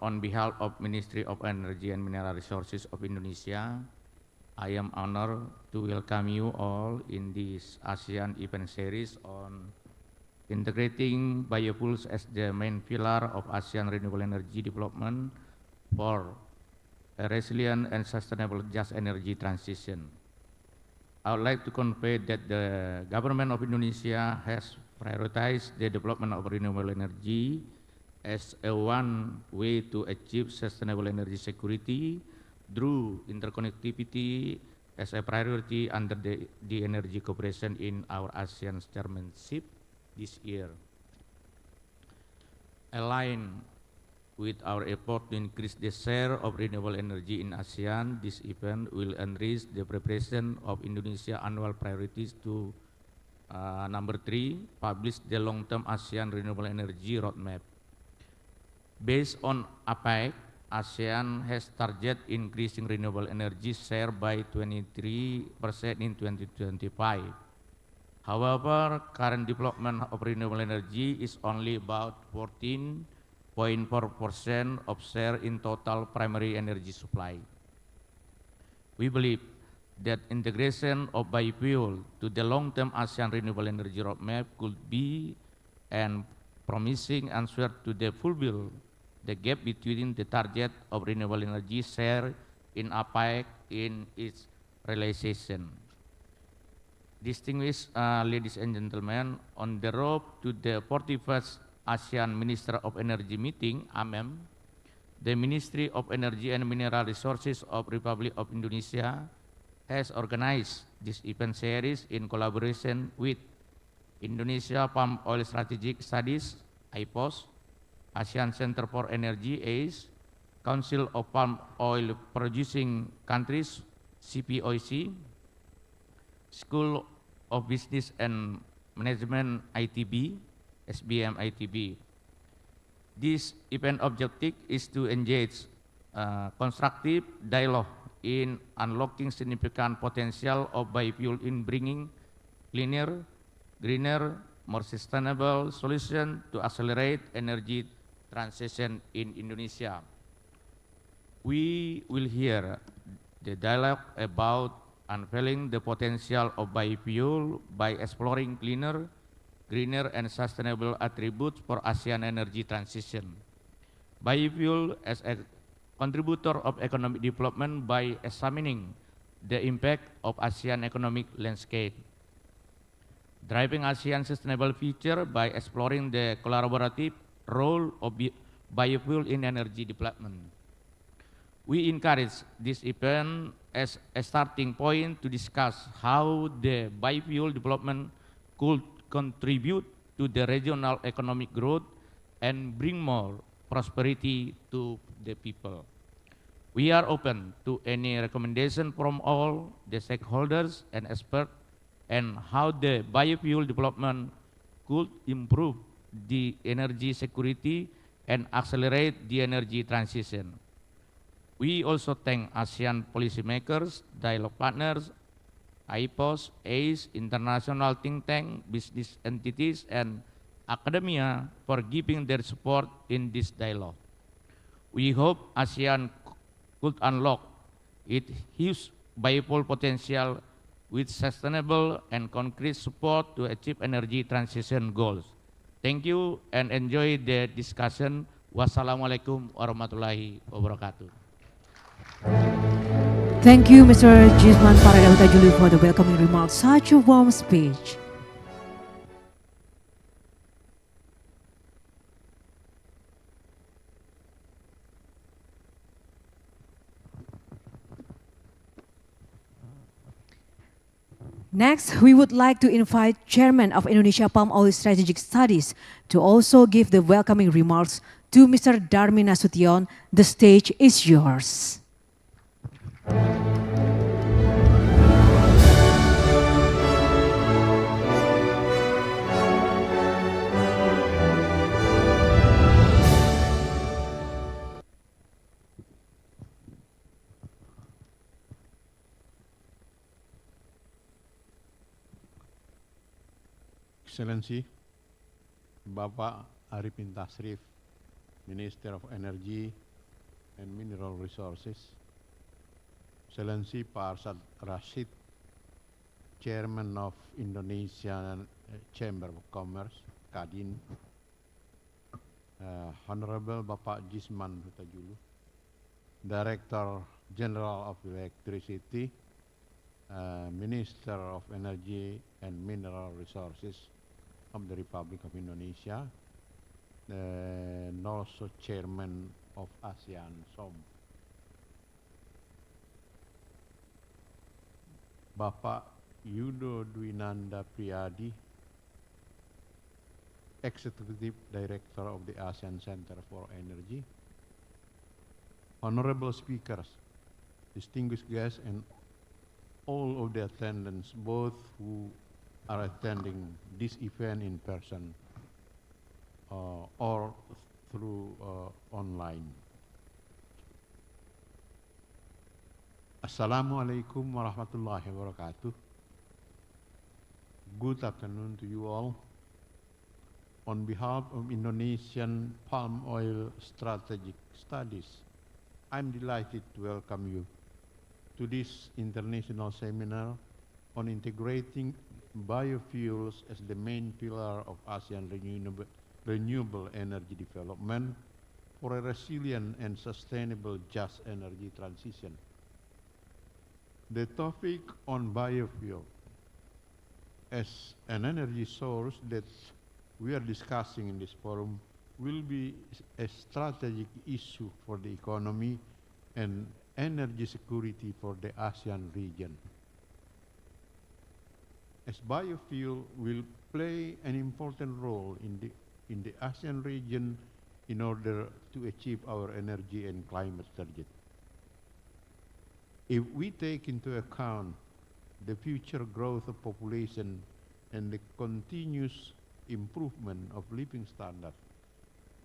on behalf of Ministry of Energy and Mineral Resources of Indonesia, I am honored to welcome you all in this ASEAN event series on integrating biofuels as the main pillar of ASEAN renewable energy development for a resilient and sustainable just energy transition. I would like to convey that the government of Indonesia has prioritized the development of renewable energy as a one way to achieve sustainable energy security through interconnectivity as a priority under the energy cooperation in our ASEAN Chairmanship this year. Aligned with our effort to increase the share of renewable energy in ASEAN, this event will enrich the preparation of Indonesia annual priorities to number 3, publish the long-term ASEAN renewable energy roadmap. Based on APEC, ASEAN has target increasing renewable energy share by 23% in 2025. However, current development of renewable energy is only about 14.4% of share in total primary energy supply. We believe that integration of biofuel to the long-term ASEAN renewable energy roadmap could be a promising answer to fulfill the gap between the target of renewable energy share in APEC in its realization. Distinguished ladies and gentlemen, on the road to the 41st ASEAN Minister of Energy meeting, AMEM, the Ministry of Energy and Mineral Resources of Republic of Indonesia has organized this event series in collaboration with Indonesia Palm Oil Strategic Studies, IPOS, ASEAN Center for Energy, ACE, Council of Palm Oil Producing Countries, CPOC, School of Business and Management, ITB, SBM ITB. This event objective is to engage constructive dialogue in unlocking significant potential of biofuel in bringing cleaner, greener, more sustainable solutions to accelerate energy transition in Indonesia. We will hear the dialogue about unveiling the potential of biofuel by exploring cleaner, greener, and sustainable attributes for ASEAN energy transition. Biofuel as a contributor of economic development by examining the impact of ASEAN economic landscape. Driving ASEAN sustainable future by exploring the collaborative role of biofuel in energy development. We encourage this event as a starting point to discuss how the biofuel development could contribute to the regional economic growth and bring more prosperity to the people. We are open to any recommendation from all the stakeholders and experts and how the biofuel development could improve the energy security and accelerate the energy transition. We also thank ASEAN policymakers, dialogue partners, IPOS, ACE, international think tank, business entities, and academia for giving their support in this dialogue. We hope ASEAN could unlock its huge biofuel potential with sustainable and concrete support to achieve energy transition goals. Thank you and enjoy the discussion. Wassalamualaikum warahmatullahi wabarakatuh. Thank you, Mr. Jisman Paradauta Juli, for the welcoming remarks. Such a warm speech. Next, we would like to invite Chairman of Indonesia Palm Oil Strategic Studies to also give the welcoming remarks to Mr. Darmin Nasution. The stage is yours. Excellency, Bapak Arifin Tasrif, Minister of Energy, and Mineral Resources, Excellency Parsad Rashid, Chairman of Indonesian Chamber of Commerce, Kadin, Honorable Bapak Jisman Hutajulu, Director General of Electricity, Minister of Energy and Mineral Resources of the Republic of Indonesia, and also Chairman of ASEAN SOM. Bapak Yudo Dwinanda Priyadi, Executive Director of the ASEAN Center for Energy, honorable speakers, distinguished guests, and all of the attendants, both who are attending this event in person or through online. Assalamualaikum warahmatullahi wabarakatuh. Good afternoon to you all. On behalf of Indonesian Palm Oil Strategic Studies, I'm delighted to welcome you to this international seminar on integrating biofuels as the main pillar of ASEAN renewable energy development for a resilient and sustainable just energy transition. The topic on biofuel as an energy source that we are discussing in this forum will be a strategic issue for the economy and energy security for the ASEAN region. As biofuel will play an important role in the ASEAN region in order to achieve our energy and climate target. If we take into account the future growth of population and the continuous improvement of living standards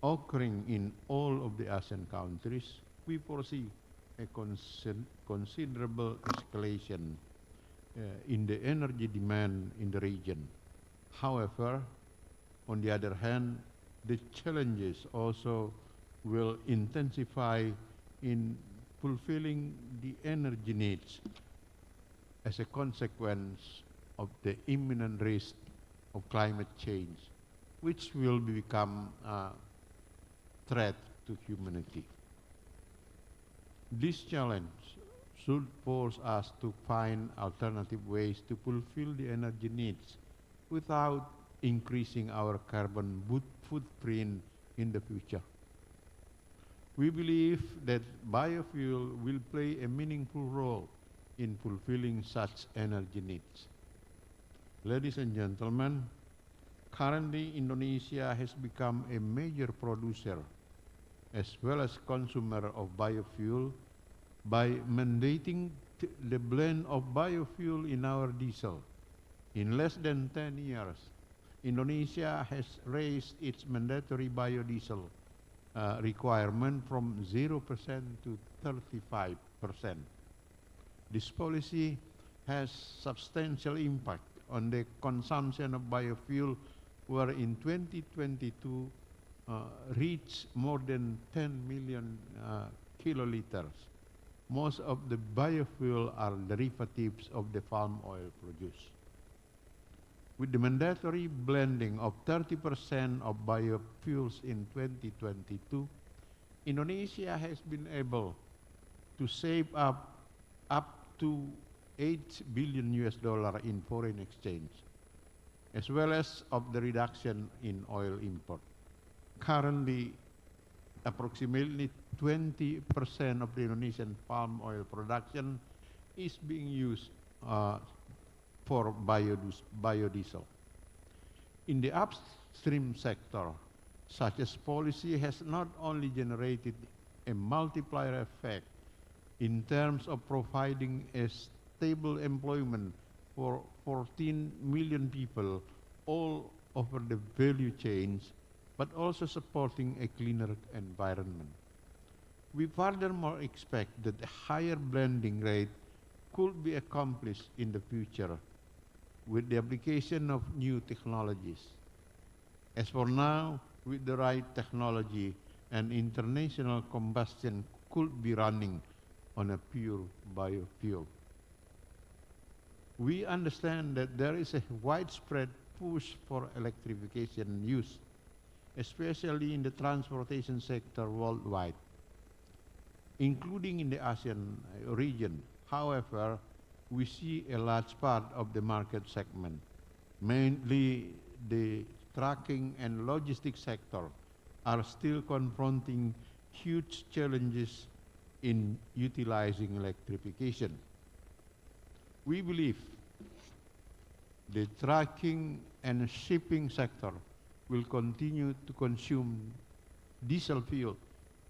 occurring in all of the ASEAN countries, we foresee a considerable escalation in the energy demand in the region. However, on the other hand, the challenges also will intensify in fulfilling the energy needs as a consequence of the imminent risk of climate change, which will become a threat to humanity. This challenge should force us to find alternative ways to fulfill the energy needs without increasing our carbon footprint in the future. We believe that biofuel will play a meaningful role in fulfilling such energy needs. Ladies and gentlemen, currently Indonesia has become a major producer as well as consumer of biofuel by mandating the blend of biofuel in our diesel. In less than 10 years, Indonesia has raised its mandatory biodiesel requirement from 0% to 35%. This policy has substantial impact on the consumption of biofuel, where in 2022 reached more than 10 million kiloliters. Most of the biofuel are derivatives of the palm oil produced. With the mandatory blending of 30% of biofuels in 2022, Indonesia has been able to save up to $8 billion in foreign exchange, as well as of the reduction in oil import. Currently, approximately 20% of the Indonesian palm oil production is being used for biodiesel. In the upstream sector, such as policy has not only generated a multiplier effect in terms of providing a stable employment for 14 million people all over the value chains, but also supporting a cleaner environment. We furthermore expect that a higher blending rate could be accomplished in the future with the application of new technologies. As for now, with the right technology and international combustion could be running on a pure biofuel. We understand that there is a widespread push for electrification use, especially in the transportation sector worldwide, including in the ASEAN region. However, we see a large part of the market segment, mainly the trucking and logistics sector, are still confronting huge challenges in utilizing electrification. We believe the trucking and shipping sector will continue to consume diesel fuel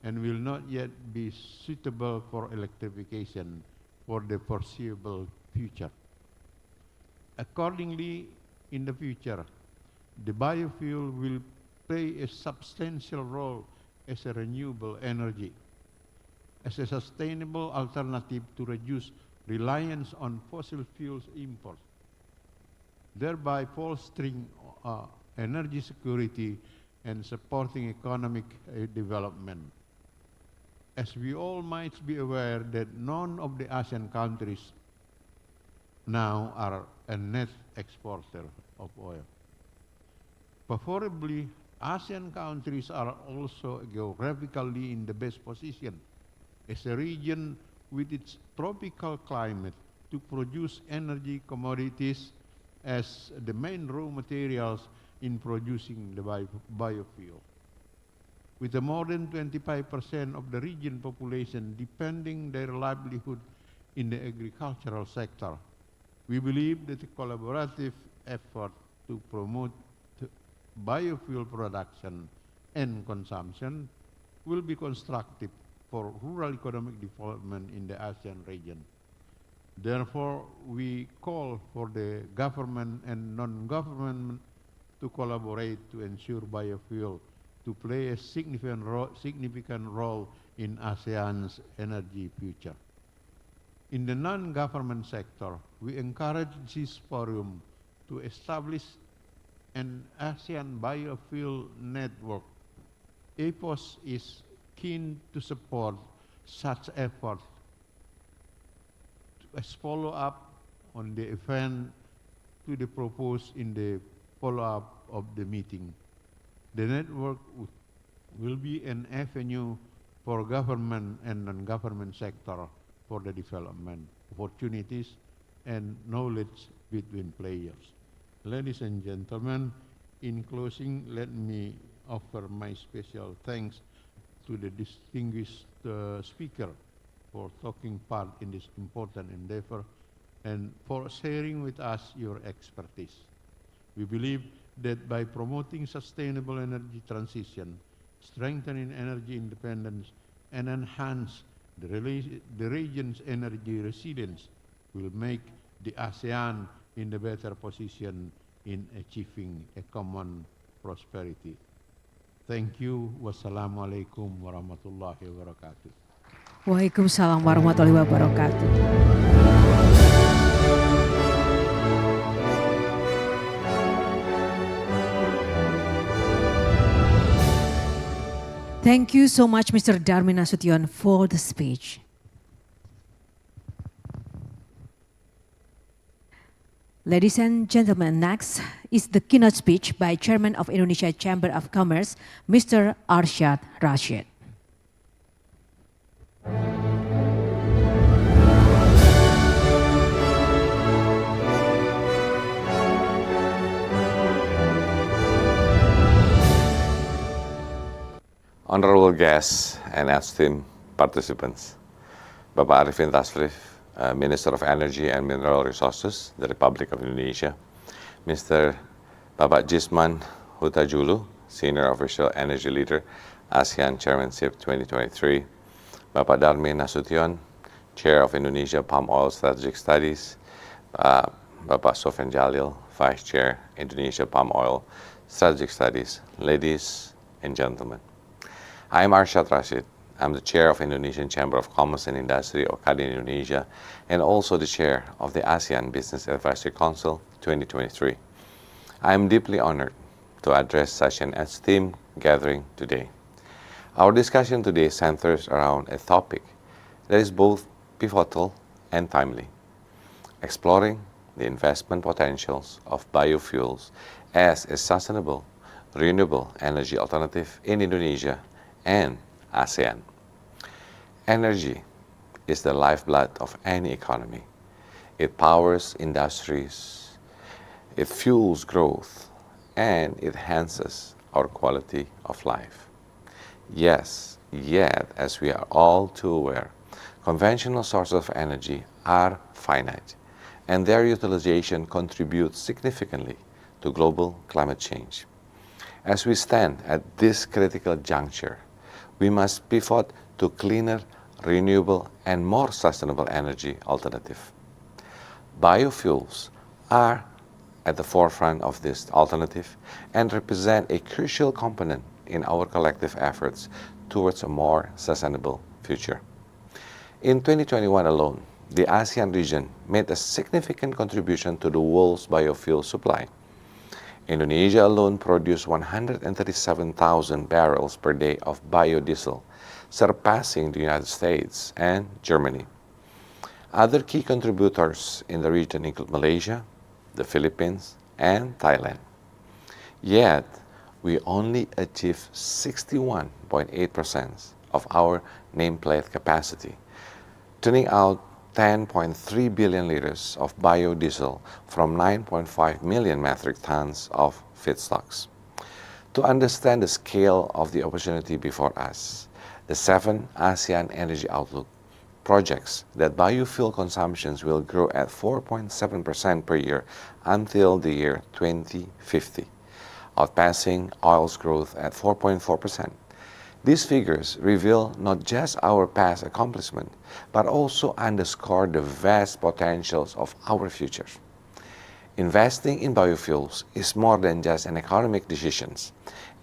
and will not yet be suitable for electrification for the foreseeable future. Accordingly, in the future, the biofuel will play a substantial role as a renewable energy, as a sustainable alternative to reduce reliance on fossil fuels imports, thereby bolstering energy security and supporting economic development. As we all might be aware that none of the ASEAN countries now are a net exporter of oil. Preferably, ASEAN countries are also geographically in the best position as a region with its tropical climate to produce energy commodities as the main raw materials in producing the biofuel. With more than 25% of the region population depending their livelihood in the agricultural sector, we believe that a collaborative effort to promote biofuel production and consumption will be constructive for rural economic development in the ASEAN region. Therefore, we call for the government and non-government to collaborate to ensure biofuel to play a significant role in ASEAN's energy future. In the non-government sector, we encourage this forum to establish an ASEAN biofuel network. EPOS is keen to support such efforts as follow-up on the event to the proposed in the follow-up of the meeting. The network will be an avenue for government and non-government sector for the development opportunities and knowledge between players. Ladies and gentlemen, in closing, let me offer my special thanks to the distinguished speaker for taking part in this important endeavor and for sharing with us your expertise. We believe that by promoting sustainable energy transition, strengthening energy independence, and enhance the region's energy resilience will make the ASEAN in a better position in achieving a common prosperity. Thank you. Wassalamualaikum warahmatullahi wabarakatuh. Waalaikumsalam warahmatullahi wabarakatuh. Thank you so much, Mr. Darmin Nasution, for the speech. Ladies and gentlemen, next is the keynote speech by Chairman of Indonesia Chamber of Commerce, Mr. Arsyad Rashid. Honorable guests and esteemed participants, Bapak Arifin Tasrif, Minister of Energy and Mineral Resources, the Republic of Indonesia, Mr. Bapak Jisman Hutajulu, Senior Official Energy Leader, ASEAN Chairmanship 2023, Bapak Darmin Nasution, Chair of Indonesia Palm Oil Strategic Studies, Bapak Sofyan Jalil, Vice Chair, Indonesia Palm Oil Strategic Studies, ladies and gentlemen. I am Arsyad Rashid. I'm the Chair of Indonesian Chamber of Commerce and Industry, OCAD Indonesia, and also the Chair of the ASEAN Business Advisory Council 2023. I am deeply honored to address such an esteemed gathering today. Our discussion today centers around a topic that is both pivotal and timely, exploring the investment potentials of biofuels as a sustainable, renewable energy alternative in Indonesia and ASEAN. Energy is the lifeblood of any economy. It powers industries, it fuels growth, and it enhances our quality of life. Yes, yet, as we are all too aware, conventional sources of energy are finite, and their utilization contributes significantly to global climate change. As we stand at this critical juncture, we must pivot to cleaner, renewable, and more sustainable energy alternative. Biofuels are at the forefront of this alternative and represent a crucial component in our collective efforts towards a more sustainable future. In 2021 alone, the ASEAN region made a significant contribution to the world's biofuel supply. Indonesia alone produced 137,000 barrels per day of biodiesel, surpassing the United States and Germany. Other key contributors in the region include Malaysia, the Philippines, and Thailand. Yet, we only achieved 61.8% of our nameplate capacity, turning out 10.3 billion liters of biodiesel from 9.5 million metric tons of feedstocks. To understand the scale of the opportunity before us, the 7 ASEAN Energy Outlook projects that biofuel consumptions will grow at 4.7% per year until the year 2050, outpacing oil's growth at 4.4%. These figures reveal not just our past accomplishment, but also underscore the vast potentials of our future. Investing in biofuels is more than just an economic decision.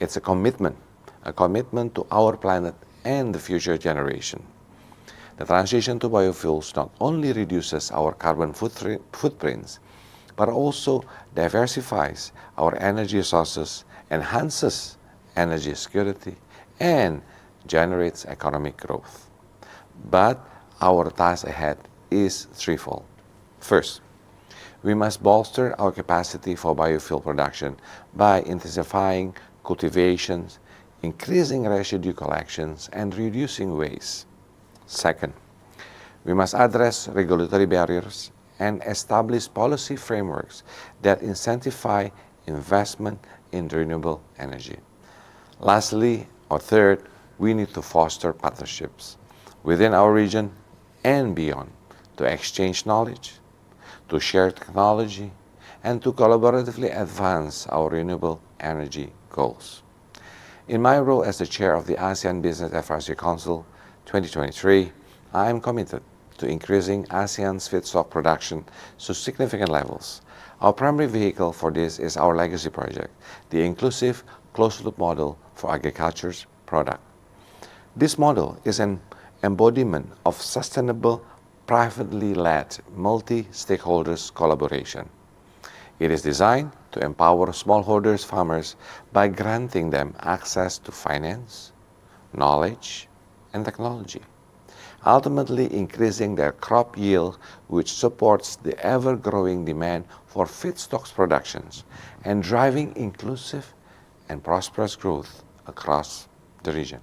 It's a commitment to our planet and the future generation. The transition to biofuels not only reduces our carbon footprints, but also diversifies our energy sources, enhances energy security, and generates economic growth. But our task ahead is threefold. First, we must bolster our capacity for biofuel production by intensifying cultivations, increasing residue collections, and reducing waste. Second, we must address regulatory barriers and establish policy frameworks that incentivize investment in renewable energy. Lastly, or third, we need to foster partnerships within our region and beyond to exchange knowledge, to share technology, and to collaboratively advance our renewable energy goals. In my role as the chair of the ASEAN Business Advisory Council 2023, I am committed to increasing ASEAN's feedstock production to significant levels. Our primary vehicle for this is our legacy project, the inclusive closed-loop model for agriculture's product. This model is an embodiment of sustainable, privately led, multi-stakeholders collaboration. It is designed to empower smallholders farmers by granting them access to finance, knowledge, and technology, ultimately increasing their crop yield, which supports the ever-growing demand for feedstocks productions and driving inclusive and prosperous growth across the region.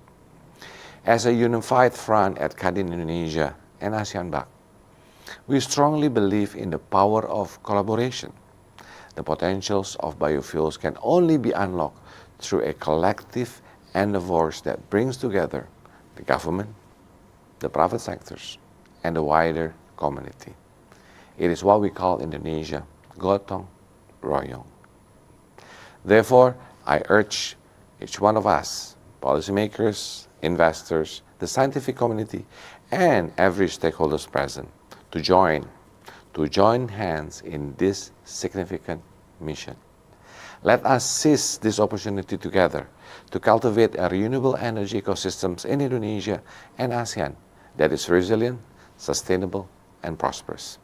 As a unified front at Kadin Indonesia and ASEAN BAC, we strongly believe in the power of collaboration. The potentials of biofuels can only be unlocked through a collective endeavors that brings together the government, the private sectors, and the wider community. It is what we call in Indonesia gotong royong. Therefore, I urge each one of us, policymakers, investors, the scientific community, and every stakeholder present to join hands in this significant mission. Let us seize this opportunity together to cultivate a renewable energy ecosystems in Indonesia and ASEAN that is resilient, sustainable, and prosperous.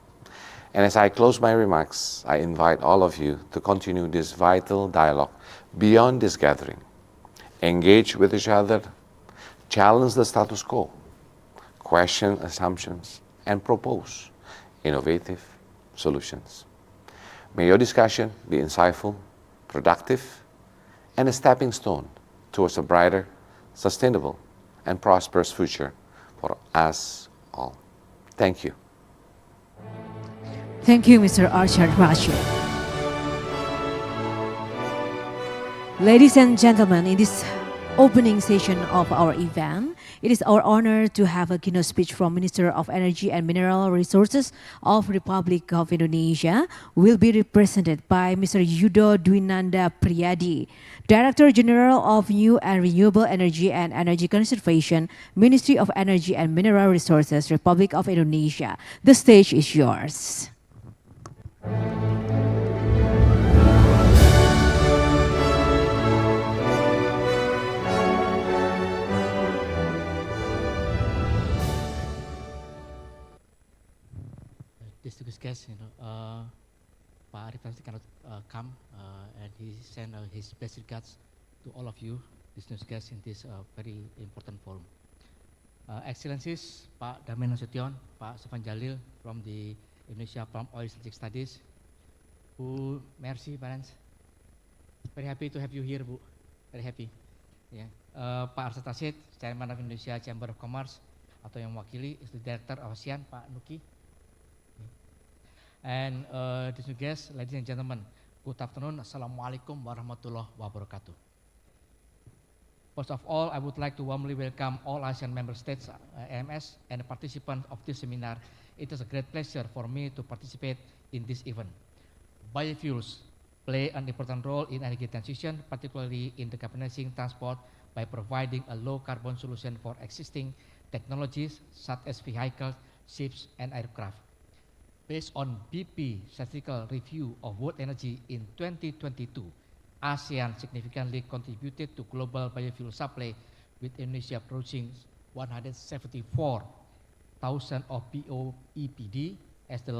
And as I close my remarks, I invite all of you to continue this vital dialogue beyond this gathering. Engage with each other, challenge the status quo, question assumptions, and propose innovative solutions. May your discussion be insightful, productive, and a stepping stone towards a brighter, sustainable, and prosperous future for us all. Thank you. Thank you, Mr. Arshad Rashid. Ladies and gentlemen, in this opening session of our event, it is our honor to have a keynote speech from Minister of Energy and Mineral Resources of Republic of Indonesia, will be represented by Mr. Yudo Dwinanda Priyadi, Director General of New and Renewable Energy and Energy Conservation, Ministry of Energy and Mineral Resources, Republic of Indonesia. The stage is yours. Distinguished guests, Pak Arif cannot come, and he sent his best regards to all of you, distinguished guests, in this very important forum. Excellencies, Pak Darmin Nasution, Pak Sofan Jalil from the Indonesia Palm Oil Strategic Studies, Bu Mercy Barans, very happy to have you here, Bu, very happy. Yeah. Pak Arshad Rashid, Chairman of Indonesia Chamber of Commerce, atau yang mewakili, is the Director of ASEAN, Pak Nuki. And distinguished guests, ladies and gentlemen, good afternoon. Assalamualaikum warahmatullahi wabarakatuh. First of all, I would like to warmly welcome all ASEAN member states, AMS, and participants of this seminar. It is a great pleasure for me to participate in this event. Biofuels play an important role in energy transition, particularly in decarbonizing transport by providing a low carbon solution for existing technologies such as vehicles, ships, and aircraft. Based on BP statistical review of world energy in 2022, ASEAN significantly contributed to global biofuel supply, with Indonesia producing 174,000 of BOEPD as the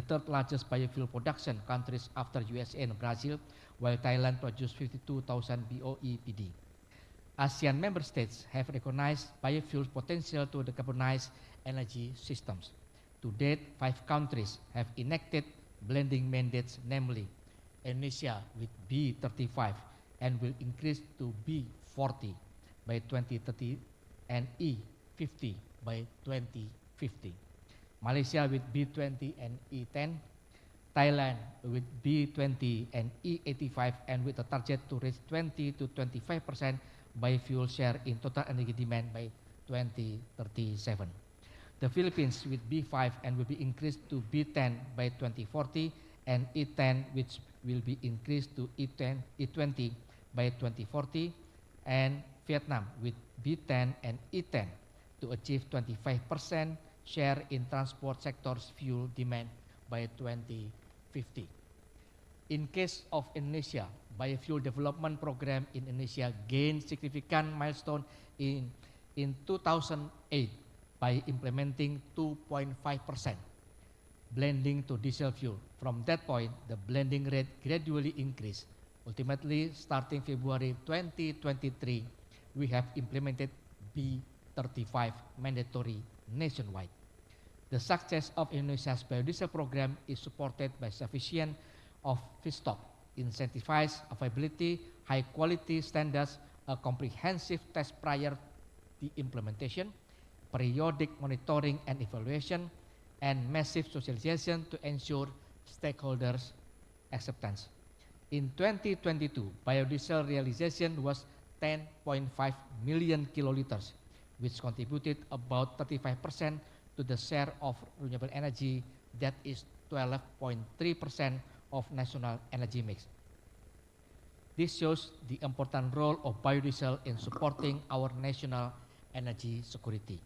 third largest biofuel production countries after USA and Brazil, while Thailand produced 52,000 BOEPD. ASEAN member states have recognized biofuels' potential to decarbonize energy systems. To date, 5 countries have enacted blending mandates, namely Indonesia with B35 and will increase to B40 by 2030 and E50 by 2050. Malaysia with B20 and E10, Thailand with B20 and E85, and with a target to reach 20 to 25% biofuel share in total energy demand by 2037. The Philippines with B5 and will be increased to B10 by 2040, and E10 which will be increased to E20 by 2040, and Vietnam with B10 and E10 to achieve 25% share in transport sector's fuel demand by 2050. In case of Indonesia, biofuel development program in Indonesia gained significant milestone in 2008 by implementing 2.5% blending to diesel fuel. From that point, the blending rate gradually increased. Ultimately, starting February 2023, we have implemented B35 mandatory nationwide. The success of Indonesia's biodiesel program is supported by sufficient of feedstock, incentivized availability, high quality standards, a comprehensive test prior to implementation, periodic monitoring and evaluation, and massive socialization to ensure stakeholders' acceptance. In 2022, biodiesel realization was 10.5 million kiloliters, which contributed about 35% to the share of renewable energy, that is 12.3% of national energy mix. This shows the important role of biodiesel in supporting our national energy security.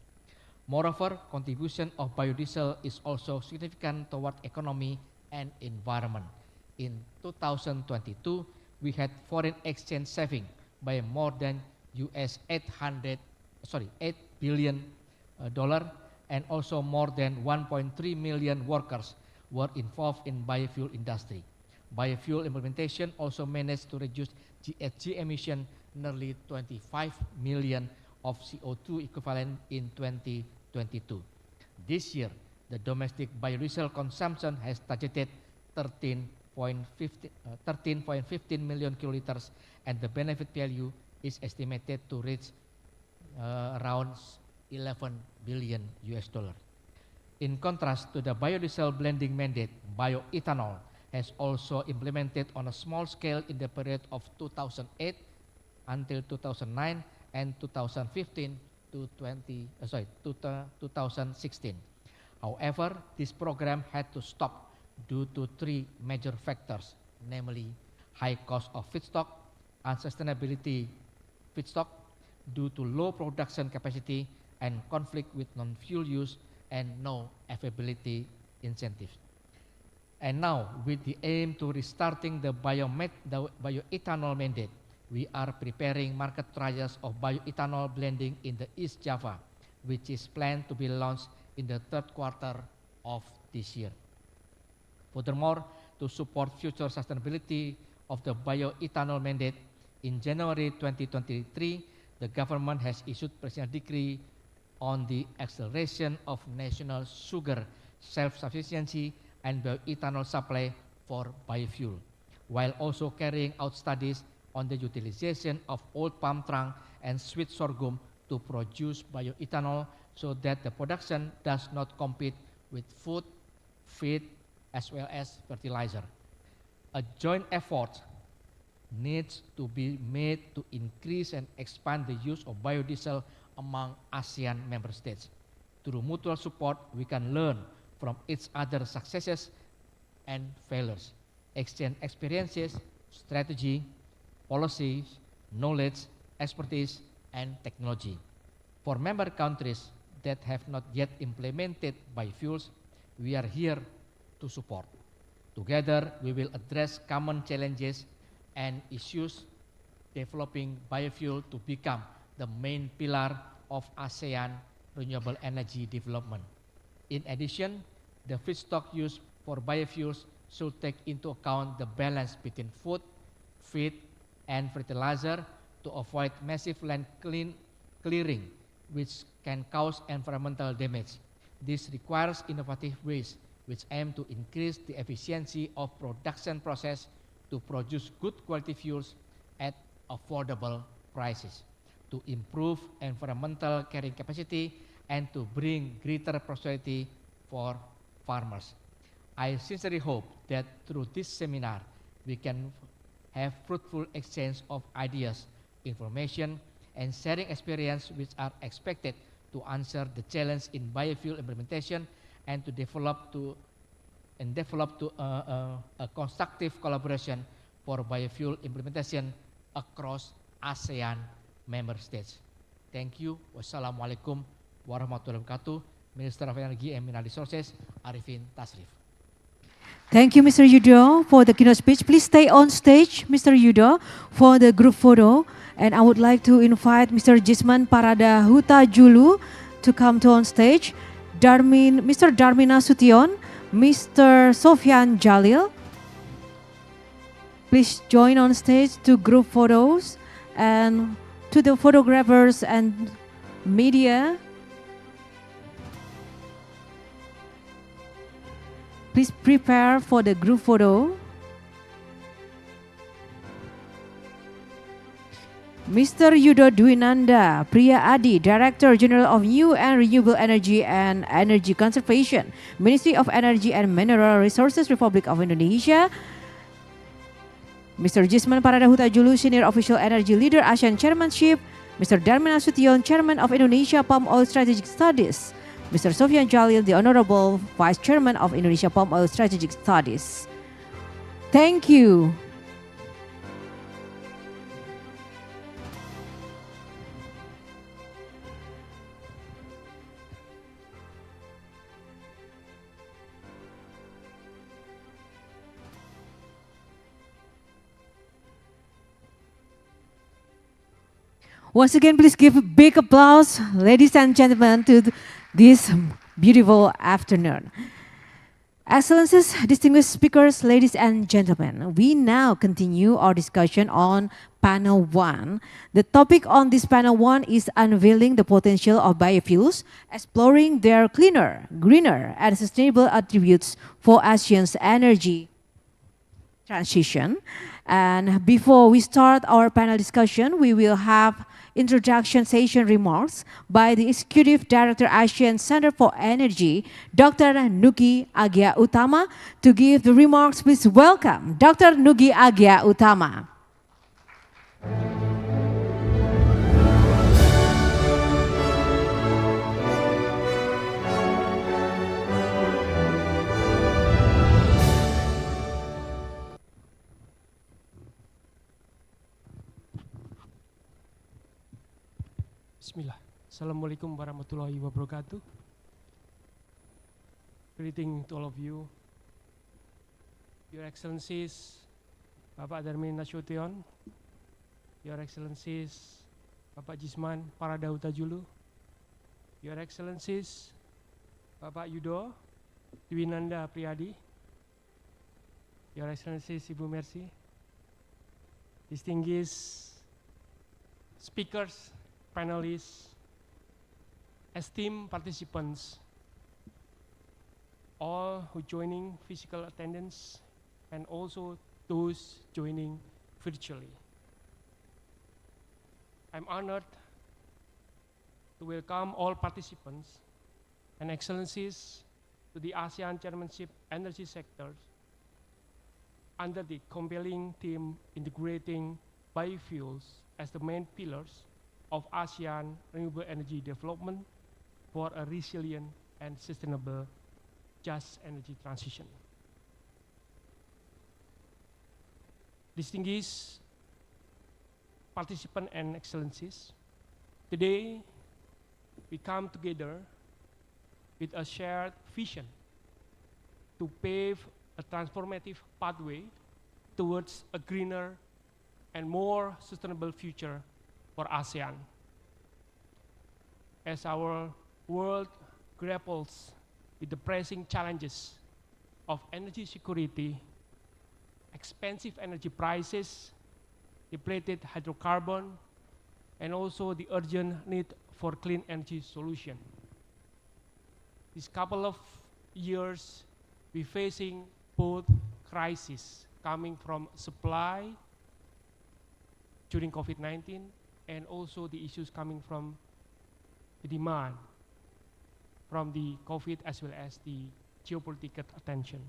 Moreover, contribution of biodiesel is also significant toward economy and environment. In 2022, we had foreign exchange saving by more than $8 billion, and also more than 1.3 million workers were involved in biofuel industry. Biofuel implementation also managed to reduce GHG emission nearly 25 million of CO2 equivalent in 2022. This year, the domestic biodiesel consumption has targeted 13.15 million kiloliters, and the benefit value is estimated to reach around 11 billion US dollar. In contrast to the biodiesel blending mandate, bioethanol has also implemented on a small scale in the period of 2008 until 2009 and 2015 to 2016. However, this program had to stop due to three major factors, namely high cost of feedstock, unsustainability feedstock due to low production capacity, and conflict with non-fuel use and no availability incentives. And now, with the aim to restarting the bioethanol mandate, we are preparing market trials of bioethanol blending in the East Java, which is planned to be launched in the third quarter of this year. Furthermore, to support future sustainability of the bioethanol mandate, in January 2023, the government has issued Presidential Decree on the acceleration of national sugar self-sufficiency and bioethanol supply for biofuel, while also carrying out studies on the utilization of old palm trunk and sweet sorghum to produce bioethanol so that the production does not compete with food, feed, as well as fertilizer. A joint effort needs to be made to increase and expand the use of biodiesel among ASEAN member states. Through mutual support, we can learn from each other's successes and failures, exchange experiences, strategy, policies, knowledge, expertise, and technology. For member countries that have not yet implemented biofuels, we are here to support. Together, we will address common challenges and issues, developing biofuel to become the main pillar of ASEAN renewable energy development. In addition, the feedstock used for biofuels should take into account the balance between food, feed, and fertilizer to avoid massive land clearing, which can cause environmental damage. This requires innovative ways which aim to increase the efficiency of production process to produce good quality fuels at affordable prices, to improve environmental carrying capacity, and to bring greater prosperity for farmers. I sincerely hope that through this seminar, we can have fruitful exchange of ideas, information, and sharing experience which are expected to answer the challenge in biofuel implementation and to develop a constructive collaboration for biofuel implementation across ASEAN member states. Thank you. Wassalamualaikum warahmatullahi wabarakatuh. Minister of Energy and Mineral Resources, Arifin Tasrif. Thank you, Mr. Yudo, for the keynote speech. Please stay on stage, Mr. Yudo, for the group photo. And I would like to invite Mr. Jisman Parada Huta Julu to come to on stage. Mr. Darmina Sution, Mr. Sofyan Jalil. Please join on stage to group photos, and to the photographers and media. Please prepare for the group photo. Mr. Yudo Dwinanda Priya Adi, Director General of New and Renewable Energy and Energy Conservation, Ministry of Energy and Mineral Resources, Republic of Indonesia. Mr. Jisman Parada Huta Julu, Senior Official Energy Leader, ASEAN Chairmanship. Mr. Darmina Sution, Chairman of Indonesia Palm Oil Strategic Studies. Mr. Sofyan Jalil, the Honorable Vice Chairman of Indonesia Palm Oil Strategic Studies. Thank you. Once again, please give a big applause, ladies and gentlemen, to this beautiful afternoon. Excellencies, distinguished speakers, ladies and gentlemen, we now continue our discussion on panel 1. The topic on this panel 1 is unveiling the potential of biofuels, exploring their cleaner, greener, and sustainable attributes for ASEAN's energy transition. And before we start our panel discussion, we will have introduction session remarks by the Executive Director, ASEAN Center for Energy, Dr. Nugi Agia Utama. To give the remarks, please welcome Dr. Nugi Agia Utama. Bismillah. Assalamualaikum warahmatullahi wabarakatuh. Greeting to all of you. Your Excellencies, Bapak Darmin Nasution, Your Excellencies, Bapak Jisman Paradauta Julu, Your Excellencies, Bapak Yudo Dwinanda Priyadi, Your Excellencies Ibu Mercy, distinguished speakers, panelists, esteemed participants, all who joining physical attendance, and also those joining virtually. I'm honored to welcome all participants and excellencies to the ASEAN Chairmanship energy sectors under the compelling theme integrating biofuels as the main pillars of ASEAN renewable energy development for a resilient and sustainable just energy transition. Distinguished participants and excellencies, today we come together with a shared vision to pave a transformative pathway towards a greener and more sustainable future for ASEAN. As our world grapples with the pressing challenges of energy security, expensive energy prices, depleted hydrocarbon, and also the urgent need for clean energy solution. This couple of years, we're facing both crises coming from supply during COVID-19 and also the issues coming from the demand from the COVID as well as the geopolitical attention.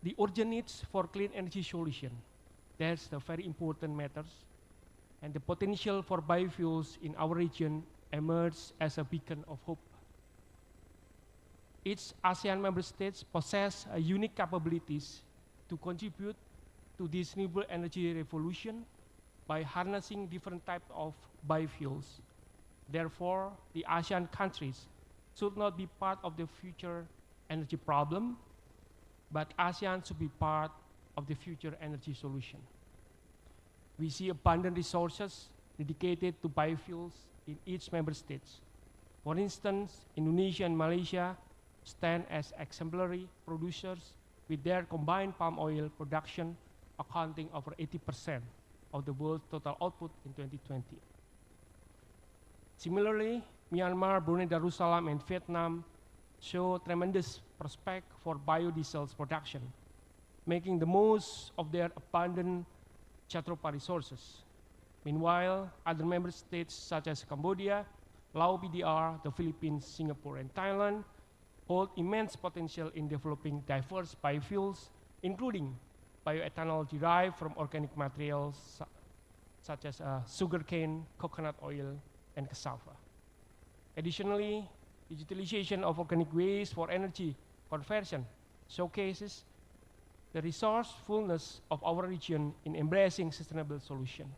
The urgent needs for clean energy solution, that's the very important matters, and the potential for biofuels in our region emerged as a beacon of hope. Each ASEAN member states possess unique capabilities to contribute to this renewable energy revolution by harnessing different types of biofuels. Therefore, the ASEAN countries should not be part of the future energy problem, but ASEAN should be part of the future energy solution. We see abundant resources dedicated to biofuels in each member states. For instance, Indonesia and Malaysia stand as exemplary producers with their combined palm oil production accounting over 80% of the world's total output in 2020. Similarly, Myanmar, Brunei Darussalam, and Vietnam show tremendous prospect for biodiesel production, making the most of their abundant Jatropha resources. Meanwhile, other member states such as Cambodia, Laos PDR, the Philippines, Singapore, and Thailand hold immense potential in developing diverse biofuels, including bioethanol derived from organic materials such as sugarcane, coconut oil, and cassava. Additionally, the utilization of organic waste for energy conversion showcases the resourcefulness of our region in embracing sustainable solutions.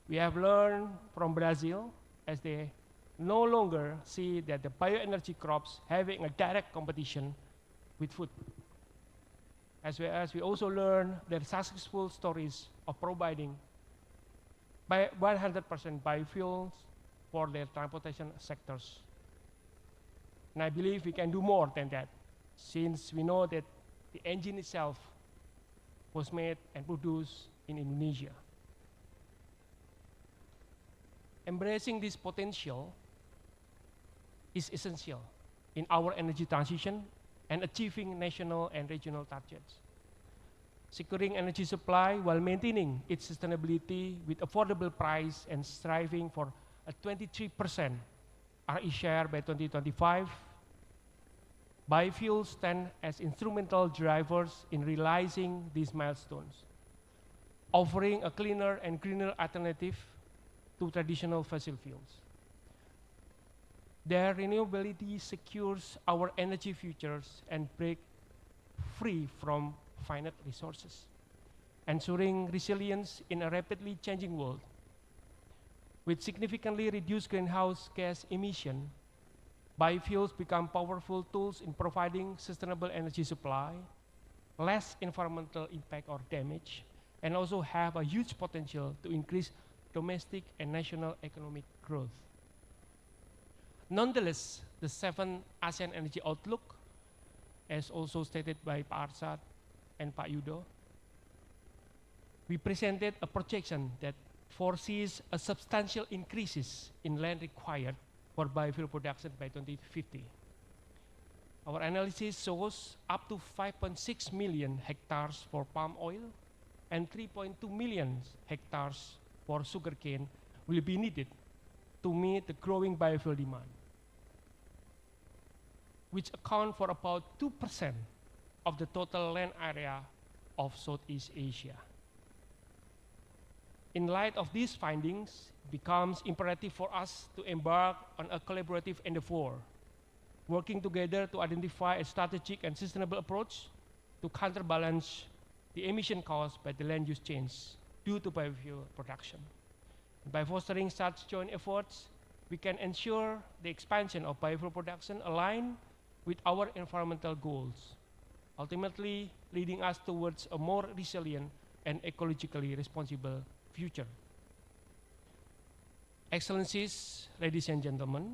We have learned from Brazil, as they no longer see that the bioenergy crops having a direct competition with food. As well as we also learn their successful stories of providing by 100% biofuels for their transportation sectors. And I believe we can do more than that, since we know that the engine itself was made and produced in Indonesia. Embracing this potential is essential in our energy transition and achieving national and regional targets. Securing energy supply while maintaining its sustainability with affordable price and striving for a 23% RE share by 2025, biofuels stand as instrumental drivers in realizing these milestones, offering a cleaner and greener alternative to traditional fossil fuels. Their renewability secures our energy futures and break free from finite resources, ensuring resilience in a rapidly changing world. With significantly reduced greenhouse gas emission, biofuels become powerful tools in providing sustainable energy supply, less environmental impact or damage, and also have a huge potential to increase domestic and national economic growth. Nonetheless, the 7th ASEAN Energy Outlook, as also stated by Pak Arsad and Pak Yudo, we presented a projection that foresees a substantial increases in land required for biofuel production by 2050. Our analysis shows up to 5.6 million hectares for palm oil and 3.2 million hectares for sugarcane will be needed to meet the growing biofuel demand, which account for about 2% of the total land area of Southeast Asia. In light of these findings, it becomes imperative for us to embark on a collaborative endeavor, working together to identify a strategic and sustainable approach to counterbalance the emission caused by the land use change due to biofuel production. By fostering such joint efforts, we can ensure the expansion of biofuel production aligned with our environmental goals, ultimately leading us towards a more resilient and ecologically responsible future. Excellencies, ladies and gentlemen,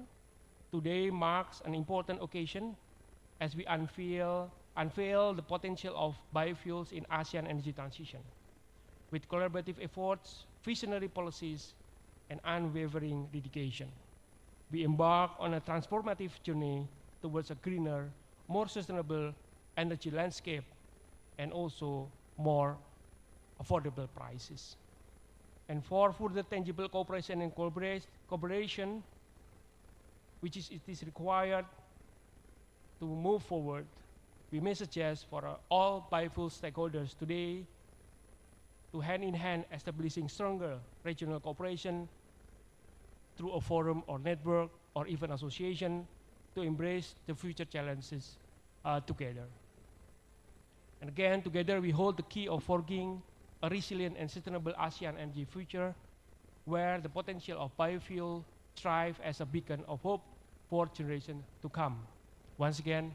today marks an important occasion as we unveil the potential of biofuels in ASEAN energy transition. With collaborative efforts, visionary policies, and unwavering dedication, we embark on a transformative journey towards a greener, more sustainable energy landscape and also more affordable prices. And for further tangible cooperation and collaboration, which it is required to move forward, we may suggest for all biofuel stakeholders today to hand-in-hand establishing stronger regional cooperation through a forum or network or even association to embrace the future challenges together. And again, together we hold the key of forging a resilient and sustainable ASEAN energy future where the potential of biofuel thrive as a beacon of hope for generations to come. Once again,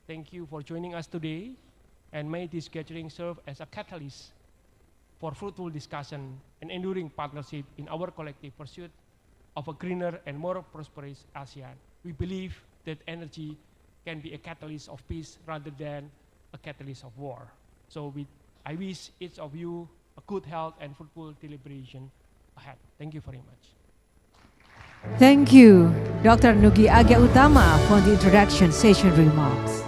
thank you for joining us today, and may this gathering serve as a catalyst for fruitful discussion and enduring partnership in our collective pursuit of a greener and more prosperous ASEAN. We believe that energy can be a catalyst of peace rather than a catalyst of war. So I wish each of you a good health and fruitful deliberation ahead. Thank you very much. Thank you, Dr. Nugi Agya Utama, for the introduction session remarks.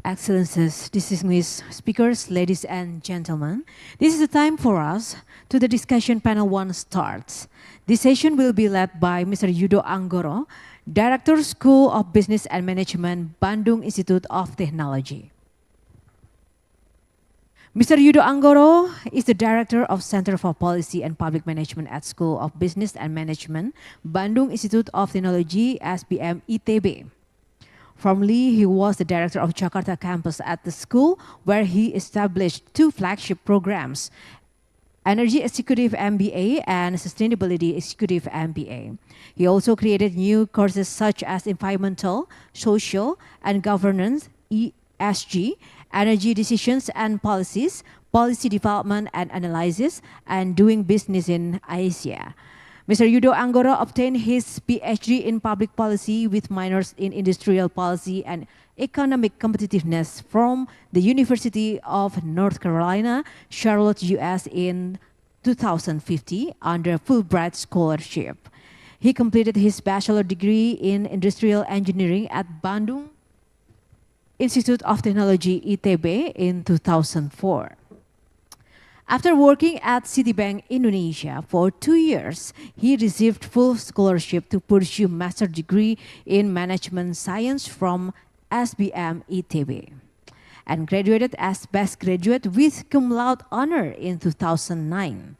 Excellencies, distinguished speakers, ladies and gentlemen, this is the time for us to the discussion panel 1 starts. This session will be led by Mr. Yudo Anggoro, Director, School of Business and Management, Bandung Institute of Technology. Mr. Yudo Anggoro is the Director of Center for Policy and Public Management at School of Business and Management, Bandung Institute of Technology, SBM ITB. Formerly, he was the director of Jakarta campus at the school, where he established 2 flagship programs, Energy Executive MBA and Sustainability Executive MBA. He also created new courses such as Environmental, Social, and Governance SG, Energy Decisions and Policies, Policy Development and Analysis, and Doing Business in Asia. Mr. Yudo Anggoro obtained his PhD in Public Policy with minors in Industrial Policy and Economic Competitiveness from the University of North Carolina, Charlotte, US in 2050 under Fulbright Scholarship. He completed his bachelor degree in Industrial Engineering at Bandung Institute of Technology ITB in 2004. After working at Citibank Indonesia for 2 years, he received full scholarship to pursue master degree in management science from SBM ITB and graduated as best graduate with cum laude honor in 2009.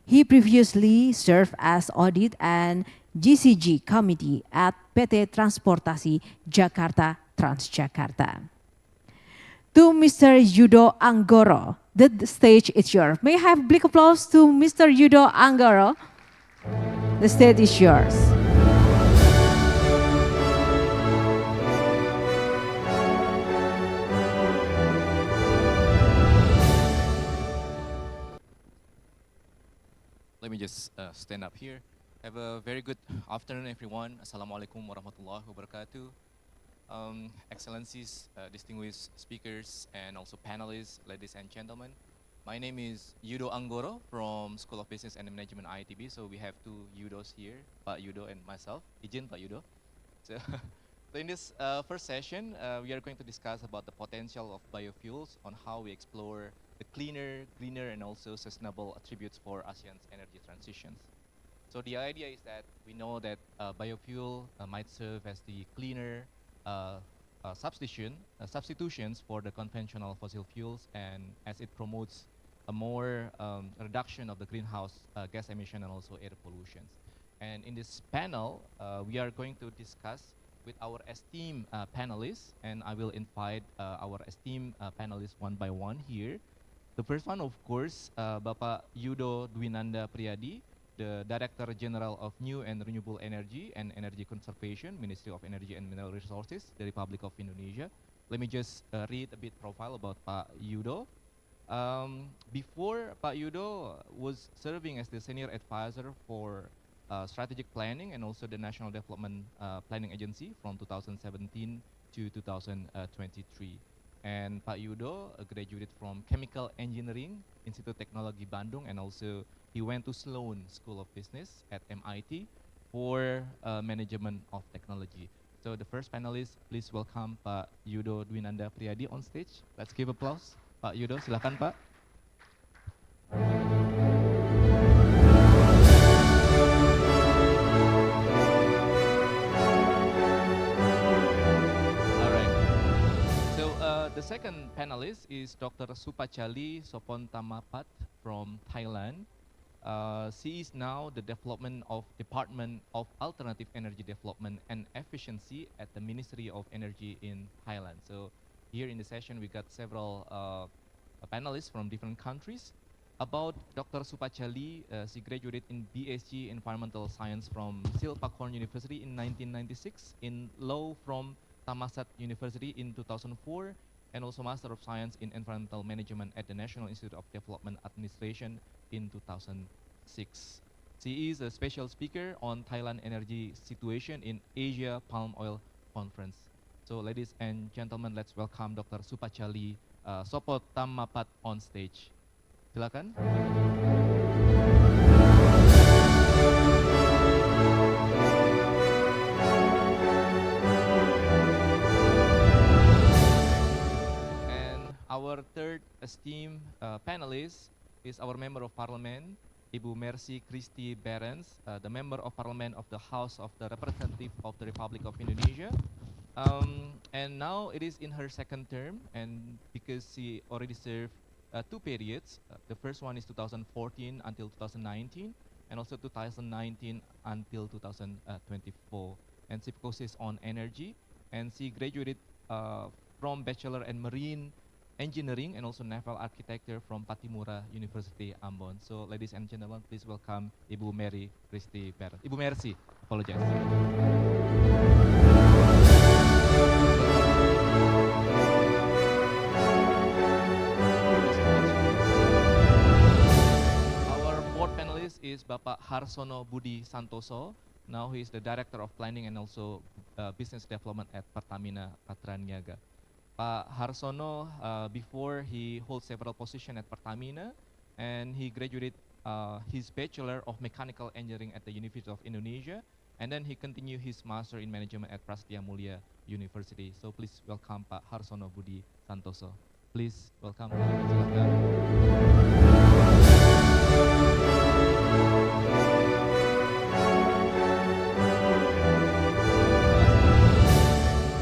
He previously served as audit and GCG committee at PT Transportasi Jakarta Transjakarta. To Mr. Yudo Anggoro, the stage is yours. May I have big applause to Mr. Yudo Anggoro? The stage is yours. Let me just stand up here. Have a very good afternoon, everyone. Assalamualaikum warahmatullahi wabarakatuh. Excellencies, distinguished speakers, and also panelists, ladies and gentlemen. My name is Yudo Anggoro from School of Business and Management IITB. So we have two Yudos here, Pak Yudo and myself. Ijin, Pak Yudo. So, so in this first session, we are going to discuss about the potential of biofuels on how we explore the cleaner, greener, and also sustainable attributes for ASEAN's energy transitions. So the idea is that we know that biofuel might serve as the cleaner substitutions for the conventional fossil fuels, and as it promotes a more reduction of the greenhouse gas emission and also air pollution. And in this panel, we are going to discuss with our esteemed panelists, and I will invite our esteemed panelists one by one here. The first one, of course, Bapak Yudo Dwinanda Priyadi, the Director General of New and Renewable Energy and Energy Conservation, Ministry of Energy and Mineral Resources, the Republic of Indonesia. Let me just read a bit profile about Pak Yudo. Before, Pak Yudo was serving as the Senior Advisor for Strategic Planning and also the National Development Planning Agency from 2017 to 2023. And Pak Yudo graduated from Chemical Engineering, Institute Technology Bandung, and also he went to Sloan School of Business at MIT for Management of Technology. So the first panelist, please welcome Pak Yudo Dwinanda Priyadi on stage. Let's give applause. Pak Yudo, silakan Pak. The second panelist is Dr. Supachali Sopontamapat from Thailand. She is now the Department of Alternative Energy Development and Efficiency at the Ministry of Energy in Thailand. So here in the session we got several panelists from different countries. About Dr. Supachali, she graduated in BSc Environmental Science from Silpakorn University in 1996, in Law from Thammasat University in 2004, and also Master of Science in Environmental Management at the National Institute of Development Administration in 2006. She is a special speaker on Thailand energy situation in Asia Palm Oil Conference. So ladies and gentlemen, let's welcome Dr. Supachali Sopontamapat on stage. Silakan. Our third esteemed panelist is our Member of Parliament, Ibu Mercy Christie Berens, the Member of Parliament of the House of the Representative of the Republic of Indonesia. And now it is in her second term, and because she already served 2 periods, the first one is 2014 until 2019, and also 2019 until 2024. And she focuses on energy, and she graduated from Bachelor in Marine Engineering and also Naval Architecture from Patimura University, Ambon. So, ladies and gentlemen, please welcome Ibu Mary Christie Berens. Ibu Mercy, apologize. Bapak Harsono Budi Santoso. Now he is the Director of Planning and also Business Development at Pertamina Patraniaga. Pak Harsono, before he holds several positions at Pertamina, and he graduated his Bachelor of Mechanical Engineering at the University of Indonesia, and then he continued his Master in Management at Prasetya Mulia University. So please welcome Pak Harsono Budi Santoso. Please welcome. Silakan.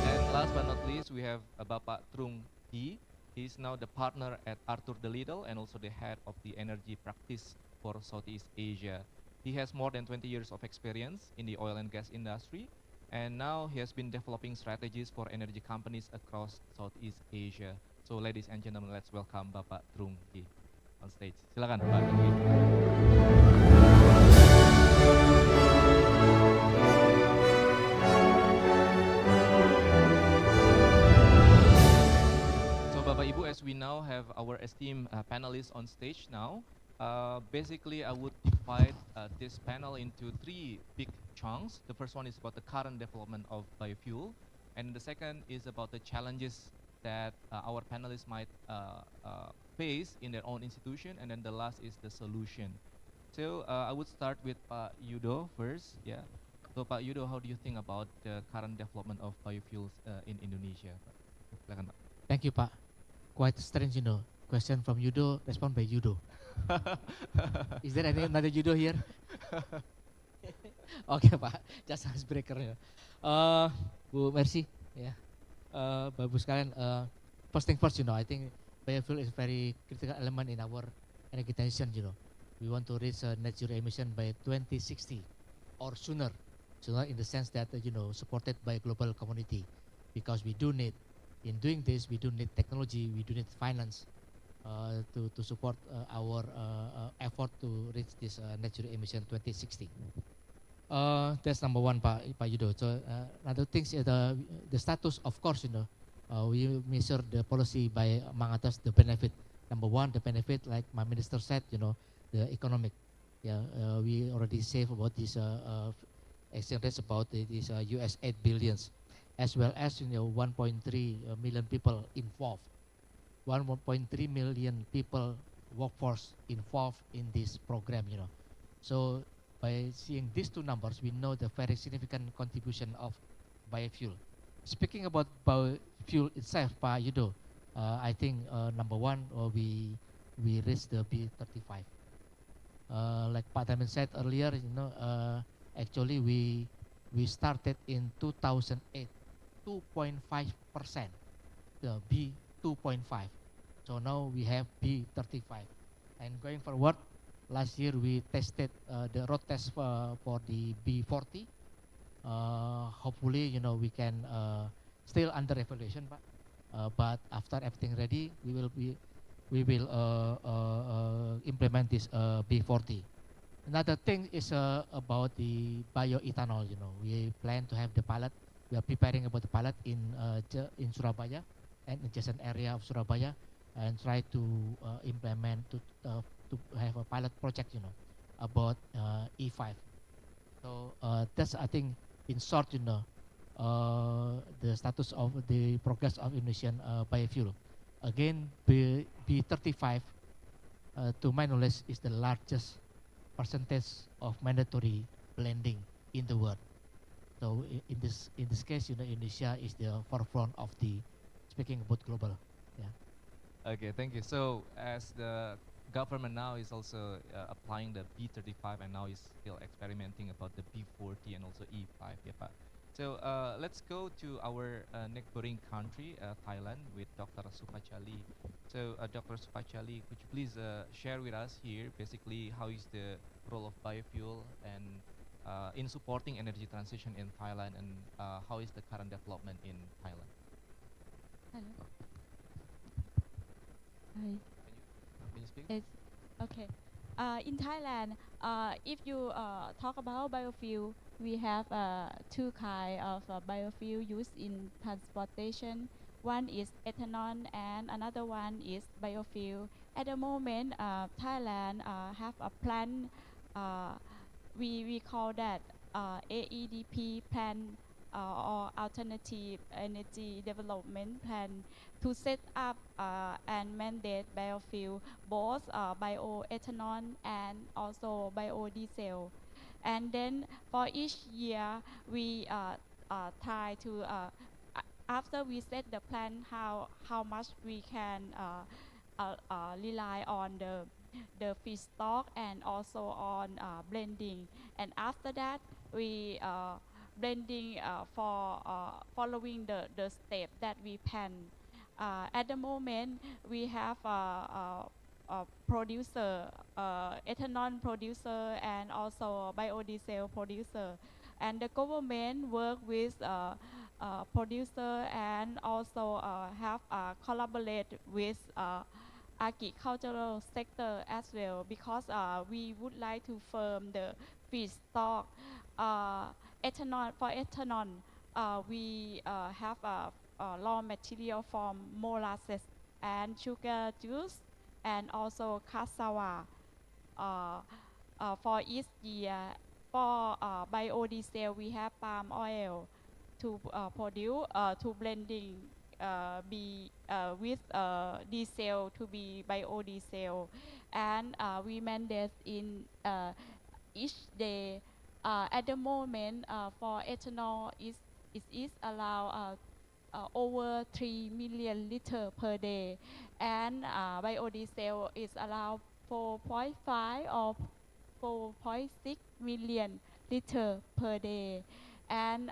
And last but not least, we have Bapak Trung He. He is now the partner at Arthur de Lidl and also the head of the energy practice for Southeast Asia. He has more than 20 years of experience in the oil and gas industry, and now he has been developing strategies for energy companies across Southeast Asia. So ladies and gentlemen, let's welcome Bapak Trung He on stage. Silakan Bapak Trung He. So Bapak Ibu, as we now have our esteemed panelists on stage now, basically I would divide this panel into three big chunks. The first one is about the current development of biofuel, and the second is about the challenges that our panelists might face in their own institution, and then the last is the solution. So I would start with Pak Yudo first. Yeah. So Pak Yudo, how do you think about the current development of biofuels in Indonesia? Silakan, Pak. Thank you, Pak. Quite strange, question from Yudo, respond by Yudo. Is there any another Yudo here? Okay, Pak. Just icebreaker. Bu Mercy, ya. Bapak sekalian, first thing first, I think biofuel is very critical element in our energy transition, We want to reach net zero emission by 2060 or sooner in the sense that, supported by global community, because we do need, in doing this, we do need technology, we do need finance to support our effort to reach this net zero emission 2060. That's number one, Pak Yudo. So another thing is the status, of course, we measure the policy by, among others, the benefit. Number one, the benefit, like my minister said, the economic. Yeah, we already saved about this exchange rates about this US 8 billions, as well as 1.3 million people involved, 1.3 million people workforce involved in this program. So by seeing these two numbers, we know the very significant contribution of biofuel. Speaking about biofuel itself, Pak Yudo, I think number one, we reached the B35. Like Pak Taman said earlier, actually we started in 2008, 2.5%, the B 2.5. So now we have B35, and going forward, last year we tested the road test for the B40. Hopefully, we can still under evaluation, but after everything ready, we will implement this B40. Another thing is about the bioethanol. We plan to have the pilot. We are preparing about the pilot in Surabaya and adjacent area of Surabaya, and try to implement to have a pilot project, about E5. So that's, I think, in short, the status of the progress of Indonesian biofuel. Again, B35, to my knowledge, is the largest percentage of mandatory blending in the world. So in this case, Indonesia is the forefront of the speaking about global. Yeah. Okay, thank you. So as the government now is also applying the B35, and now is still experimenting about the B40 and also E5, yeah, Pak. So let's go to our neighboring country, Thailand, with Dr. Supachali. So Dr. Supachali, could you please share with us here basically how is the role of biofuel and in supporting energy transition in Thailand, and how is the current development in Thailand? Hello. Hi. Can you speak? It's okay. In Thailand, if you talk about biofuel, we have two kinds of biofuel used in transportation. One is ethanol, and another one is biofuel. At the moment, Thailand have a plan uh, we call that AEDP plan or Alternative Energy Development Plan to set up and mandate biofuel, both bioethanol and also biodiesel. And then for each year, we try to, after we set the plan, how much we can rely on the feedstock and also on blending. And after that, we blending for following the step that we plan. At the moment, we have a producer, ethanol producer, and also biodiesel producer. And the government work with producer and also have collaborate with agricultural sector as well, because we would like to firm the feedstock. Ethanol, for ethanol, we have raw material from molasses and sugar juice and also cassava. Uh, for each year, for biodiesel, we have palm oil to produce, to blending be with diesel to be biodiesel, and we mandate in each day. At the moment, for ethanol, it is allowed over 3 million liter per day, and biodiesel is allowed 4.5 or 4.6 million liter per day. And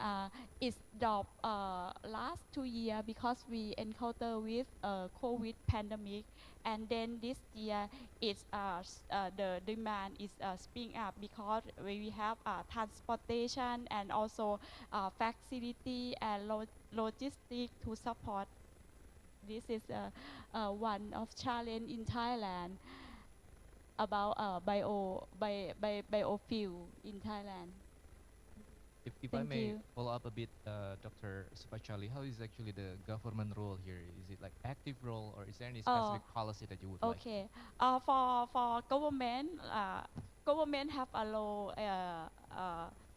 it's dropped last 2 years because we encounter with COVID pandemic, and then this year it's the demand is speeding up because we have transportation and also facility and logistic to support. This is one of challenge in Thailand about biofuel in Thailand. If I Thank may you. follow up a bit, Dr. Supachali, how is actually the government role here? Is it like active role, or is there any specific policy that you would like? Okay. For government have a role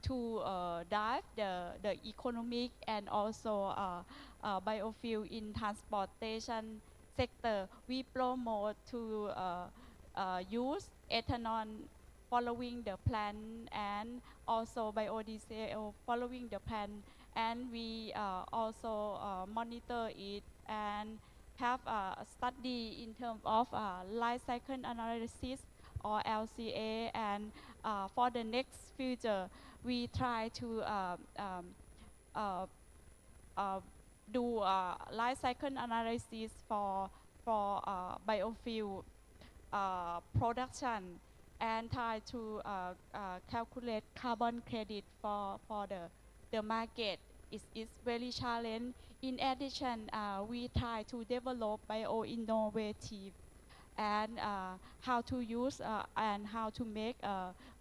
to drive the economic and also biofuel in transportation sector. We promote to use ethanol following the plan, and also biodiesel following the plan, and we also monitor it and have a study in terms of life cycle analysis or LCA, and for the next future we try to uh, uh, do life cycle analysis for biofuel production, and try to calculate carbon credit for the market. Is very challenging. In addition, we try to develop bio-innovative and how to use and how to make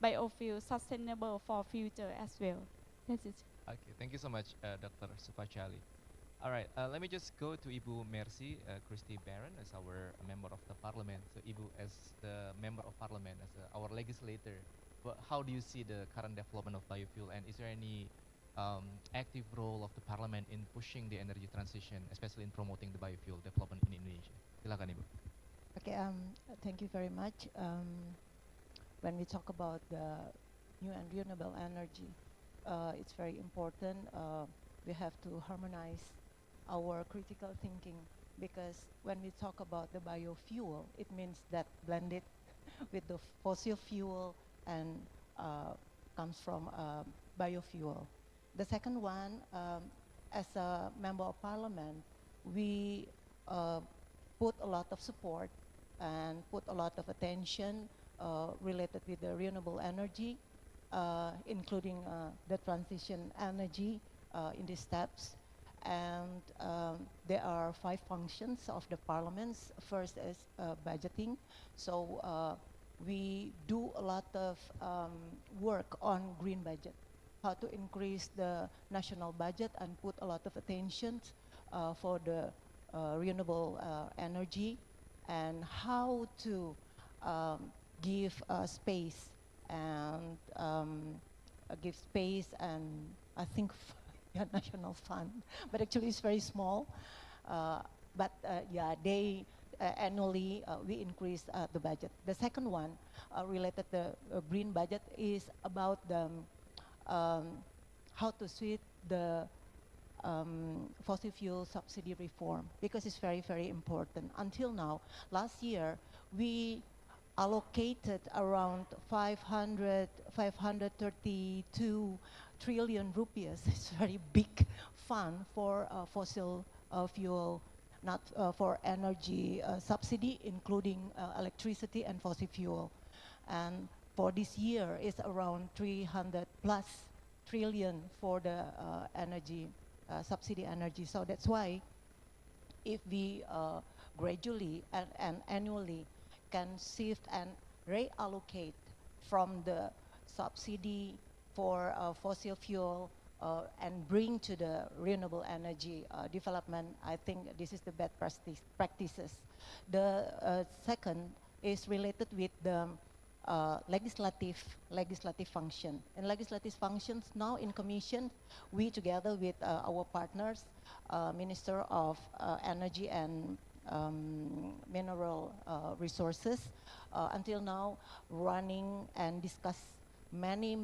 biofuel sustainable for future as well. That's it. Okay, thank you so much, Dr. Supachali. All right, let me just go to Ibu Mercy Christy Barron as our member of the parliament. So Ibu, as the member of parliament, as our legislator, how do you see the current development of biofuel, and is there any active role of the parliament in pushing the energy transition, especially in promoting the biofuel development in Indonesia? Silakan Ibu. Okay, thank you very much. When we talk about the new and renewable energy, it's very important. We have to harmonize our critical thinking, because when we talk about the biofuel, it means that blended with the fossil fuel and comes from biofuel. The second one, as a member of parliament, we put a lot of support and put a lot of attention related with the renewable energy, including the transition energy in these steps. And there are 5 functions of the parliaments. First is budgeting. So we do a lot of work on green budget, how to increase the national budget and put a lot of attention for the renewable energy, and how to give space and give space and I think yeah, national fund, but actually it's very small. But yeah, they annually we increase the budget. The second one related to the green budget is about the how to suit the fossil fuel subsidy reform, because it's very, very important. Until now, last year, we allocated around 532 trillion rupees. It's a very big fund for fossil fuel, not for energy subsidy, including electricity and fossil fuel. And for this year, it's around 300 plus trillion for the energy subsidy energy. So that's why if we gradually and annually can shift and reallocate from the subsidy for fossil fuel and bring to the renewable energy development, I think this is the best practices. The second is related with the legislative function. And legislative functions now in Commission, we together with our partners, Minister of Energy and Mineral Resources, until now running and discuss many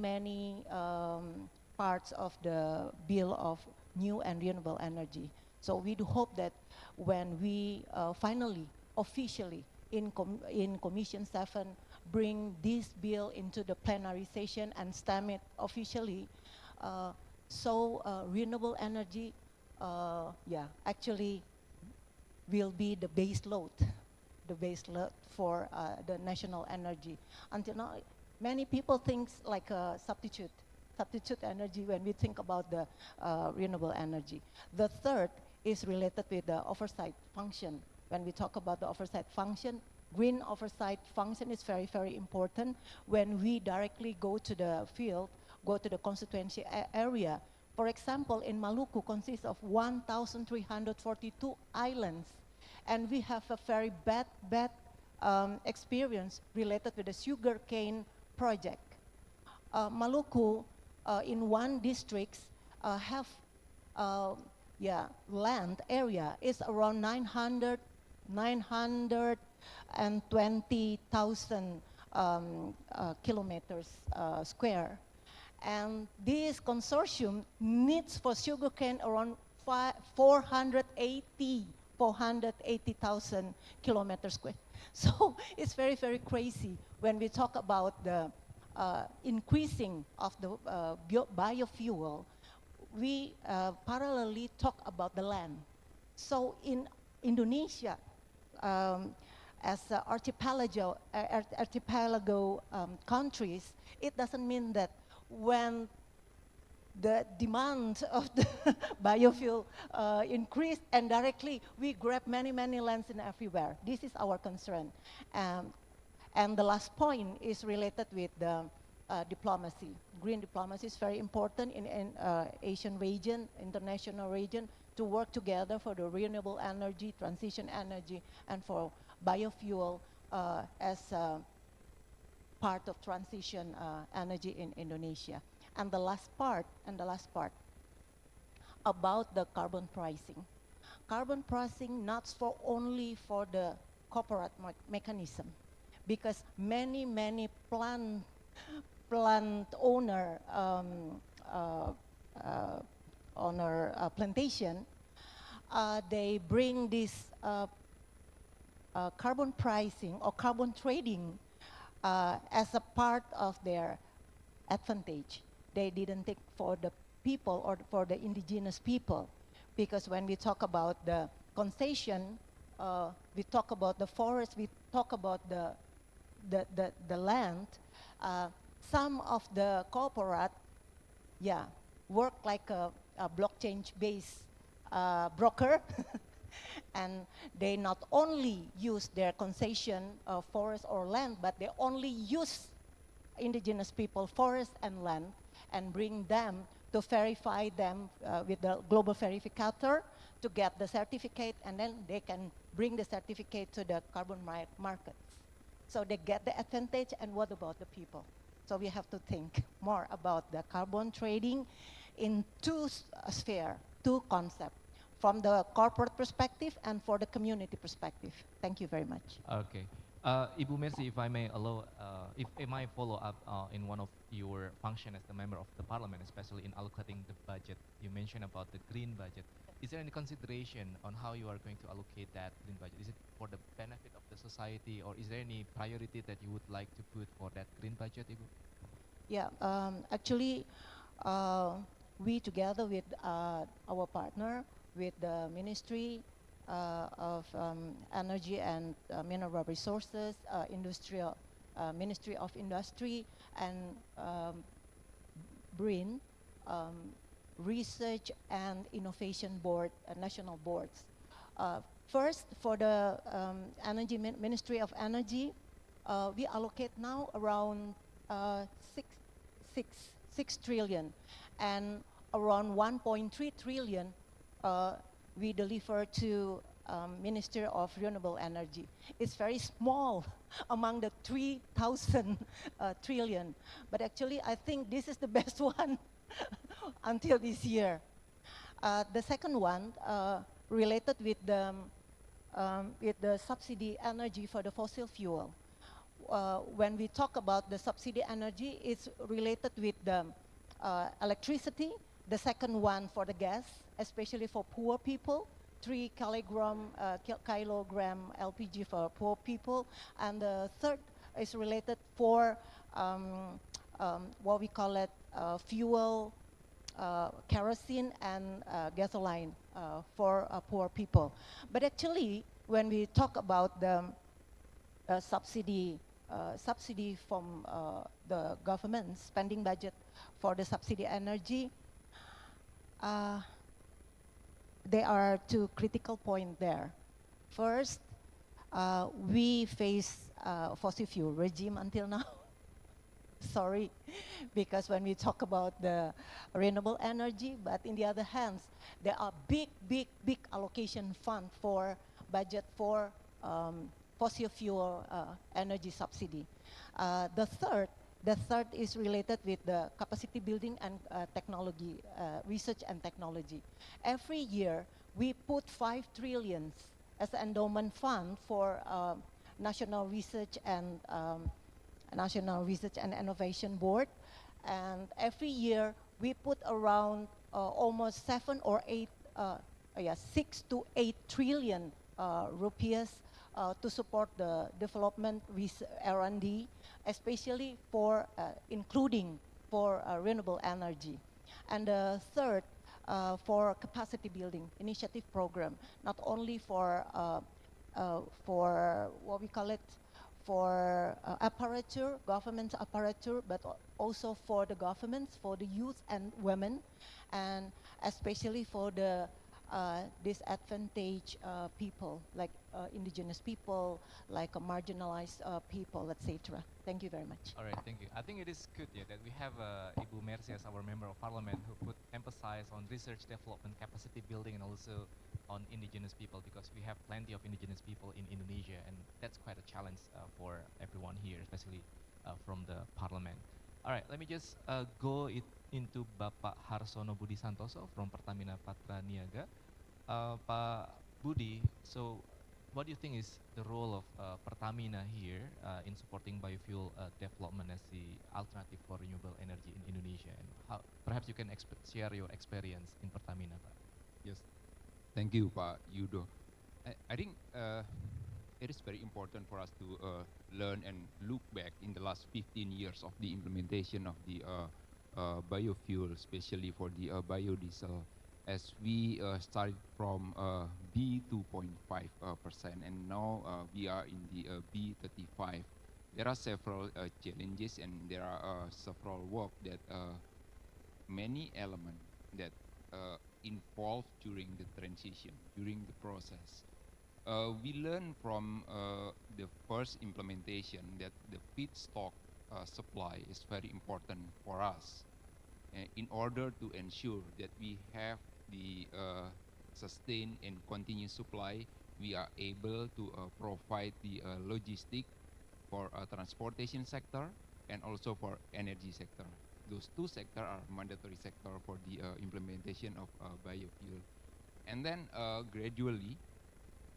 parts of the bill of new and renewable energy. So we do hope that when we finally, officially in Commission 7 bring this bill into the plenary session and stamp it officially, renewable energy, actually will be the base load for the national energy. Until now, many people think like a substitute energy when we think about the renewable energy. The third is related with the oversight function. When we talk about the oversight function, green oversight function is very, very important. When we directly go to the field, go to the constituency area. For example, in Maluku consists of 1,342 islands. And we have a very bad experience related with the sugarcane project. Maluku, in one district, have land area is around 920,000 kilometers square. And this consortium needs for sugarcane around 480,000 kilometers square. So it's very, very crazy when we talk about the increasing of the biofuel. We parallelly talk about the land. So in Indonesia, as archipelago countries, it doesn't mean that when the demand of the biofuel increased and directly we grab many lands in everywhere. This is our concern. And the last point is related with the diplomacy. Green diplomacy is very important in Asian region, international region, to work together for the renewable energy, transition energy, and for biofuel as part of transition energy in Indonesia. And the last part about the carbon pricing. Carbon pricing not for only for the corporate mechanism, because many plant owner plantation, they bring this carbon pricing or carbon trading as a part of their advantage. They didn't take for the people or for the indigenous people, because when we talk about the concession, we talk about the forest, we talk about the land. Some of the corporate, work like a blockchain-based broker, and they not only use their concession of forest or land, but they only use indigenous people, forest and land, and bring them to verify them with the global verificator to get the certificate, and then they can bring the certificate to the carbon markets. So they get the advantage, and what about the people? So we have to think more about the carbon trading in two sphere, two concepts, from the corporate perspective and for the community perspective. Thank you very much. Okay. Ibu Mercy, if I may allow, if I might follow up in one of your function as the member of the parliament, especially in allocating the budget, you mentioned about the green budget. Is there any consideration on how you are going to allocate that green budget? Is it for the benefit of the society, or is there any priority that you would like to put for that green budget, Ibu? Yeah, actually, we together with our partner, with the Ministry of Energy and Mineral Resources, Ministry of Industry, and BRIN, Research and Innovation Board, National Boards. First, for the Ministry of Energy, we allocate now around 6 trillion, and around 1.3 trillion we deliver to Minister of Renewable Energy. It's very small among the 3,000 trillion, but actually I think this is the best one until this year. The second one related with the subsidy energy for the fossil fuel. When we talk about the subsidy energy, it's related with the electricity. The second one for the gas, especially for poor people, 3 kilogram LPG for poor people. And the third is related for what we call it fuel, kerosene and gasoline for poor people. But actually, when we talk about the subsidy from the government spending budget for the subsidy energy, there are two critical points there. First, we face fossil fuel regime until now. Sorry, because when we talk about the renewable energy, but in the other hand, there are big allocation fund for budget for fossil fuel energy subsidy. The third is related with the capacity building and technology, research and technology. Every year, we put 5 trillion as an endowment fund for National Research and Innovation Board. And every year, we put around almost 6 to 8 trillion rupees to support the development with R&D, especially for including for renewable energy. And the third, for capacity building initiative program, not only for what we call it, for apparature, government apparature, but also for the governments, for the youth and women, and especially for the disadvantaged people, like indigenous people, like marginalized people, etc. Thank you very much. All right, thank you. I think it is good, yeah, that we have Ibu Mercy as our member of parliament who put emphasis on research development, capacity building, and also on indigenous people, because we have plenty of indigenous people in Indonesia, and that's quite a challenge for everyone here, especially from the parliament. All right, let me just go into Bapak Harsono Budi Santoso from Pertamina Patra Niaga. Pak Budi, so what do you think is the role of Pertamina here in supporting biofuel development as the alternative for renewable energy in Indonesia, and how perhaps you can share your experience in Pertamina, Pak? Yes, thank you, Pak Yudo. I think it is very important for us to learn and look back in the last 15 years of the implementation of the biofuel, especially for the biodiesel, as we started from B2.5%, and now we are in the B35. There are several challenges, and there are several work that many elements that involved during the transition, during the process. We learned from the first implementation that the feedstock supply is very important for us in order to ensure that we have the sustained and continuous supply. We are able to provide the logistic for transportation sector and also for energy sector. Those two sectors are mandatory sector for the implementation of biofuel. And then gradually,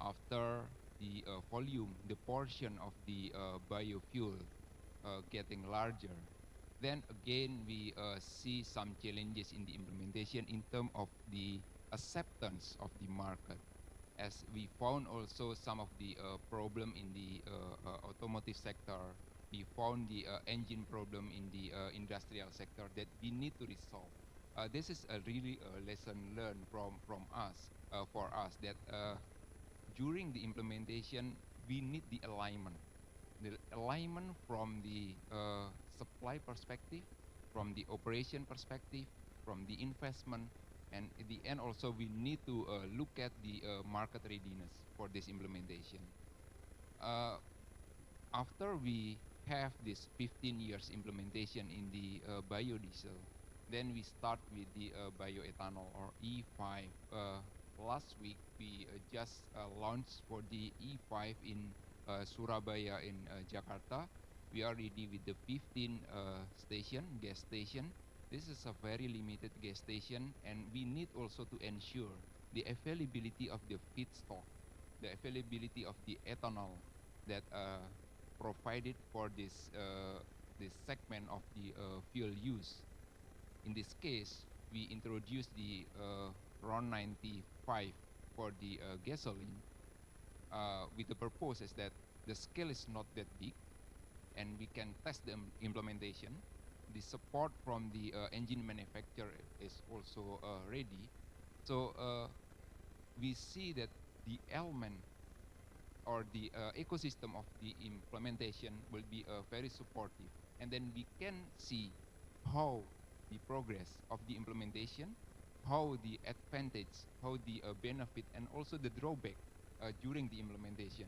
after the volume, the portion of the biofuel getting larger, then again we see some challenges in the implementation in terms of the acceptance of the market, as we found also some of the problem in the automotive sector. We found the engine problem in the industrial sector that we need to resolve. This is a really a lesson learned from us, for us, that during the implementation we need the alignment from the supply perspective, from the operation perspective, from the investment, and at the end also we need to look at the market readiness for this implementation. After we have this 15 years implementation in the biodiesel, then we start with the bioethanol or E5. Last week we just launched for the E5 in Surabaya in Jakarta. We are ready with the 15 gas station. This is a very limited gas station, and we need also to ensure the availability of the feedstock, the availability of the ethanol that provided for this this segment of the fuel use. In this case, we introduced the RON 95 for the gasoline, with the purpose is that the scale is not that big, and we can test the implementation. The support from the engine manufacturer is also ready. So we see that the element or the ecosystem of the implementation will be very supportive, and then we can see how the progress of the implementation, how the advantage, how the benefit, and also the drawback during the implementation,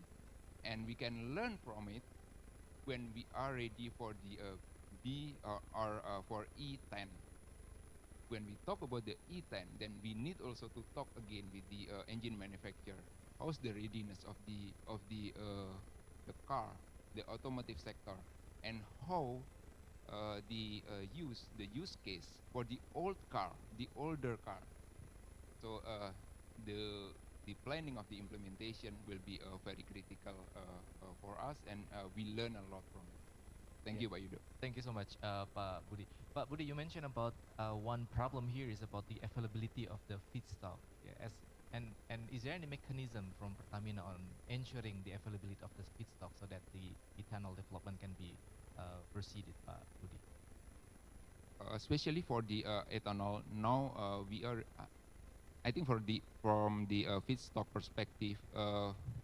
and we can learn from it when we are ready for the for E10. When we talk about the E10, then we need also to talk again with the engine manufacturer. How's the readiness of the car, the automotive sector, and how the use case for the old car, the older car. So the planning of the implementation will be very critical for us, and we learn a lot from it. Thank you, Pak Yudo. Thank you so much, Pak Budi. Pak Budi, you mentioned about one problem here is about the availability of the feedstock. Yeah, and is there any mechanism from Pertamina on ensuring the availability of this feedstock so that the ethanol development can be proceeded, Pak Budi? Especially for the ethanol, now we are, I think from the feedstock perspective,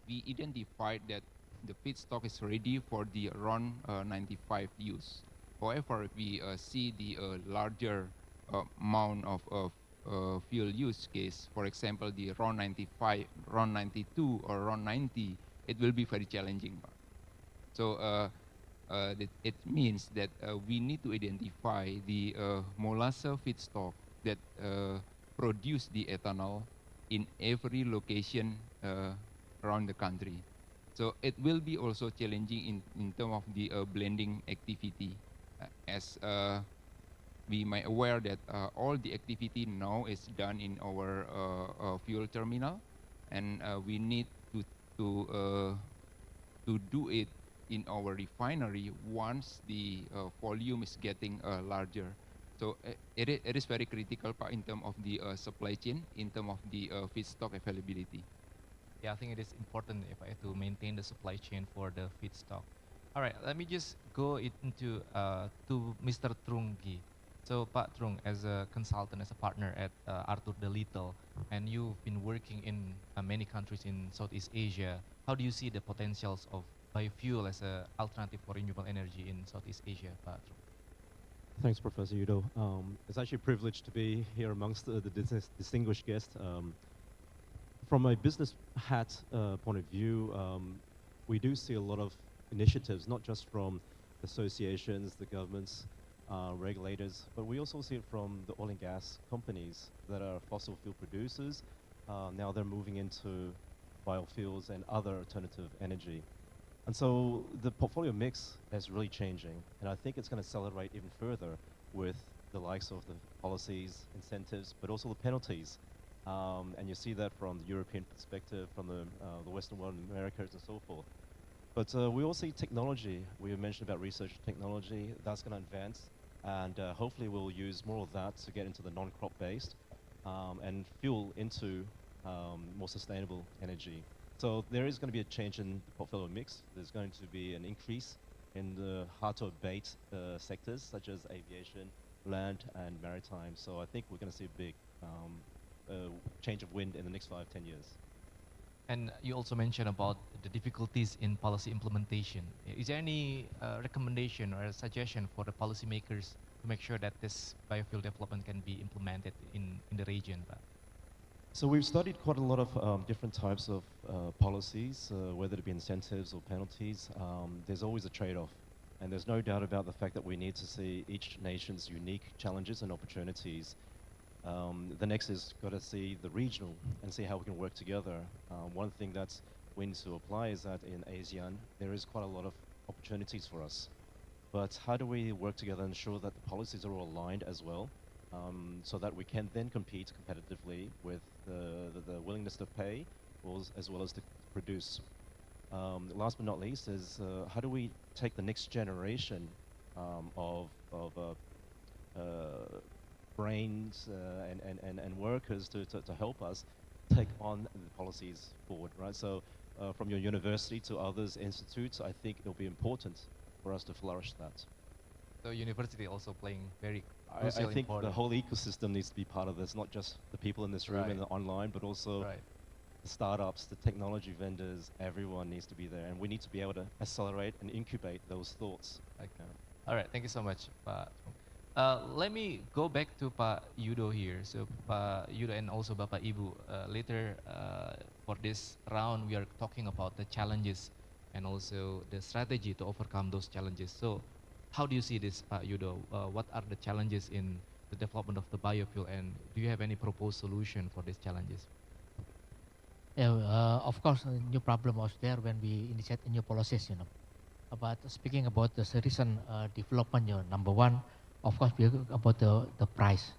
we identified that the feedstock is ready for the RON 95 use. However, we see the larger amount of fuel use case, for example, the RON 95, RON 92, or RON 90, it will be very challenging. So it means that we need to identify the molasses feedstock that produce the ethanol in every location around the country. So it will be also challenging in terms of the blending activity, as we might aware that all the activity now is done in our fuel terminal, and we need to do it in our refinery once the volume is getting larger. So it is very critical in terms of the supply chain, in terms of the feedstock availability. Yeah, I think it is important if I to maintain the supply chain for the feedstock. All right, let me just go into to Mr. Trunggi. So, Pak Trung, as a consultant, as a partner at Arthur de Little, and you've been working in many countries in Southeast Asia, how do you see the potentials of biofuel as an alternative for renewable energy in Southeast Asia, Pak Trung? Thanks, Professor Yudo. It's actually a privilege to be here amongst the distinguished guests. From a business hat point of view, we do see a lot of initiatives, not just from associations, the governments, regulators, but we also see it from the oil and gas companies that are fossil fuel producers. Now they're moving into biofuels and other alternative energy. And so the portfolio mix is really changing, and I think it's going to accelerate even further with the likes of the policies, incentives, but also the penalties. And you see that from the European perspective, from the Western world, Americas, and so forth. But we also see technology. We mentioned about research technology. That's going to advance, and hopefully we'll use more of that to get into the non-crop based and fuel into more sustainable energy. So there is going to be a change in the portfolio mix. There's going to be an increase in the hard-to-abate sectors such as aviation, land, and maritime. So I think we're going to see a big change of wind in the next 5-10 years. And you also mentioned about the difficulties in policy implementation. Is there any recommendation or a suggestion for the policymakers to make sure that this biofuel development can be implemented in the region? So we've studied quite a lot of different types of policies, whether it be incentives or penalties. There's always a trade-off. And there's no doubt about the fact that we need to see each nation's unique challenges and opportunities. The next is got to see the regional and see how we can work together. One thing that we need to apply is that in ASEAN, there is quite a lot of opportunities for us. But how do we work together and ensure that the policies are all aligned as well, so that we can then compete competitively with the willingness to pay as well as to produce. Last but not least is how do we take the next generation of brains and workers to help us take on the policies forward, right? So from your university to others institutes, I think it'll be important for us to flourish that. So university also playing very I think important. the whole ecosystem needs to be part of this, not just the people in this room and the online, but also the startups, the technology vendors, everyone needs to be there. And we need to be able to accelerate and incubate those thoughts. Okay. All right, thank you so much, Pak. Let me go back to Pak Yudo here. So Pak Yudo and also Bapak Ibu, later for this round, we are talking about the challenges and also the strategy to overcome those challenges. So how do you see this, Pak Yudo? What are the challenges in the development of the biofuel, and do you have any proposed solution for these challenges? Yeah, of course, a new problem was there when we initiate new policies, But speaking about the recent development, number one, of course, we about the price.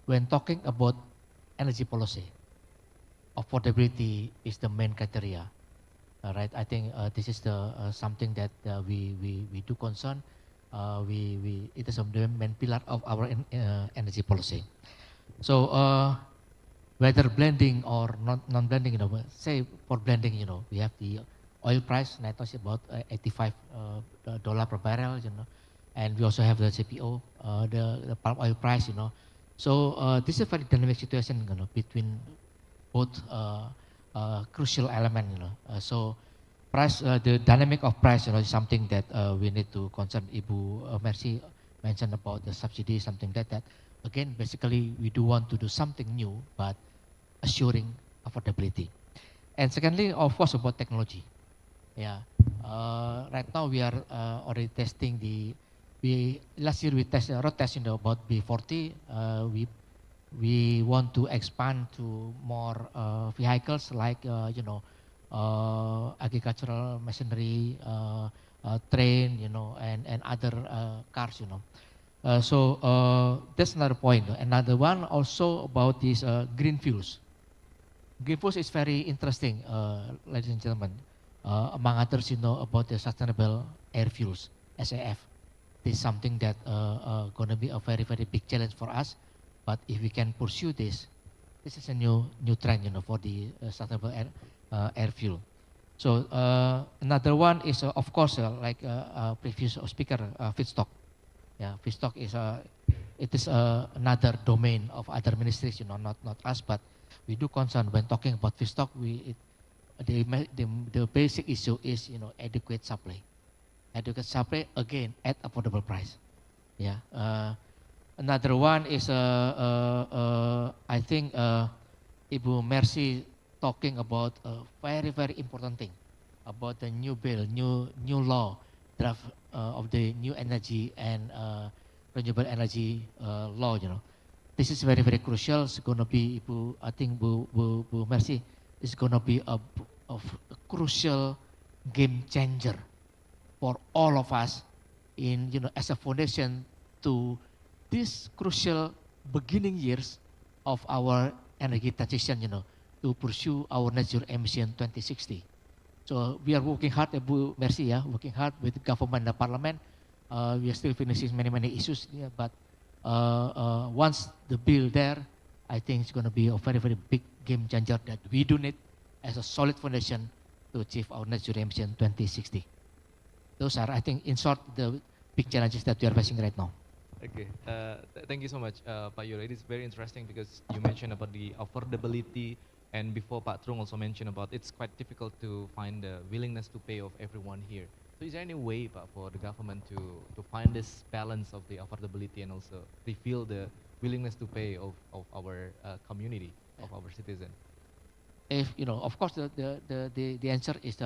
When talking about energy policy, affordability is the main criteria. Right? I think this is the something that we do concern. It is the main pillar of our energy policy. So whether blending or non-blending, say for blending, we have the oil price, net is about $85 per barrel, and we also have the CPO, the palm oil price, So this is a very dynamic situation, between both crucial element, so price, the dynamic of price, is something that we need to concern. Ibu Mercy mentioned about the subsidy, something like that. Again, basically, we do want to do something new, but assuring affordability. And secondly, of course, about technology. Yeah, right now we are already testing last year we road testing about B40. We want to expand to more vehicles like agricultural machinery, train, and other cars, So that's another point. Another one also about these green fuels. Green fuels is very interesting, ladies and gentlemen. Among others, about the sustainable air fuels, SAF. This is something that going to be a very, very big challenge for us. But if we can pursue this is a new trend, for the sustainable air fuel. So another one is, of course, like previous speaker, feedstock. Yeah, feedstock is it is another domain of other ministries, not us, but we do concern when talking about feedstock. The basic issue is adequate supply. Adequate supply again at affordable price. Yeah. Another one is I think Ibu Mercy talking about a very, very important thing about the new bill, new law draft of the new energy and renewable energy law. This is very, very crucial. It's going to be I think Bu Mercy is going to be a crucial game changer for all of us in, as a foundation to this crucial beginning years of our energy transition, to pursue our net zero emission 2060. So we are working hard, Bu Mercy, working hard with the government and the parliament. We are still finishing many issues, but once the bill there, I think it's going to be a very big game changer that we do need as a solid foundation to achieve our net zero emission 2060. Those are, I think, in short, the big challenges that we are facing right now. Okay, thank you so much, Pak Yudo. It is very interesting because you mentioned about the affordability, and before Pak Trung also mentioned about it's quite difficult to find the willingness to pay of everyone here. So is there any way, Pak, for the government to find this balance of the affordability and also reveal the willingness to pay of our community, of our citizen? If, of course, the answer is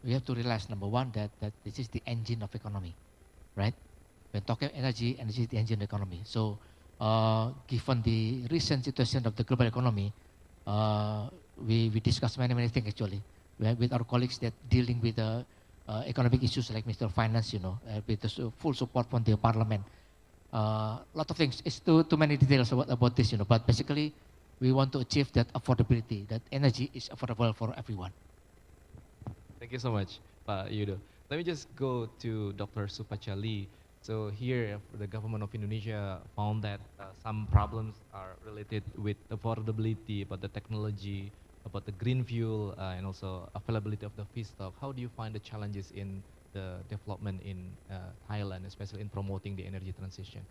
we have to realize, number one, that this is the engine of economy, right? When talking energy is the engine of economy. So given the recent situation of the global economy, we discussed many things actually with our colleagues that dealing with economic issues like Mr. Finance, with the full support from the parliament. Lot of things, it's too many details about this, but basically we want to achieve that affordability, that energy is affordable for everyone. Thank you so much, Pak Yudo. Let me just go to Dr. Supachali. So here, the government of Indonesia found that some problems are related with affordability, about the technology, about the green fuel, and also availability of the feedstock. How do you find the challenges in the development in Thailand, especially in promoting the energy transition?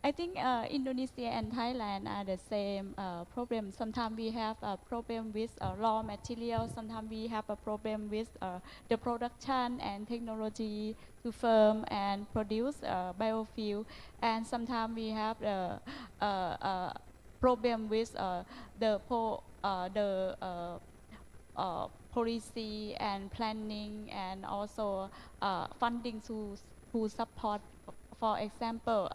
I think Indonesia and Thailand are the same problem. Sometimes we have a problem with raw materials. Sometimes we have a problem with the production and technology to firm and produce biofuel. And sometimes we have the problem with the policy and planning and also funding to support. For example,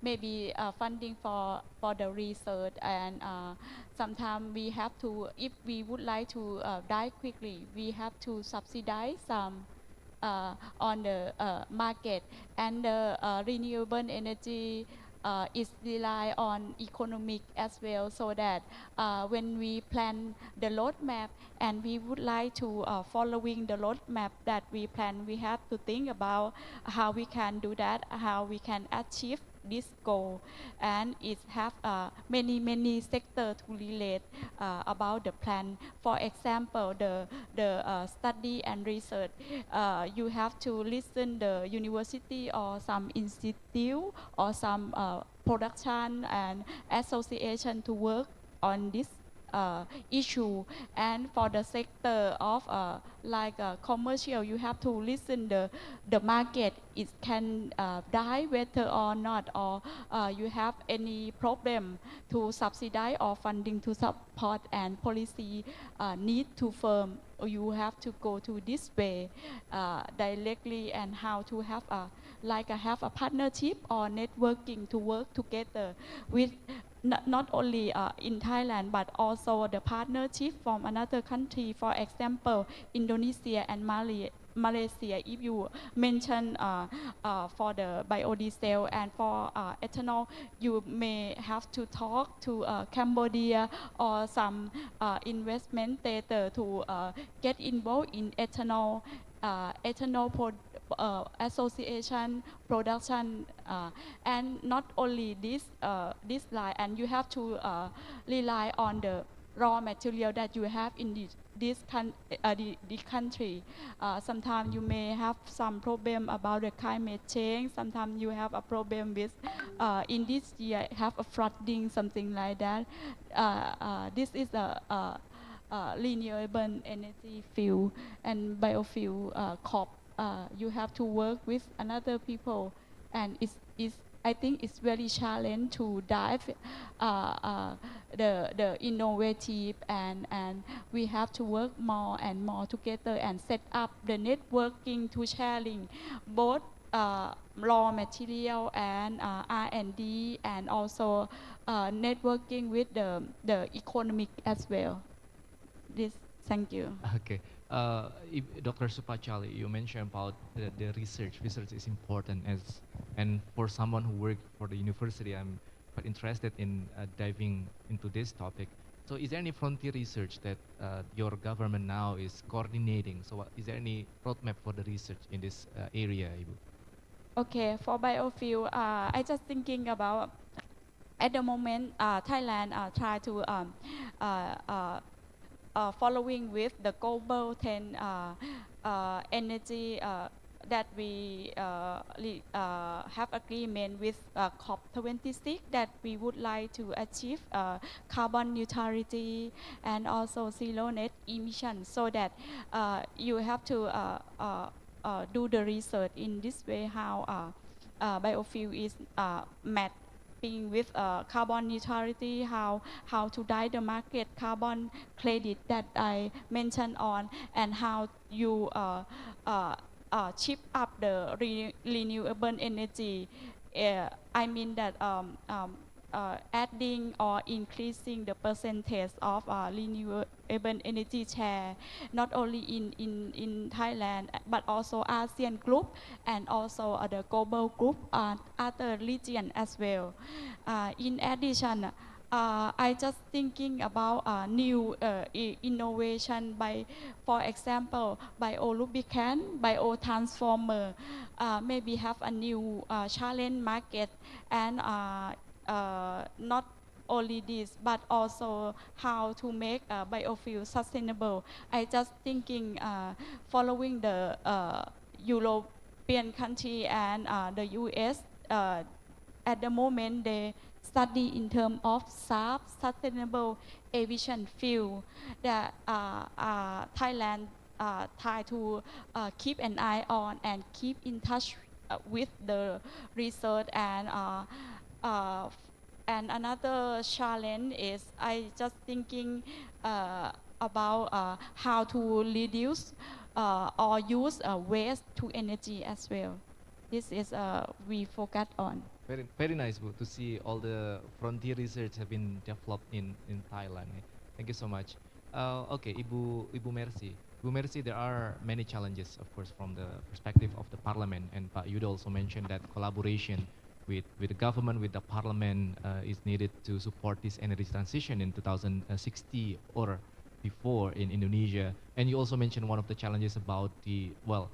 maybe funding for the research, and sometimes we have to, if we would like to die quickly, we have to subsidize some on the market, and the renewable energy is rely on economic as well, so that when we plan the roadmap and we would like to following the roadmap that we plan, we have to think about how we can do that, how we can achieve this goal, and it have many sectors to relate about the plan. For example, the study and research, you have to listen the university or some institute or some production and association to work on this issue. And for the sector of commercial, you have to listen the market, it can die whether or not, or you have any problem to subsidize or funding to support, and policy need to firm. You have to go to this way directly, and how to have have a partnership or networking to work together with not only in Thailand, but also the partnership from another country. For example, Indonesia and Malaysia, if you mention for the biodiesel and for ethanol, you may have to talk to Cambodia or some investment theater to get involved in ethanol association production, and not only this line, and you have to rely on the raw material that you have in this country. Sometimes you may have some problem about the climate change. Sometimes you have a problem with in this year have a flooding, something like that. This is a renewable energy fuel and biofuel crop. You have to work with another people, and I think it's very challenging to dive the innovative, and we have to work more and more together and set up the networking to sharing both raw material and R&D, and also networking with the economic as well. This, thank you. Okay. Dr. Supachali, you mentioned about the research. Research is important, and for someone who works for the university, I'm quite interested in diving into this topic. So is there any frontier research that your government now is coordinating? So is there any roadmap for the research in this area, Ibu? Okay, for biofuel, I just thinking about at the moment, Thailand try to following with the global 10 energy that we have agreement with COP26 that we would like to achieve carbon neutrality and also zero net emissions, so that you have to do the research in this way how biofuel is mapping with carbon neutrality, how to buy the market carbon credit that I mentioned on, and how you chip up the renewable energy. I mean that adding or increasing the percentage of renewable energy share, not only in Thailand, but also ASEAN group, and also the global group, other region as well. In addition, I just thinking about new innovation by, for example, biolubricant, biotransformer, maybe have a new challenge market, and not only this, but also how to make biofuel sustainable. I just thinking following the European country and the US, at the moment they study in terms of SAF, sustainable aviation fuel, that Thailand try to keep an eye on and keep in touch with the research. And another challenge is I just thinking about how to reduce or use waste to energy as well. This is we focus on. Very nice, Bu, to see all the frontier research have been developed in Thailand. Thank you so much. Okay, Ibu Mercy. Ibu Mercy, there are many challenges, of course, from the perspective of the parliament, and Pak Yudo also mentioned that collaboration with the government, with the parliament is needed to support this energy transition in 2060 or before in Indonesia. And you also mentioned one of the challenges about the, well,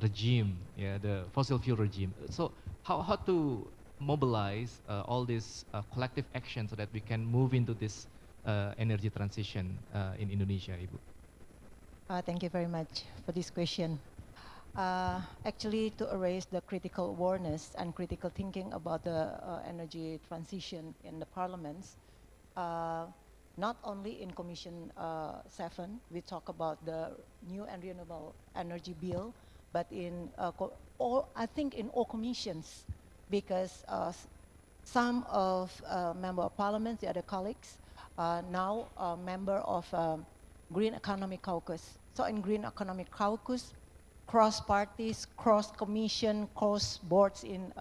regime, yeah, the fossil fuel regime. So how to mobilize all this collective action so that we can move into this energy transition in Indonesia, Ibu? Thank you very much for this question. Actually, to raise the critical awareness and critical thinking about the energy transition in the parliaments, not only in Commission 7, we talk about the new and renewable energy bill, but in I think in all commissions, because some of member of parliament, the other colleagues, now are member of Green Economic Caucus. So in Green Economic Caucus, cross parties, cross commission, cross boards in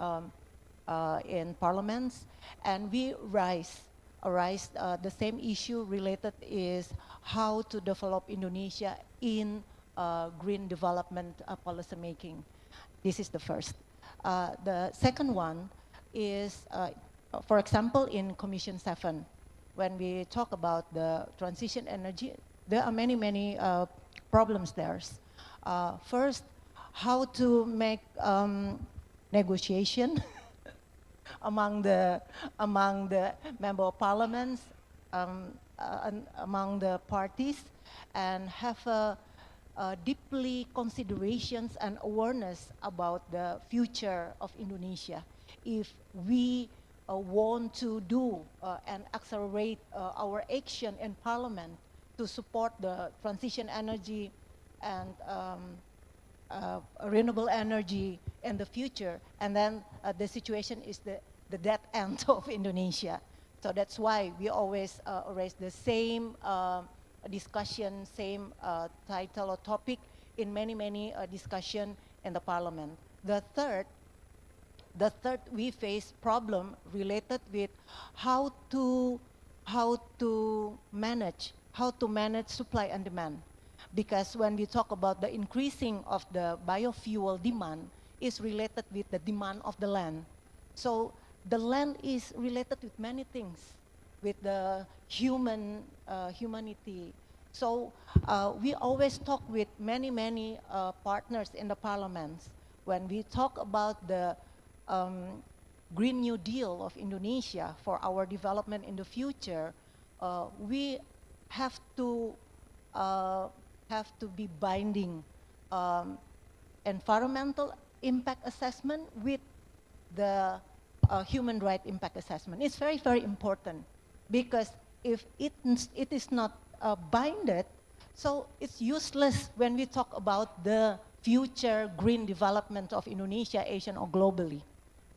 parliaments, and we raise the same issue related is how to develop Indonesia in green development policy making. This is the first. The second one is, for example, in Commission 7, when we talk about the transition energy, there are many problems there. First, how to make negotiation among the member of parliaments, among the parties, and have deeply considerations and awareness about the future of Indonesia. If we want to do and accelerate our action in parliament to support the transition energy and renewable energy in the future, and then the situation is the dead end of Indonesia. So that's why we always raise the same discussion, same title or topic in many discussion in the parliament. The third the third, we face problem related with how to manage supply and demand. Because when we talk about the increasing of the biofuel demand, is related with the demand of the land. So the land is related with many things, with the humanity. So we always talk with many partners in the parliaments. When we talk about the Green New Deal of Indonesia for our development in the future, we have to be binding environmental impact assessment with the human right impact assessment. It's very important, because if it is not binded, so it's useless when we talk about the future green development of Indonesia, Asian or globally.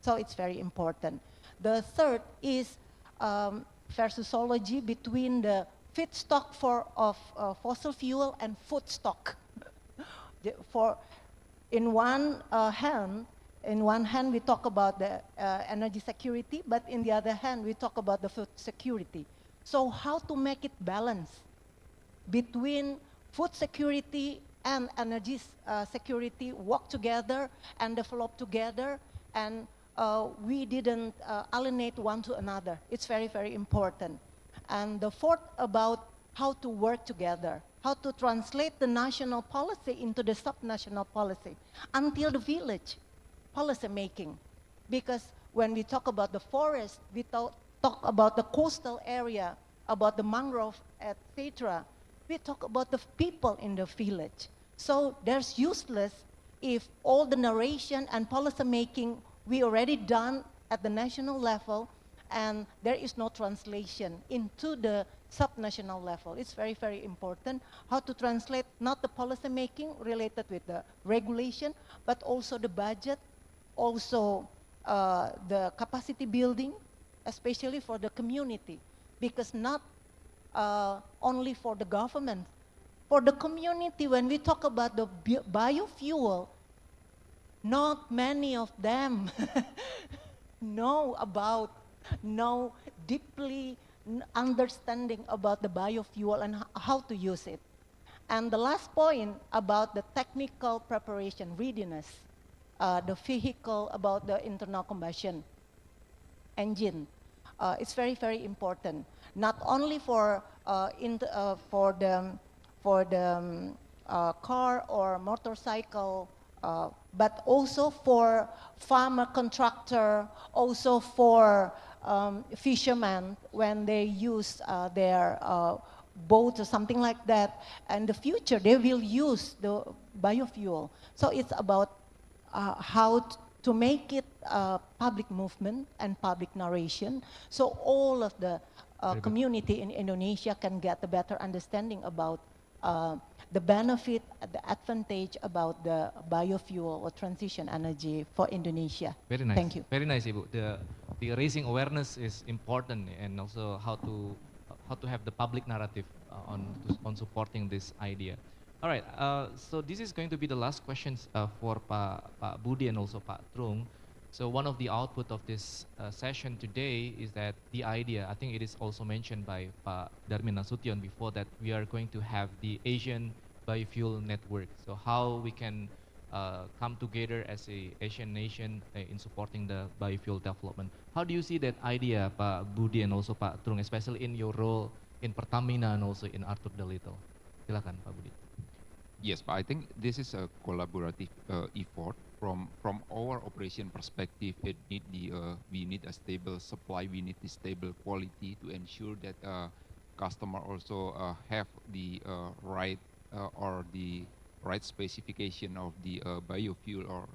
So it's very important. The third is fair sociology between the feedstock of fossil fuel and food stock. In one hand, we talk about the energy security, but in the other hand, we talk about the food security. So how to make it balance between food security and energy security, work together and develop together, and we didn't alienate one to another. It's very important. And the fourth, about how to work together, how to translate the national policy into the subnational policy until the village policy making. Because when we talk about the forest, we talk about the coastal area, about the mangrove, etc. We talk about the people in the village. So there's useless if all the narration and policy making we already done at the national level, and there is no translation into the subnational level. It's very important how to translate not the policy making related with the regulation, but also the budget, also the capacity building, especially for the community, because not only for the government, for the community. When we talk about the biofuel, not many of them know deeply understanding about the biofuel and how to use it. And the last point about the technical preparation, readiness, the vehicle, about the internal combustion engine. It's very important, not only for the car or motorcycle, but also for farmer contractor, also for fishermen when they use their boat or something like that. And in the future, they will use the biofuel. So it's about how to make it public movement and public narration, so all of the community in Indonesia can get a better understanding about the benefit, the advantage about the biofuel or transition energy for Indonesia. Very nice. Thank you. Very nice, Ibu. The raising awareness is important, and also how to have the public narrative on supporting this idea. All right. So this is going to be the last questions for Pak Budi and also Pak Trung. So one of the output of this session today is that the idea, I think it is also mentioned by Pak Darmin Nasution before, that we are going to have the Asian Biofuel Network. So how we can come together as a Asian nation in supporting the biofuel development. How do you see that idea, Pak Budi and also Pak Trung, especially in your role in Pertamina and also in Arthur the Little? Silakan, Pak Budi. Yes, but I think this is a collaborative effort. From our operation perspective, we need a stable supply, we need a stable quality to ensure that customer also have the right or the right specification of the biofuel or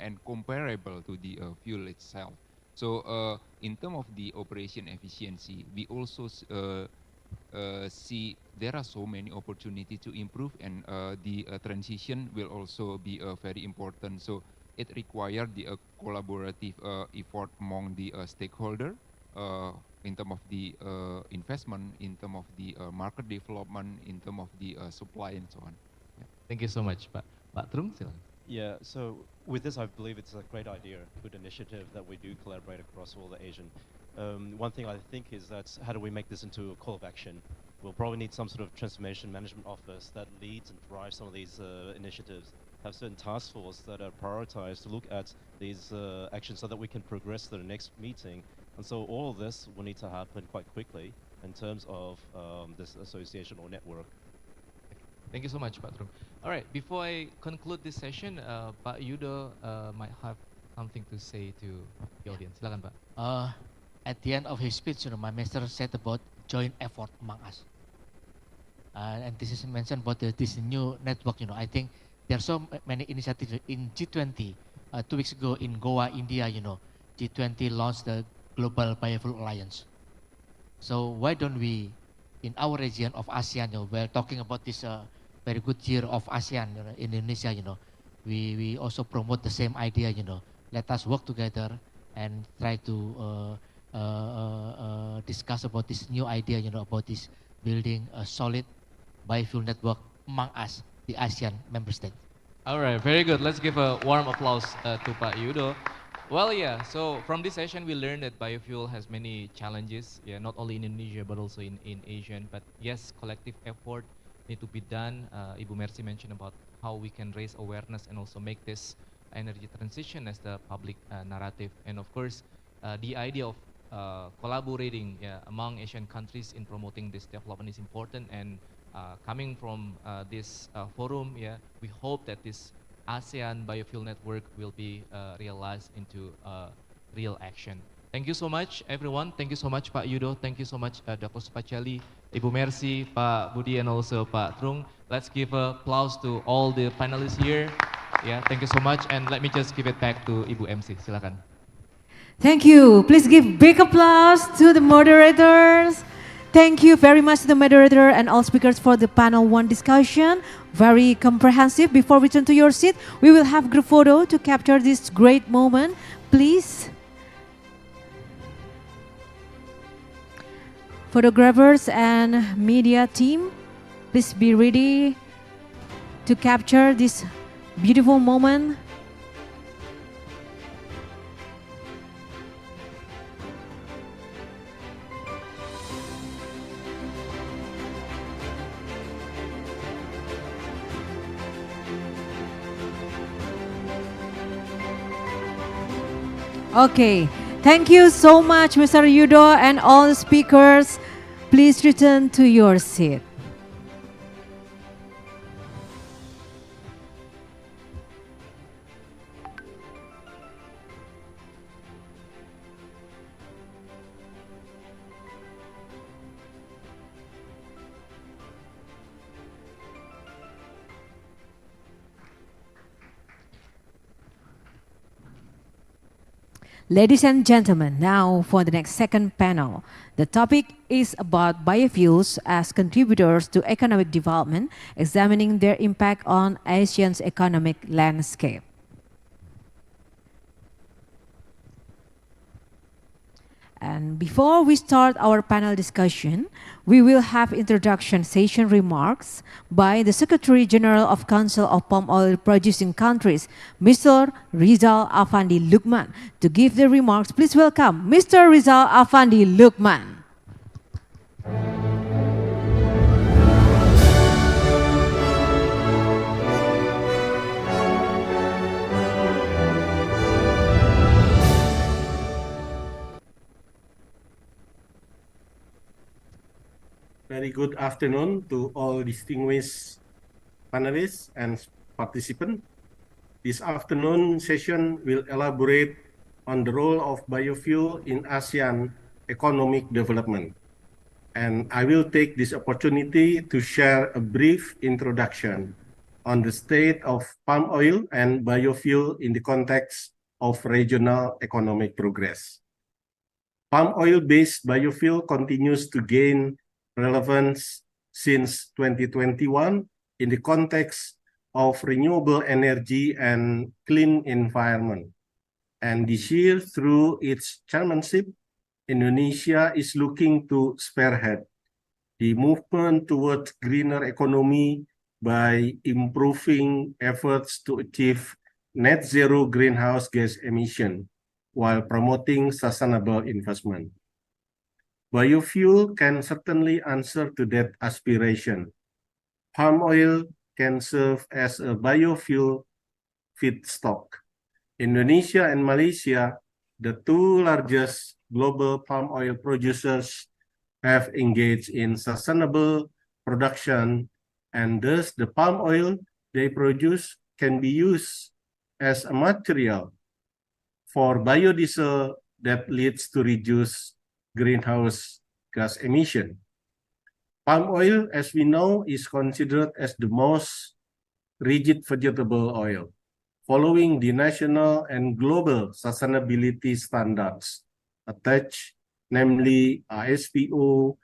and comparable to the fuel itself. So in terms of the operation efficiency, we also see there are so many opportunities to improve, and the transition will also be very important. So it requires the collaborative effort among the stakeholder in terms of the investment, in terms of the market development, in terms of the supply and so on. Thank you so much, Pak. Pak Trung, silakan. Yeah, so with this, I believe it's a great idea, good initiative that we do collaborate across all the Asian. One thing I think is that how do we make this into a call of action? We'll probably need some sort of transformation management office that leads and drives some of these initiatives, have certain task force that are prioritized to look at these actions so that we can progress to the next meeting. And so all of this will need to happen quite quickly in terms of this association or network. Thank you so much, Pak Trung. All right, before I conclude this session, Pak Yudo might have something to say to the audience. Silakan, Pak. At the end of his speech, my minister said about joint effort among us. And this is mentioned about this new network. I think there are so many initiatives in G20. 2 weeks ago in Goa, India, G20 launched the Global Biofuel Alliance. So why don't we, in our region of ASEAN, we're talking about this very good year of ASEAN, Indonesia, we also promote the same idea, let us work together and try to discuss about this new idea, about this building a solid biofuel network among us, the ASEAN member states. All right, very good. Let's give a warm applause to Pak Yudo. Well, yeah, so from this session, we learned that biofuel has many challenges, not only in Indonesia, but also in Asia. But yes, collective effort need to be done. Ibu Mercy mentioned about how we can raise awareness and also make this energy transition as the public narrative. And of course, the idea of collaborating among Asian countries in promoting this development is important. And coming from this forum, we hope that this ASEAN Biofuel Network will be realized into real action. Thank you so much, everyone. Thank you so much, Pak Yudo. Thank you so much, Dr. Supachali, Ibu Mercy, Pak Budi, and also Pak Trung. Let's give applause to all the panelists here. Yeah, thank you so much. And let me just give it back to Ibu MC. Silakan. Thank you. Please give big applause to the moderators. Thank you very much to the moderator and all speakers for the panel 1 discussion. Very comprehensive. Before we turn to your seat, we will have group photo to capture this great moment. Please. Photographers and media team, please be ready to capture this beautiful moment. Okay, thank you so much, Mr. Yudo and all the speakers. Please return to your seat. Ladies and gentlemen, now for the next second panel. The topic is about biofuels as contributors to economic development, examining their impact on ASEAN's economic landscape. And before we start our panel discussion, we will have introduction session remarks by the Secretary General of Council of Palm Oil Producing Countries, Mr. Rizal Afandi Lukman. To give the remarks, please welcome Mr. Rizal Afandi Lukman. Very good afternoon to all distinguished panelists and participants. This afternoon session will elaborate on the role of biofuel in ASEAN economic development. And I will take this opportunity to share a brief introduction on the state of palm oil and biofuel in the context of regional economic progress. Palm oil-based biofuel continues to gain relevance since 2021 in the context of renewable energy and clean environment. And this year, through its chairmanship, Indonesia is looking to spearhead the movement towards greener economy by improving efforts to achieve net zero greenhouse gas emission while promoting sustainable investment. Biofuel can certainly answer to that aspiration. Palm oil can serve as a biofuel feedstock. Indonesia and Malaysia, the two largest global palm oil producers, have engaged in sustainable production, and thus the palm oil they produce can be used as a material for biodiesel that leads to reduced greenhouse gas emission. Palm oil, as we know, is considered as the most rigid vegetable oil, following the national and global sustainability standards attached, namely ASPO,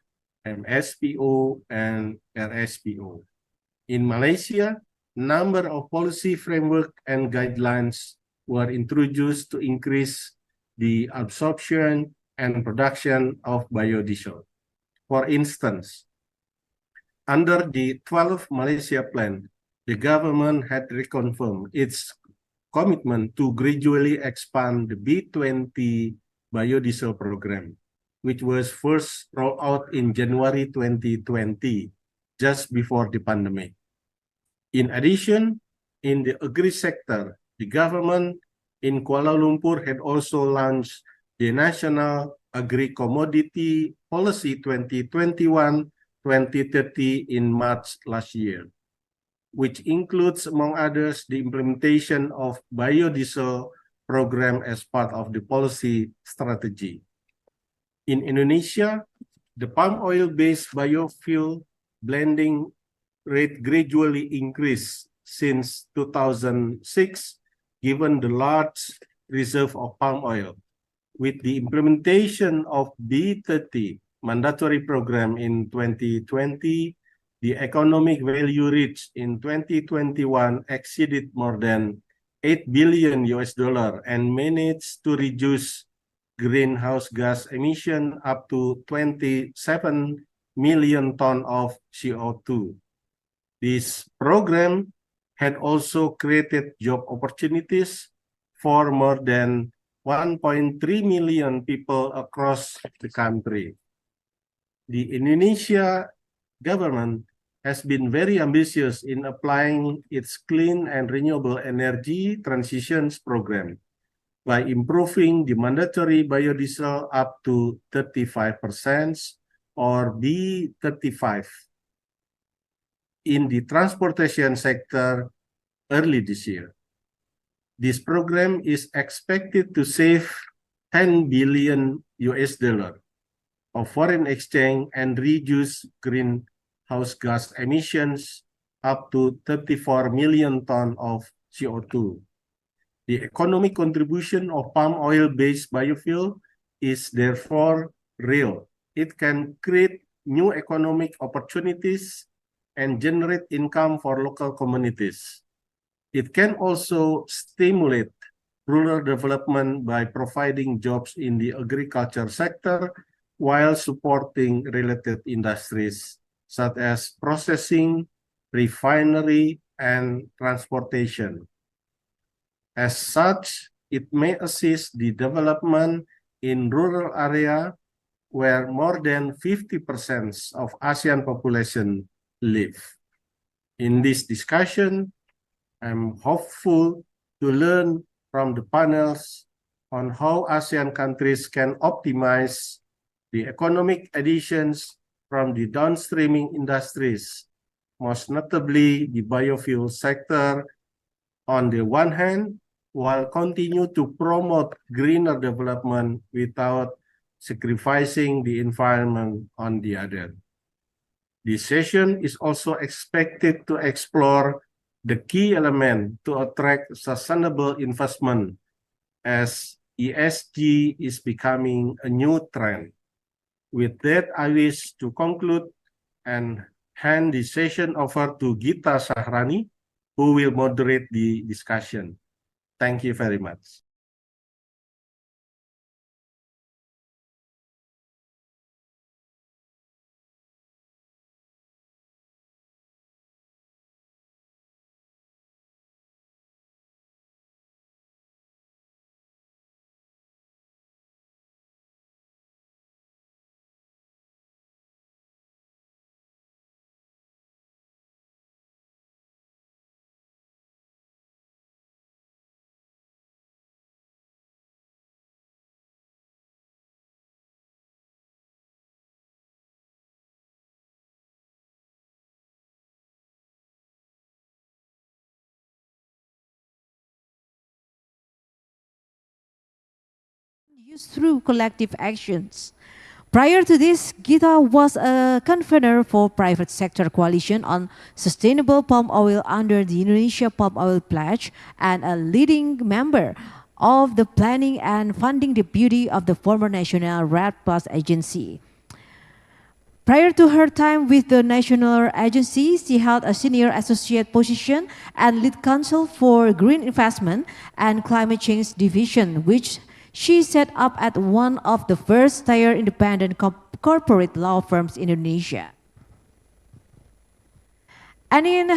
MSPO, and RSPO. In Malaysia, number of policy framework and guidelines were introduced to increase the absorption and production of biodiesel. For instance, under the 12th Malaysia Plan, the government had reconfirmed its commitment to gradually expand the B20 biodiesel program, which was first rolled out in January 2020, just before the pandemic. In addition, in the agri-sector, the government in Kuala Lumpur had also launched the National Agri-Commodity Policy 2021-2030 in March last year, which includes, among others, the implementation of biodiesel program as part of the policy strategy. In Indonesia, the palm oil-based biofuel blending rate gradually increased since 2006, given the large reserve of palm oil. With the implementation of B30 mandatory program in 2020, the economic value reached in 2021 exceeded more than $8 billion and managed to reduce greenhouse gas emission up to 27 million tons of CO2. This program had also created job opportunities for more than 1.3 million people across the country. The Indonesia government has been very ambitious in applying its clean and renewable energy transitions program by improving the mandatory biodiesel up to 35% or B35 in the transportation sector early this year. This program is expected to save $10 billion of foreign exchange and reduce greenhouse gas emissions up to 34 million tons of CO2. The economic contribution of palm oil-based biofuel is therefore real. It can create new economic opportunities and generate income for local communities. It can also stimulate rural development by providing jobs in the agriculture sector while supporting related industries such as processing, refinery, and transportation. As such, it may assist the development in rural area where more than 50% of ASEAN population live. In this discussion, I'm hopeful to learn from the panels on how ASEAN countries can optimize the economic additions from the downstreaming industries, most notably the biofuel sector, on the one hand, while continue to promote greener development without sacrificing the environment on the other. This session is also expected to explore the key element to attract sustainable investment as ESG is becoming a new trend. With that, I wish to conclude and hand the session over to Gita Sahrani, who will moderate the discussion. Thank you very much. used through collective actions. Prior to this, Gita was a convener for private sector coalition on sustainable palm oil under the Indonesia Palm Oil Pledge and a leading member of the planning and funding deputy of the former National Red Plus Agency. Prior to her time with the National Agency, she held a senior associate position and lead counsel for Green Investment and Climate Change Division, which she set up at one of the first-tier independent corporate law firms in Indonesia. And in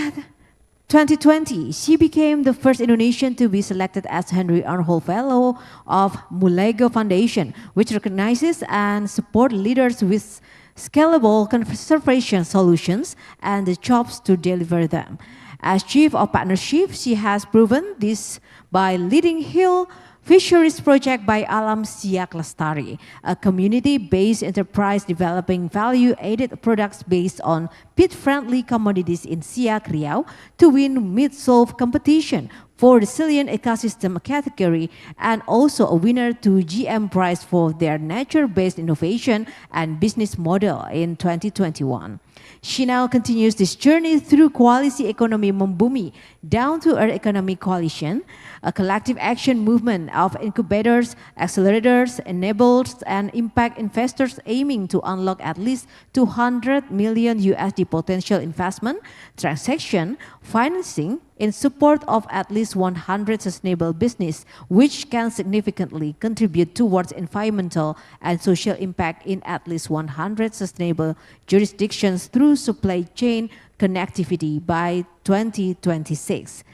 2020, she became the first Indonesian to be selected as Henry Arnhold Fellow of Mulego Foundation, which recognizes and supports leaders with scalable conservation solutions and the chops to deliver them. As Chief of Partnership, she has proven this by leading Hill Fisheries Project by Alam Siak Lestari, a community-based enterprise developing value-added products based on peat-friendly commodities in Siak, Riau, to win mid-solve competition for resilient ecosystem category and also a winner to GM Prize for their nature-based innovation and business model in 2021. She now continues this journey through Koalisi Ekonomi Membumi, Down to Earth Economic Coalition, a collective action movement of incubators, accelerators, enablers, and impact investors aiming to unlock at least 200 million USD potential investment, transaction, financing in support of at least 100 sustainable business, which can significantly contribute towards environmental and social impact in at least 100 sustainable jurisdictions through supply chain connectivity by 2026.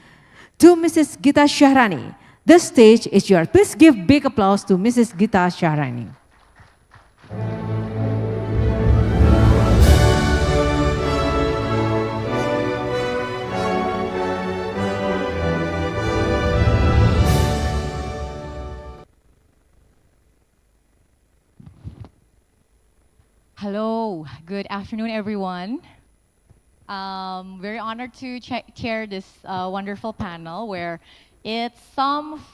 To Mrs. Gita Shahrani, the stage is yours. Please give big applause to Mrs. Gita Shahrani. Hello, good afternoon, everyone. Very honored to chair this wonderful panel where it's some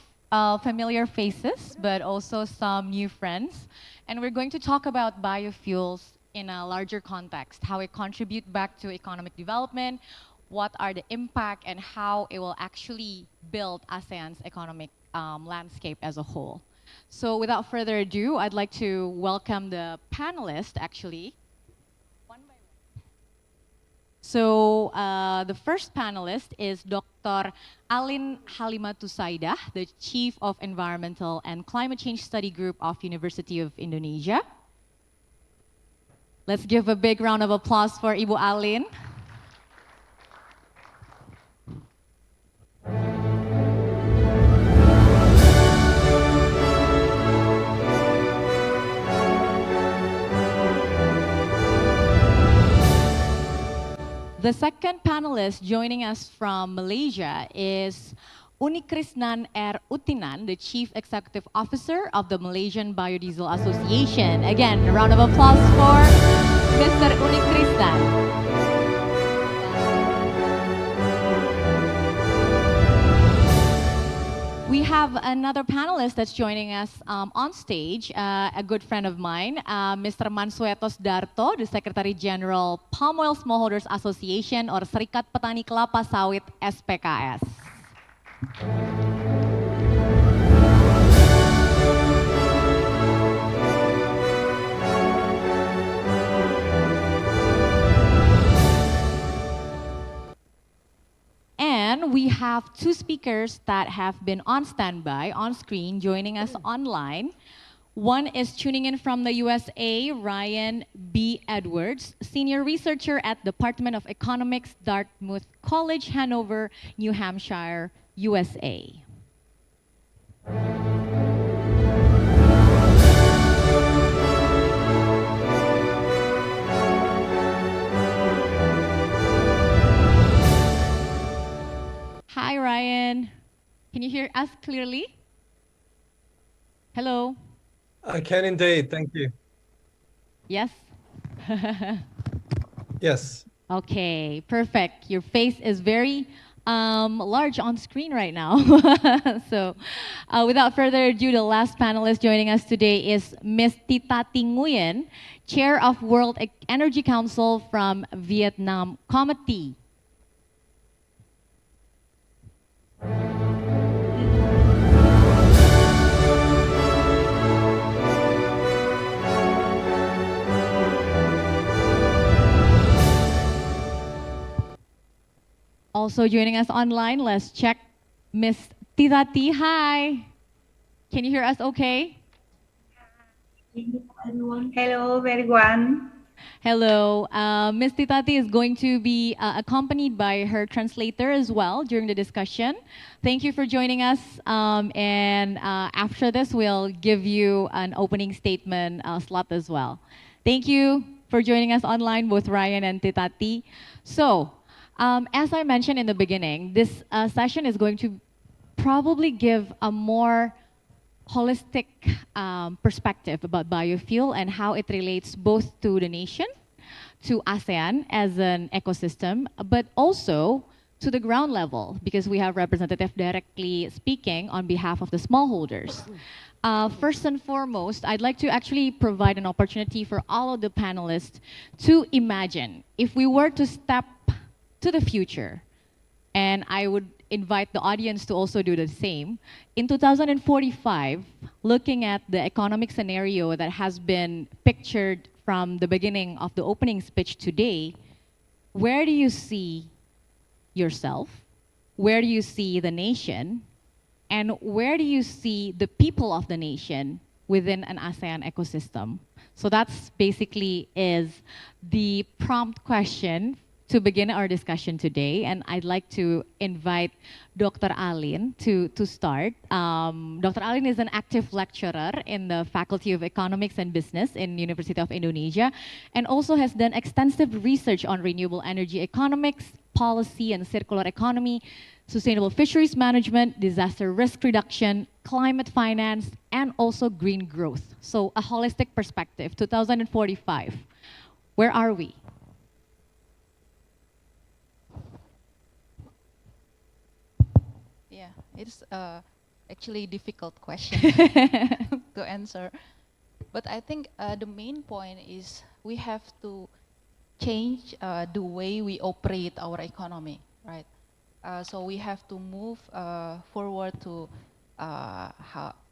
familiar faces, but also some new friends. And we're going to talk about biofuels in a larger context, how it contributes back to economic development, what are the impact, and how it will actually build ASEAN's economic landscape as a whole. So without further ado, I'd like to welcome the panelists, actually. One by one. So the first panelist is Dr. Alin Halimatusaidah, the Chief of Environmental and Climate Change Study Group of University of Indonesia. Let's give a big round of applause for Ibu Alin. The second panelist joining us from Malaysia is Unikrisnan R. Utinan, the Chief Executive Officer of the Malaysian Biodiesel Association. Again, a round of applause for Mr. Unikrisnan. We have another panelist that's joining us on stage, a good friend of mine, Mr. Mansuetos Darto, the Secretary General Palm Oil Smallholders Association or Serikat Petani Kelapa Sawit SPKS. And we have two speakers that have been on standby, on screen, joining us online. One is tuning in from the USA, Ryan B. Edwards, Senior Researcher at Department of Economics, Dartmouth College, Hanover, New Hampshire, USA. Hi, Ryan. Can you hear us clearly? Hello. I can indeed. Thank you. Yes? Yes. Okay, perfect. Your face is very large on screen right now. So without further ado, the last panelist joining us today is Ms. Titati Nguyen, Chair of World Energy Council from Vietnam Committee. Also joining us online, let's check Miss Titati. Hi. Can you hear us okay? Hello, everyone. Hello. Ms. Titati is going to be accompanied by her translator as well during the discussion. Thank you for joining us. And after this, we'll give you an opening statement slot as well. Thank you for joining us online, both Ryan and Titati. So, as I mentioned in the beginning, this session is going to probably give a more holistic perspective about biofuel and how it relates both to the nation, to ASEAN as an ecosystem, but also to the ground level, because we have representative directly speaking on behalf of the smallholders. First and foremost, I'd like to actually provide an opportunity for all of the panelists to imagine if we were to step to the future, and I would invite the audience to also do the same. In 2045, looking at the economic scenario that has been pictured from the beginning of the opening speech today, where do you see yourself? Where do you see the nation? And where do you see the people of the nation within an ASEAN ecosystem? So that's basically is the prompt question to begin our discussion today, and I'd like to invite Dr. Alin to start. Dr. Alin is an active lecturer in the Faculty of Economics and Business in University of Indonesia, and also has done extensive research on renewable energy economics, policy and circular economy, sustainable fisheries management, disaster risk reduction, climate finance, and also green growth. So a holistic perspective, 2045. Where are we? Yeah, it's actually a difficult question to answer. But I think the main point is we have to change the way we operate our economy, right? So we have to move forward to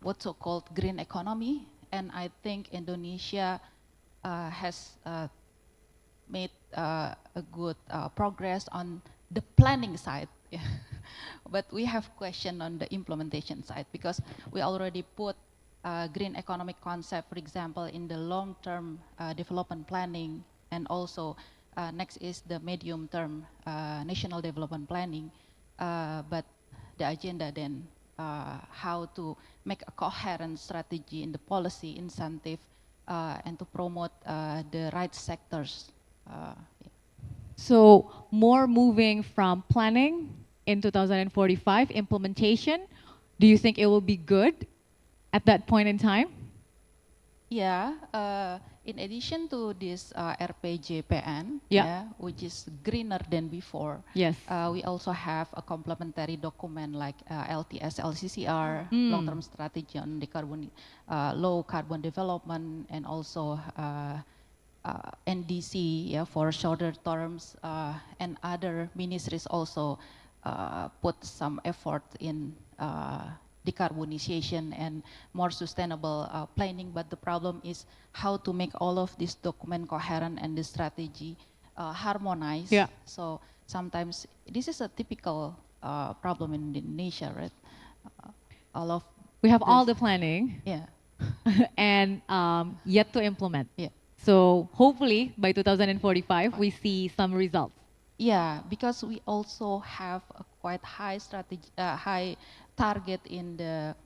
what's so-called green economy. And I think Indonesia has made a good progress on the planning side. But we have question on the implementation side, because we already put green economic concept, for example, in the long-term development planning, and also next is the medium-term national development planning. But the agenda then, how to make a coherent strategy in the policy incentive and to promote the right sectors. So more moving from planning in 2045, implementation, do you think it will be good at that point in time? Yeah, in addition to this RPJPN, yeah, which is greener than before, yes, we also have a complementary document like LTS, LCCR, long-term strategy on low carbon development, and also NDC, for shorter terms, and other ministries also put some effort in decarbonization and more sustainable planning. But the problem is how to make all of this document coherent and the strategy harmonized. Yeah. So sometimes this is a typical problem in Indonesia, right? We have all the planning, yeah, and yet to implement. Yeah. So hopefully by 2045 we see some results. Yeah, because we also have a quite high high target in the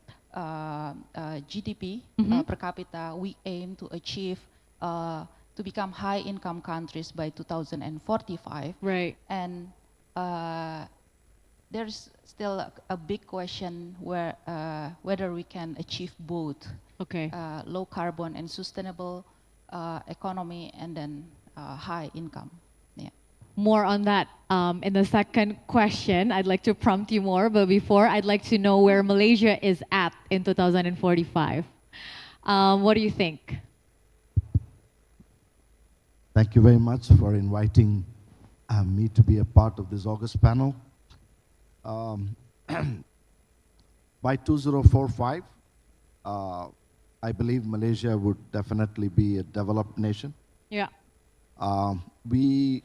GDP per capita. We aim to achieve to become high income countries by 2045. Right. And there's still a big question whether we can achieve both. Okay. Low carbon and sustainable economy, and then high income. Yeah. more on that in the second question. I'd like to prompt you more, but before, I'd like to know where Malaysia is at in 2045. What do you think? Thank you very much for inviting me to be a part of this August panel. By 2045, I believe Malaysia would definitely be a developed nation. Yeah. We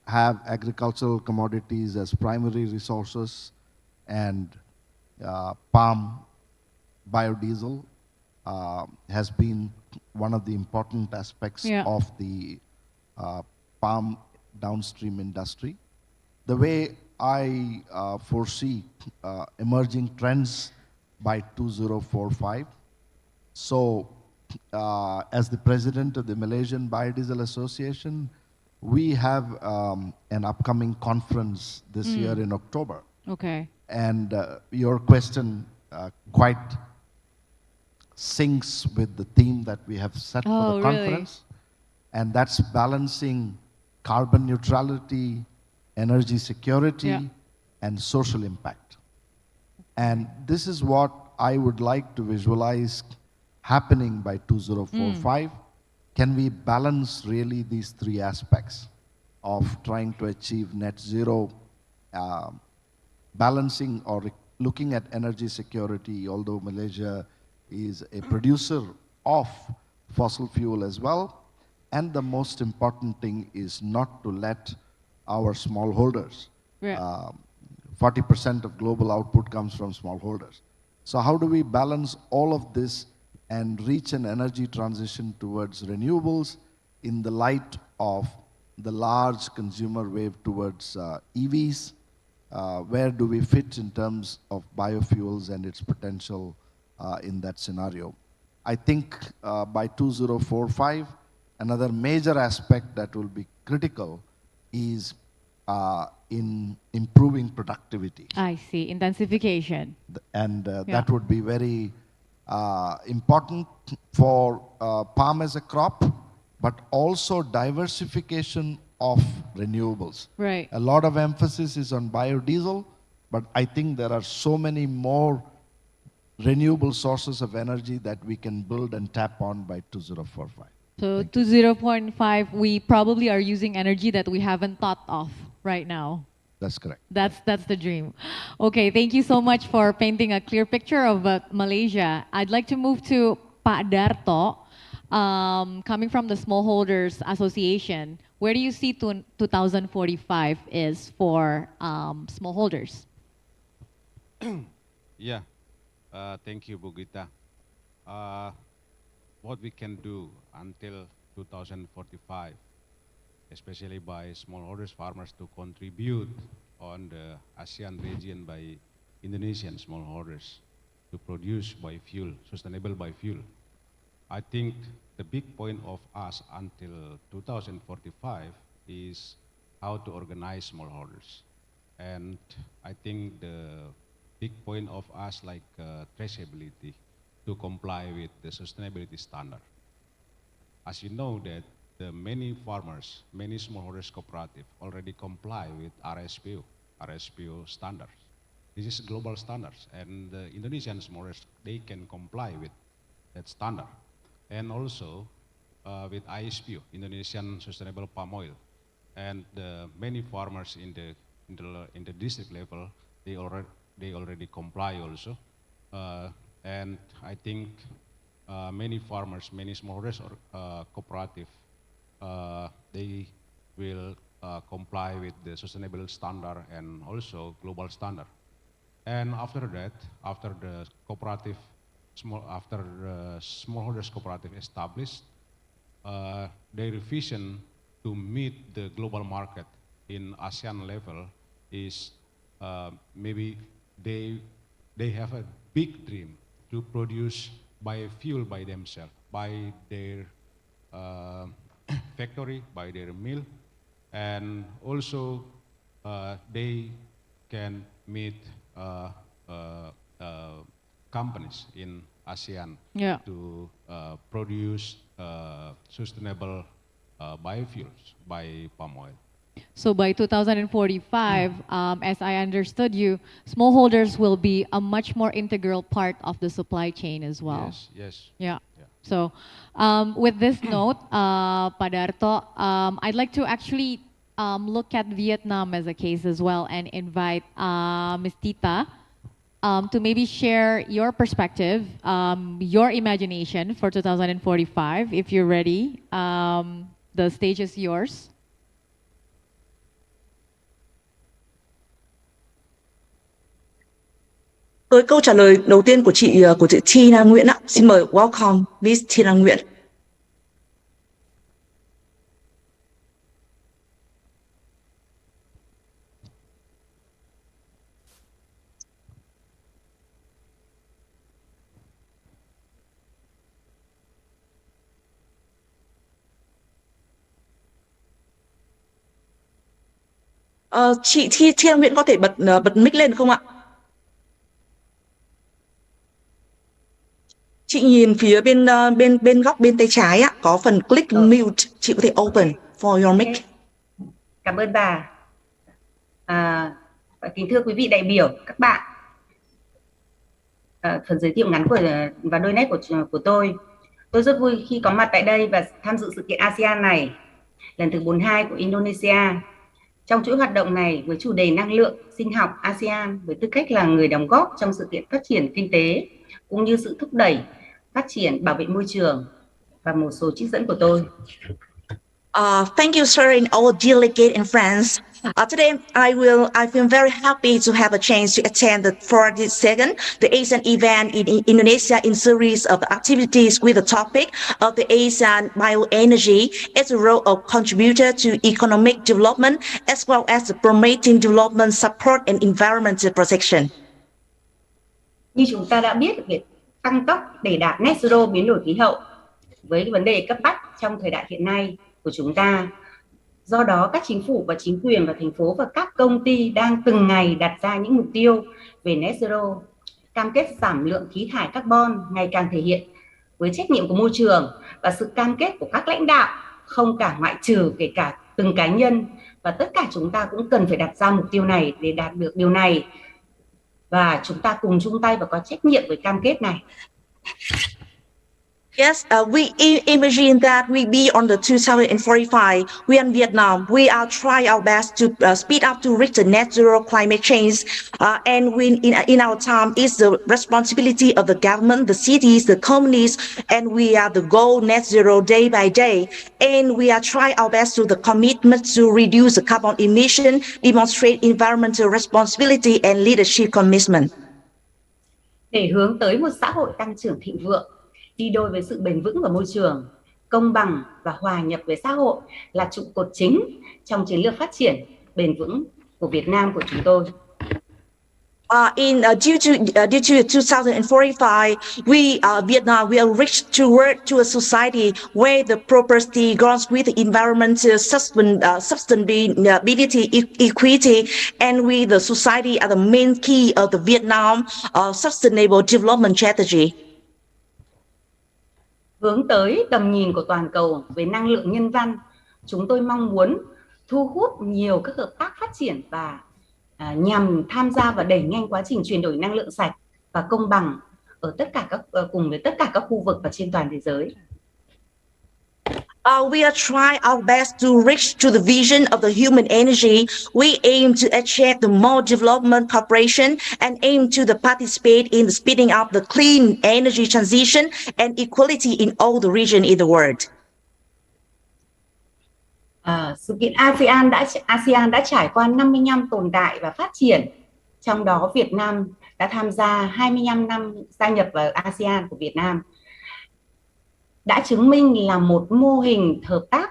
have agricultural commodities as primary resources, and palm biodiesel has been one of the important aspects of the palm downstream industry. The way I foresee emerging trends by 2045. So as the president of the Malaysian Biodiesel Association, we have an upcoming conference this year in October. Okay. And your question quite syncs with the theme that we have set for the conference. And that's balancing carbon neutrality, energy security, and social impact. And this is what I would like to visualize happening by 2045. Can we balance really these three aspects of trying to achieve net zero, balancing or looking at energy security, although Malaysia is a producer of fossil fuel as well. And the most important thing is not to let our smallholders, 40% of global output comes from smallholders. So how do we balance all of this and reach an energy transition towards renewables in the light of the large consumer wave towards EVs? Where do we fit in terms of biofuels and its potential in that scenario? I think by 2045, another major aspect that will be critical is in improving productivity. I see, intensification. And that would be very important for palm as a crop, but also diversification of renewables. Right. A lot of emphasis is on biodiesel, but I think there are so many more renewable sources of energy that we can build and tap on by 2045. So 20.5, we probably are using energy that we haven't thought of right now. That's correct. That's the dream. Okay, thank you so much for painting a clear picture of Malaysia. I'd like to move to Pak Darto, coming from the Smallholders Association. Where do you see 2045 is for smallholders? Yeah, thank you, Bugita. What we can do until 2045, especially by smallholders farmers to contribute on the ASEAN region by Indonesian smallholders to produce biofuel, sustainable biofuel. I think the big point of us until 2045 is how to organize smallholders. And I think the big point of us like traceability to comply with the sustainability standard. As you know that the many farmers, many smallholders cooperative already comply with RSPO standards. This is global standards, and the Indonesian smallholders, they can comply with that standard. And also with ISPO, Indonesian Sustainable Palm Oil, and many farmers in the district level, they already comply also. And I think many farmers, many smallholders or cooperative, they will comply with the sustainable standard and also global standard. And after that, after the cooperative, smallholders cooperative established, their vision to meet the global market in ASEAN level is maybe they have a big dream to produce biofuel by themselves, by their factory, by their mill, and also they can meet companies in ASEAN to produce sustainable biofuels by palm oil. So by 2045, as I understood you, smallholders will be a much more integral part of the supply chain as well. Yes, yes. Yeah. So with this note, Pak Darto, I'd like to actually look at Vietnam as a case as well and invite Ms. Tita to maybe share your perspective, your imagination for 2045, if you're ready. The stage is yours. Câu trả lời đầu tiên của chị Tina Nguyễn ạ. Xin mời welcome Miss Tina Nguyễn. Chị Tina Nguyễn có thể bật mic lên không ạ? Chị nhìn phía bên góc bên tay trái ạ, có phần click mute, chị có thể open for your mic. Cảm ơn bà. Kính thưa quý vị đại biểu, các bạn. Phần giới thiệu ngắn và đôi nét của tôi rất vui khi có mặt tại đây và tham dự sự kiện ASEAN này, lần thứ 42 của Indonesia. Trong chuỗi hoạt động này với chủ đề năng lượng sinh học ASEAN với tư cách là người đóng góp trong sự kiện phát triển kinh tế cũng như sự thúc đẩy phát triển bảo vệ môi trường và một số trích dẫn của tôi. Thank you, sir, and all delegate and friends. Today, I feel very happy to have a chance to attend the 42nd, the ASEAN event in Indonesia in series of activities with the topic of the ASEAN bioenergy as a role of contributor to economic development as well as promoting development support and environmental protection. Như chúng ta đã biết, việc tăng tốc để đạt net zero biến đổi khí hậu với vấn đề cấp bách trong thời đại hiện nay của chúng ta. Do đó, các chính phủ và chính quyền và thành phố và các công ty đang từng ngày đặt ra những mục tiêu về net zero, cam kết giảm lượng khí thải carbon ngày càng thể hiện với trách nhiệm của môi trường và sự cam kết của các lãnh đạo, không cả ngoại trừ kể cả từng cá nhân, và tất cả chúng ta cũng cần phải đặt ra mục tiêu này để đạt được điều này, và chúng ta cùng chung tay và có trách nhiệm với cam kết này. Yes, we imagine that we be on the 2045. We in Vietnam. We are try our best to speed up to reach the net zero climate change. And in our time, it's the responsibility of the government, the cities, the companies, and we are the goal net zero day by day. And we are try our best to the commitment to reduce the carbon emission, demonstrate environmental responsibility and leadership commitment. Để hướng tới một xã hội tăng trưởng thịnh vượng, đi đôi với sự bền vững của môi trường, công bằng và hòa nhập với xã hội là trụ cột chính trong chiến lược phát triển bền vững của Việt Nam của chúng tôi. Due to 2045, Vietnam will reach toward to a society where the prosperity goes with environmental sustainability, equity, and we, the society, are the main key of the Vietnam sustainable development strategy. Hướng tới tầm nhìn của toàn cầu về năng lượng nhân văn, chúng tôi mong muốn thu hút nhiều các hợp tác phát triển và nhằm tham gia và đẩy nhanh quá trình chuyển đổi năng lượng sạch và công bằng ở tất cả cùng với tất cả các khu vực và trên toàn thế giới. We are trying our best to reach to the vision of the human energy. We aim to achieve the more development cooperation and aim to the participate in the speeding up the clean energy transition and equality in all the region in the world. Sự kiện ASEAN đã trải qua 50 năm tồn tại và phát triển. Trong đó Việt Nam đã tham gia 25 năm gia nhập vào ASEAN của Việt Nam. Đã chứng minh là một mô hình hợp tác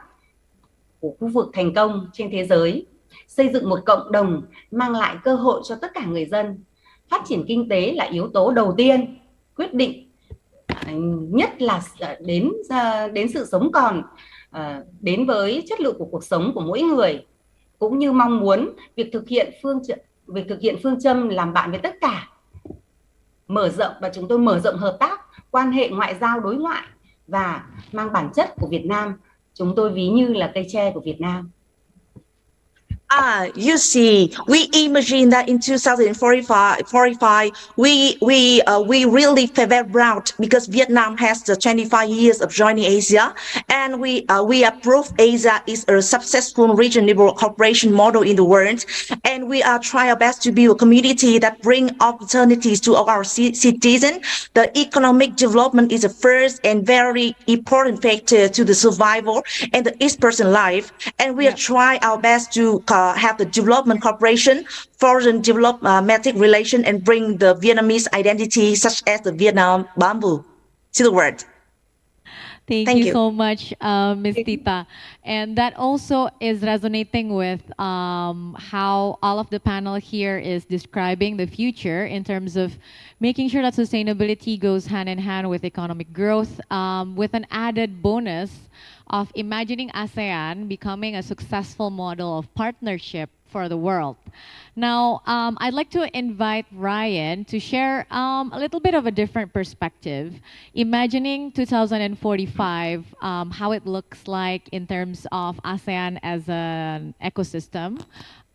của khu vực thành công trên thế giới, xây dựng một cộng đồng mang lại cơ hội cho tất cả người dân. Phát triển kinh tế là yếu tố đầu tiên, quyết định nhất là đến sự sống còn, đến với chất lượng của cuộc sống của mỗi người, cũng như mong muốn việc thực hiện phương châm làm bạn với tất cả, mở rộng, và chúng tôi mở rộng hợp tác, quan hệ ngoại giao đối ngoại và mang bản chất của Việt Nam. Chúng tôi ví như là cây tre của Việt Nam. You see, we imagine that in 2045, we really favor route because Vietnam has the 25 years of joining Asia, and we approve Asia is a successful regional cooperation model in the world, and we are trying our best to build a community that bring opportunities to our citizens. The economic development is the first and very important factor to the survival and the each person life, and we are trying our best to have the development cooperation, foreign diplomatic relation, and bring the Vietnamese identity, such as the Vietnam bamboo, to the world. Thank Thank you you. so much, Ms. Tita. And that also is resonating with how all of the panel here is describing the future in terms of making sure that sustainability goes hand in hand with economic growth, with an added bonus of imagining ASEAN becoming a successful model of partnership for the world. Now, I'd like to invite Ryan to share a little bit of a different perspective, imagining 2045, how it looks like in terms of ASEAN as an ecosystem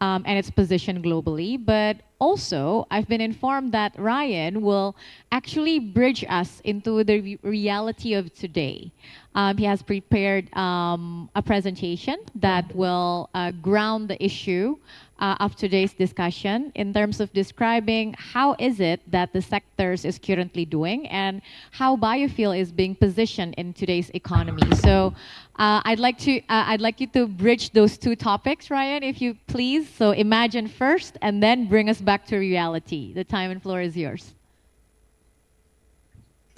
and its position globally. But also, I've been informed that Ryan will actually bridge us into the reality of today. He has prepared a presentation that will ground the issue of today's discussion in terms of describing how is it that the sectors is currently doing and how biofuel is being positioned in today's economy. So I'd like you to bridge those two topics, Ryan, if you please. So imagine first and then bring us back to reality. The time and floor is yours.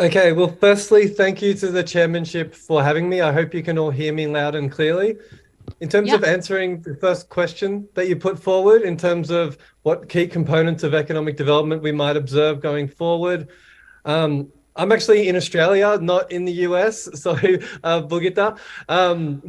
Okay, well, firstly, thank you to the chairmanship for having me. I hope you can all hear me loud and clearly. In terms of answering the first question that you put forward, in terms of what key components of economic development we might observe going forward, I'm actually in Australia, not in the US, sorry, Bugita.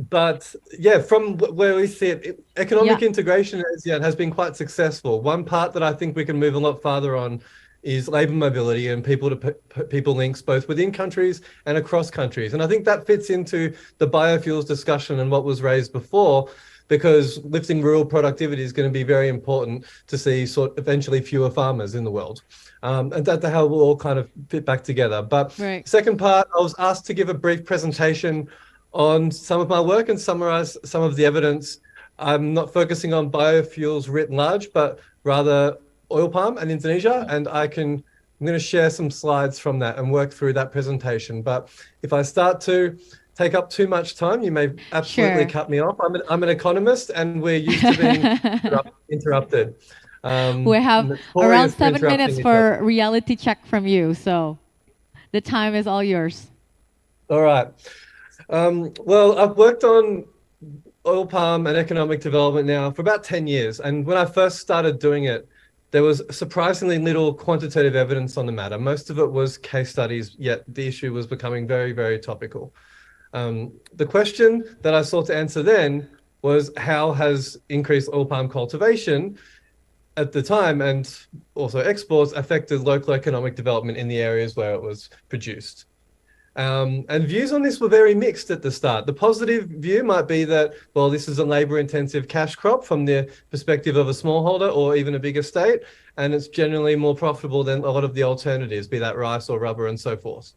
But yeah, from where we sit, economic integration in ASEAN has been quite successful. One part that I think we can move a lot farther on is labor mobility and people-to-people links, both within countries and across countries. And I think that fits into the biofuels discussion and what was raised before, because lifting rural productivity is going to be very important to see eventually fewer farmers in the world. And that's how we'll all kind of fit back together. But second part, I was asked to give a brief presentation on some of my work and summarize some of the evidence. I'm not focusing on biofuels writ large, but rather oil palm and Indonesia, and I'm going to share some slides from that and work through that presentation. But if I start to take up too much time, you may absolutely cut me off. I'm an economist, and we're used to being interrupted. We have around 7 minutes for reality check from you, so the time is all yours. All right. Well, I've worked on oil palm and economic development now for about 10 years. And when I first started doing it, there was surprisingly little quantitative evidence on the matter. Most of it was case studies, yet the issue was becoming very, very topical. The question that I sought to answer then was, how has increased oil palm cultivation at the time and also exports affected local economic development in the areas where it was produced? And views on this were very mixed at the start. The positive view might be that, well, this is a labor-intensive cash crop from the perspective of a smallholder or even a big estate, and it's generally more profitable than a lot of the alternatives, be that rice or rubber and so forth.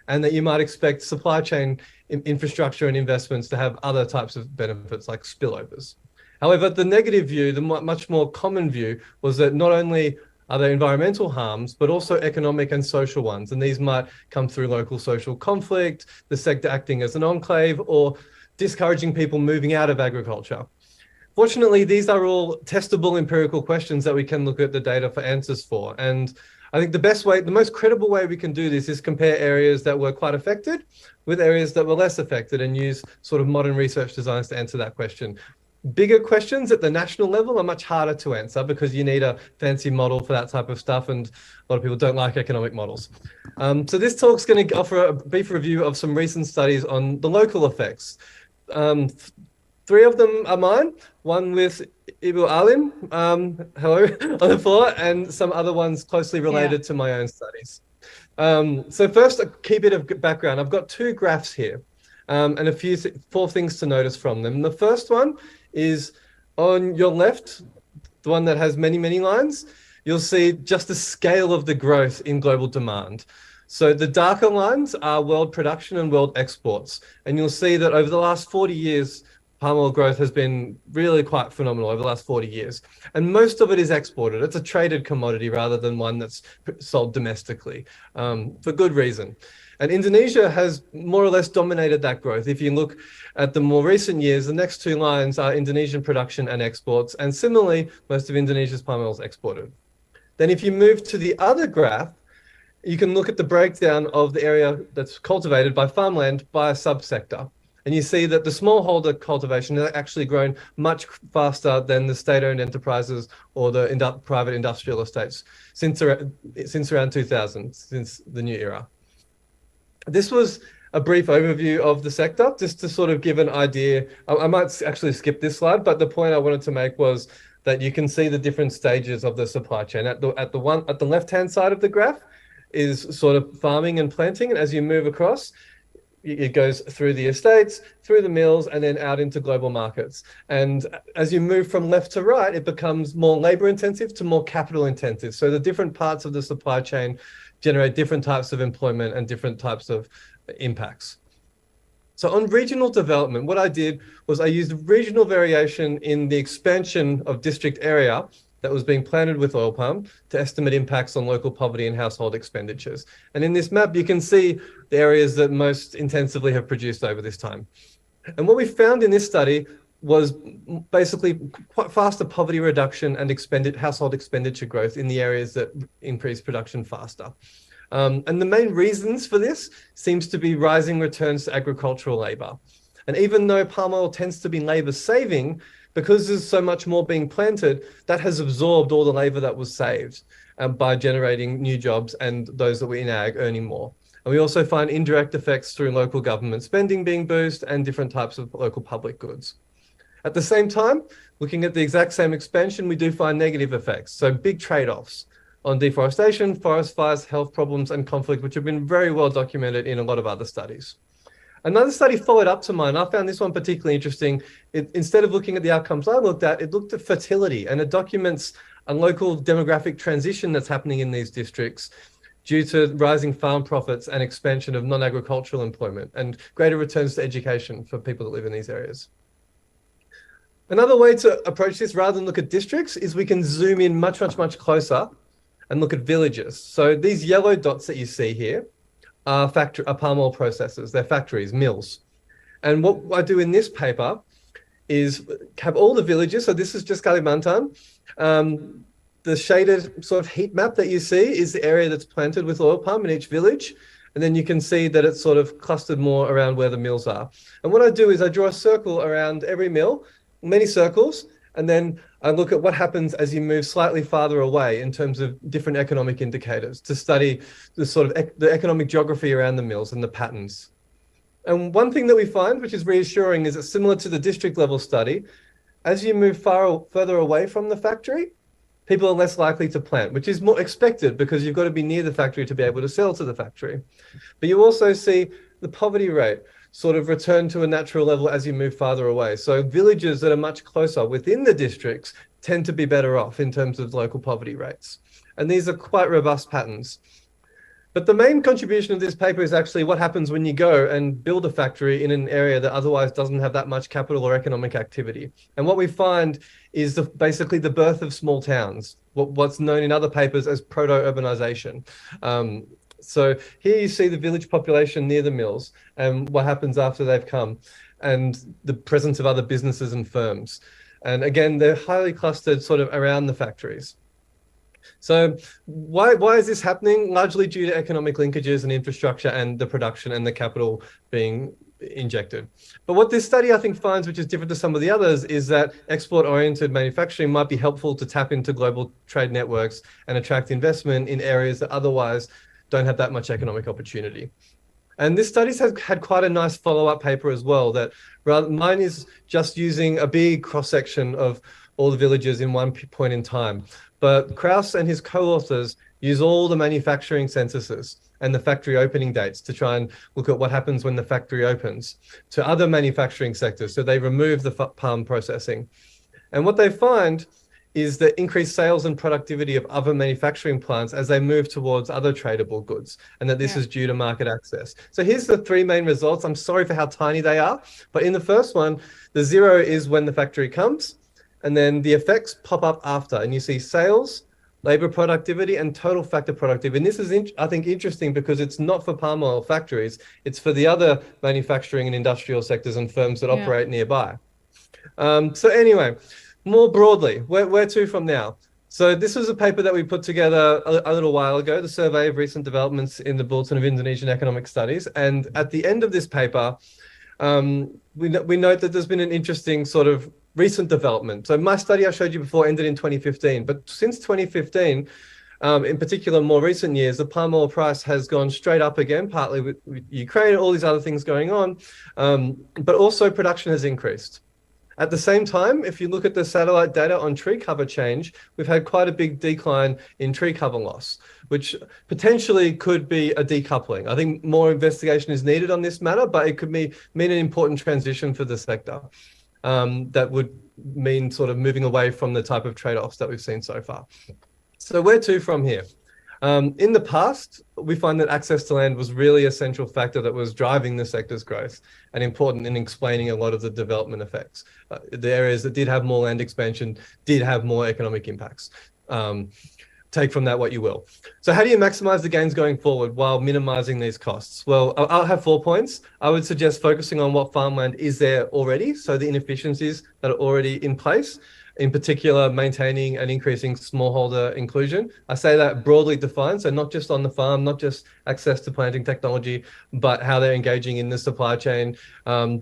And that you might expect supply chain infrastructure and investments to have other types of benefits like spillovers. However, the negative view, the much more common view, was that not only are there environmental harms, but also economic and social ones. And these might come through local social conflict, the sector acting as an enclave, or discouraging people moving out of agriculture. Fortunately, these are all testable empirical questions that we can look at the data for answers for. And I think the best way, the most credible way we can do this is compare areas that were quite affected with areas that were less affected and use sort of modern research designs to answer that question. Bigger questions at the national level are much harder to answer because you need a fancy model for that type of stuff, and a lot of people don't like economic models. So this talk's going to offer a brief review of some recent studies on the local effects. 3 of them are mine, one with Ibu Alim, hello, on the floor, and some other ones closely related to my own studies. So first, a key bit of background. I've got 2 graphs here and 4 things to notice from them. The first one is On your left, the one that has many, many lines, you'll see just the scale of the growth in global demand. So the darker lines are world production and world exports. And you'll see that over the last 40 years, palm oil growth has been really quite phenomenal over the last 40 years. And most of it is exported. It's a traded commodity rather than one that's sold domestically, for good reason. And Indonesia has more or less dominated that growth. If you look at the more recent years, the next two lines are Indonesian production and exports. And similarly, most of Indonesia's palm oil is exported. Then if you move to the other graph, you can look at the breakdown of the area that's cultivated by farmland by a subsector. And you see that the smallholder cultivation has actually grown much faster than the state-owned enterprises or the private industrial estates since around 2000, since the new era. This was a brief overview of the sector, just to sort of give an idea. I might actually skip this slide, but the point I wanted to make was that you can see the different stages of the supply chain. At the left-hand side of the graph is sort of farming and planting, and as you move across, it goes through the estates, through the mills, and then out into global markets. And as you move from left to right, it becomes more labor intensive to more capital intensive. So the different parts of the supply chain generate different types of employment and different types of impacts. So on regional development, what I did was I used regional variation in the expansion of district area that was being planted with oil palm to estimate impacts on local poverty and household expenditures. And in this map, you can see the areas that most intensively have produced over this time. And what we found in this study was basically quite faster poverty reduction and household expenditure growth in the areas that increase production faster. And the main reasons for this seems to be rising returns to agricultural labor. And even though palm oil tends to be labor saving, because there's so much more being planted, that has absorbed all the labor that was saved by generating new jobs and those that were in ag earning more. And we also find indirect effects through local government spending being boosted and different types of local public goods. At the same time, looking at the exact same expansion, we do find negative effects. So big trade-offs on deforestation, forest fires, health problems, and conflict, which have been very well documented in a lot of other studies. Another study followed up to mine. I found this one particularly interesting. Instead of looking at the outcomes I looked at, it looked at fertility, and it documents a local demographic transition that's happening in these districts due to rising farm profits and expansion of non-agricultural employment and greater returns to education for people that live in these areas. Another way to approach this, rather than look at districts, is we can zoom in much closer and look at villages. So these yellow dots that you see here are palm oil processors. They're factories, mills. And what I do in this paper is have all the villages. So this is just Kalimantan. The shaded sort of heat map that you see is the area that's planted with oil palm in each village. And then you can see that it's sort of clustered more around where the mills are. And what I do is I draw a circle around every mill, many circles, and then I look at what happens as you move slightly farther away in terms of different economic indicators to study the sort of the economic geography around the mills and the patterns. And one thing that we find, which is reassuring, is that similar to the district level study, as you move further away from the factory, people are less likely to plant, which is more expected because you've got to be near the factory to be able to sell to the factory. But you also see the poverty rate sort of return to a natural level as you move farther away. So villages that are much closer within the districts tend to be better off in terms of local poverty rates. And these are quite robust patterns. But the main contribution of this paper is actually what happens when you go and build a factory in an area that otherwise doesn't have that much capital or economic activity. And what we find is basically the birth of small towns, what's known in other papers as proto-urbanization. So here you see the village population near the mills and what happens after they've come, and the presence of other businesses and firms. And again, they're highly clustered sort of around the factories. So why is this happening? Largely due to economic linkages and infrastructure and the production and the capital being injected. But what this study I think finds, which is different to some of the others, is that export-oriented manufacturing might be helpful to tap into global trade networks and attract investment in areas that otherwise don't have that much economic opportunity. And this study has had quite a nice follow-up paper as well, that mine is just using a big cross-section of all the villages in one point in time. But Kraus and his co-authors use all the manufacturing censuses and the factory opening dates to try and look at what happens when the factory opens to other manufacturing sectors. So they remove the palm processing. And what they find is the increased sales and productivity of other manufacturing plants as they move towards other tradable goods, and that this is due to market access. So here's the three main results. I'm sorry for how tiny they are, but in the first one, the zero is when the factory comes, and then the effects pop up after, and you see sales, labor productivity, and total factor productivity. And this is, I think, interesting because it's not for palm oil factories, it's for the other manufacturing and industrial sectors and firms that operate nearby. So anyway, more broadly, where to from now? So this was a paper that we put together a little while ago, the survey of recent developments in the Bulletin of Indonesian Economic Studies. And at the end of this paper, we note that there's been an interesting sort of recent development. So my study I showed you before ended in 2015, but since 2015, in particular, more recent years, the palm oil price has gone straight up again, partly with Ukraine and all these other things going on, but also production has increased. At the same time, if you look at the satellite data on tree cover change, we've had quite a big decline in tree cover loss, which potentially could be a decoupling. I think more investigation is needed on this matter, but it could mean an important transition for the sector that would mean sort of moving away from the type of trade-offs that we've seen so far. So where to from here? In the past, we find that access to land was really a central factor that was driving the sector's growth and important in explaining a lot of the development effects. The areas that did have more land expansion did have more economic impacts. Take from that what you will. So how do you maximize the gains going forward while minimizing these costs? Well, I'll have 4 points. I would suggest focusing on what farmland is there already, so the inefficiencies that are already in place, in particular, maintaining and increasing smallholder inclusion. I say that broadly defined, so not just on the farm, not just access to planting technology, but how they're engaging in the supply chain,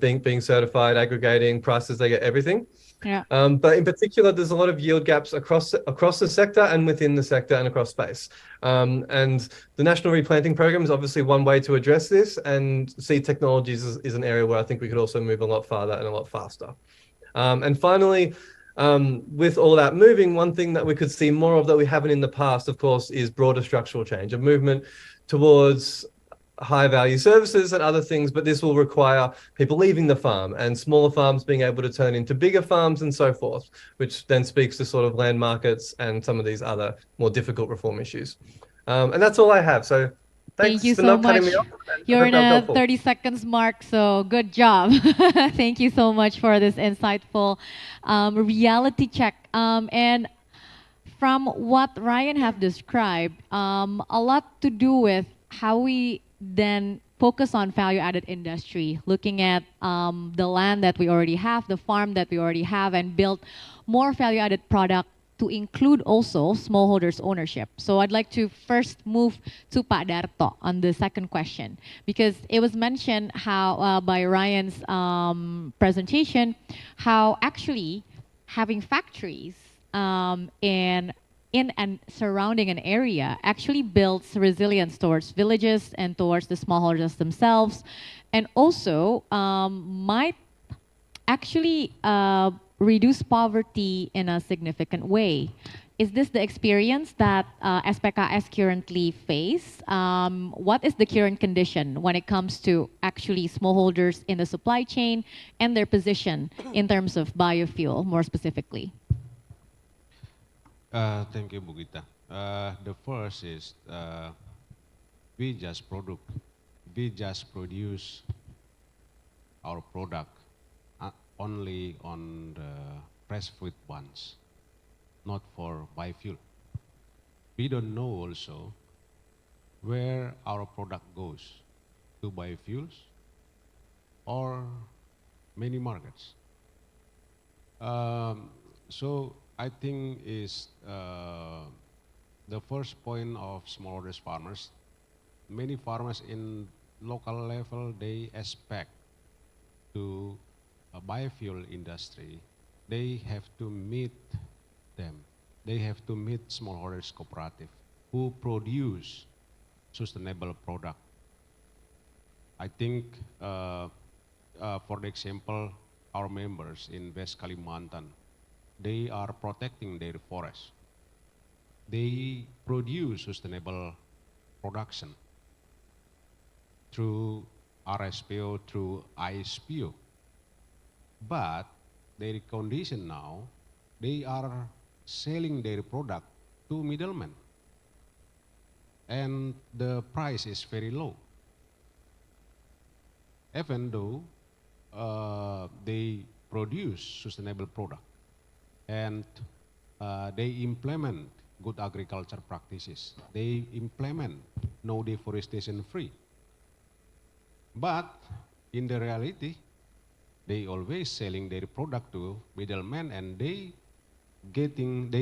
being certified, aggregating prices, they get everything. Yeah. But in particular, there's a lot of yield gaps across the sector and within the sector and across space. And the National Replanting Program is obviously one way to address this, and seed technologies is an area where I think we could also move a lot farther and a lot faster. And finally, with all that moving, one thing that we could see more of that we haven't in the past, of course, is broader structural change, a movement towards high value services and other things, but this will require people leaving the farm and smaller farms being able to turn into bigger farms and so forth, which then speaks to sort of land markets and some of these other more difficult reform issues. And that's all I have. So thanks Thank you for so not much. cutting me off. You're in a helpful. 30 seconds mark, so good job. Thank you so much for this insightful reality check. And from what Ryan have described, a lot to do with how we then focus on value-added industry, looking at the land that we already have, the farm that we already have, and build more value-added product to include also smallholders ownership. So I'd like to first move to Pak Darto on the second question, because it was mentioned how by Ryan's presentation, how actually having factories in and surrounding an area actually builds resilience towards villages and towards the smallholders themselves, and also might actually reduce poverty in a significant way. Is this the experience that SPKS currently face? What is the current condition when it comes to actually smallholders in the supply chain and their position in terms of biofuel, more specifically? Thank you, Bugita. The first is we just produce our product only on the fresh fruit ones, not for biofuel. We don't know also where our product goes, to biofuels or many markets. So I think is the first point of smallholders farmers. Many farmers in local level, they expect to a biofuel industry, they have to meet them. They have to meet smallholders cooperative who produce sustainable product. I think, for the example, our members in West Kalimantan, they are protecting their forest. They produce sustainable production through RSPO, through ISPO. But their condition now, they are selling their product to middlemen. And the price is very low. Even though they produce sustainable product and they implement good agriculture practices. They implement no deforestation free. But in the reality, they always selling their product to middlemen and they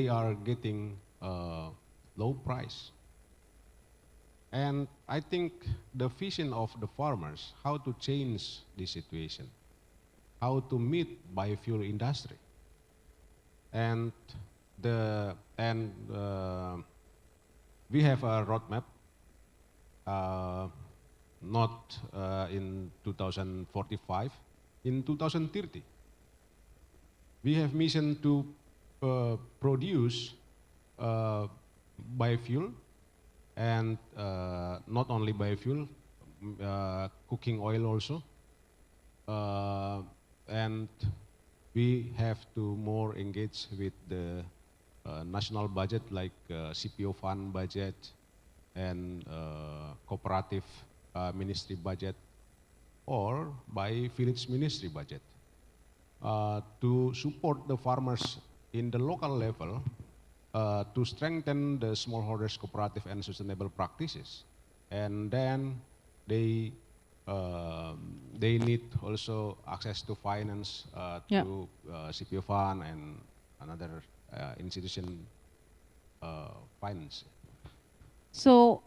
are getting low price. And I think the vision of the farmers, how to change this situation, how to meet biofuel industry, and we have a roadmap, not in 2045, in 2030. We have mission to produce biofuel, and not only biofuel, cooking oil also, and we have to more engage with the national budget like CPO fund budget and cooperative ministry budget or by village ministry budget to support the farmers in the local level to strengthen the smallholders cooperative and sustainable practices. And then they need also access to finance through CPO fund and another institution finance. So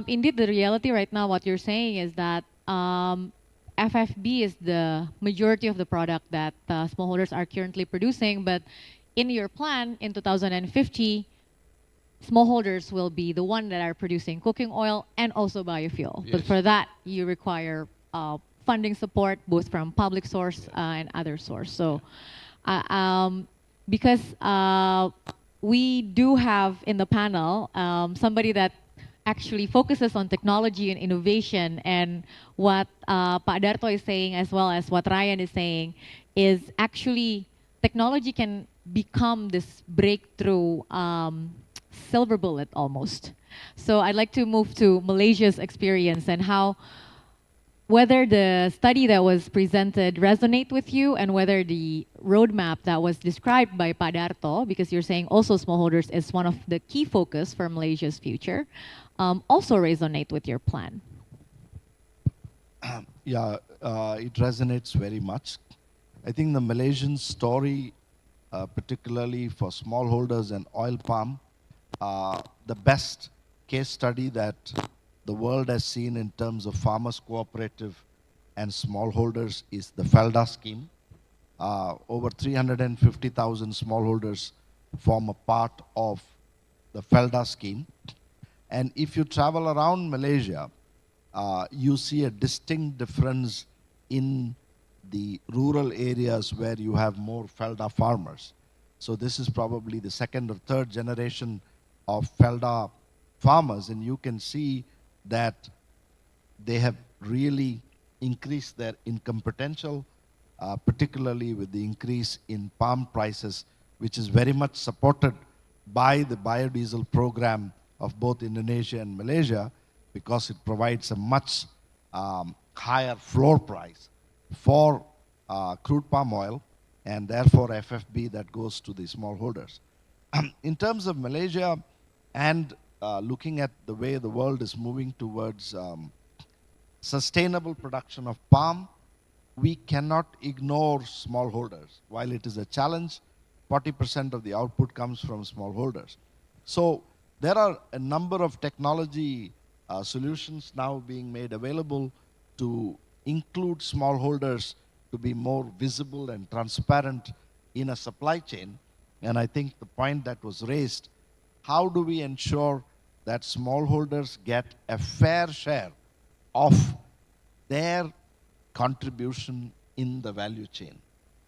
indeed, the reality right now, what you're saying is that FFB is the majority of the product that smallholders are currently producing, but in your plan in 2050, smallholders will be the one that are producing cooking oil and also biofuel. Yes. But for that, you require funding support both from public source and other source. So because we do have in the panel somebody that actually focuses on technology and innovation, and what Pak Darto is saying as well as what Ryan is saying is actually technology can become this breakthrough silver bullet almost. So I'd like to move to Malaysia's experience and how, whether the study that was presented resonate with you and whether the roadmap that was described by Pak Darto, because you're saying also smallholders is one of the key focus for Malaysia's future, also resonate with your plan. It resonates very much. I think the Malaysian story, particularly for smallholders and oil palm, the best case study that the world has seen in terms of farmers cooperative and smallholders is the FELDA scheme. Over 350,000 smallholders form a part of the FELDA scheme. And if you travel around Malaysia, you see a distinct difference in the rural areas where you have more FELDA farmers. So this is probably the second or third generation of FELDA farmers, and you can see that they have really increased their income potential, particularly with the increase in palm prices, which is very much supported by the biodiesel program of both Indonesia and Malaysia, because it provides a much higher floor price for crude palm oil, and therefore FFB that goes to the smallholders. In terms of Malaysia and looking at the way the world is moving towards sustainable production of palm, we cannot ignore smallholders. While it is a challenge, 40% of the output comes from smallholders. So there are a number of technology solutions now being made available to include smallholders to be more visible and transparent in a supply chain. And I think the point that was raised, how do we ensure that smallholders get a fair share of their contribution in the value chain?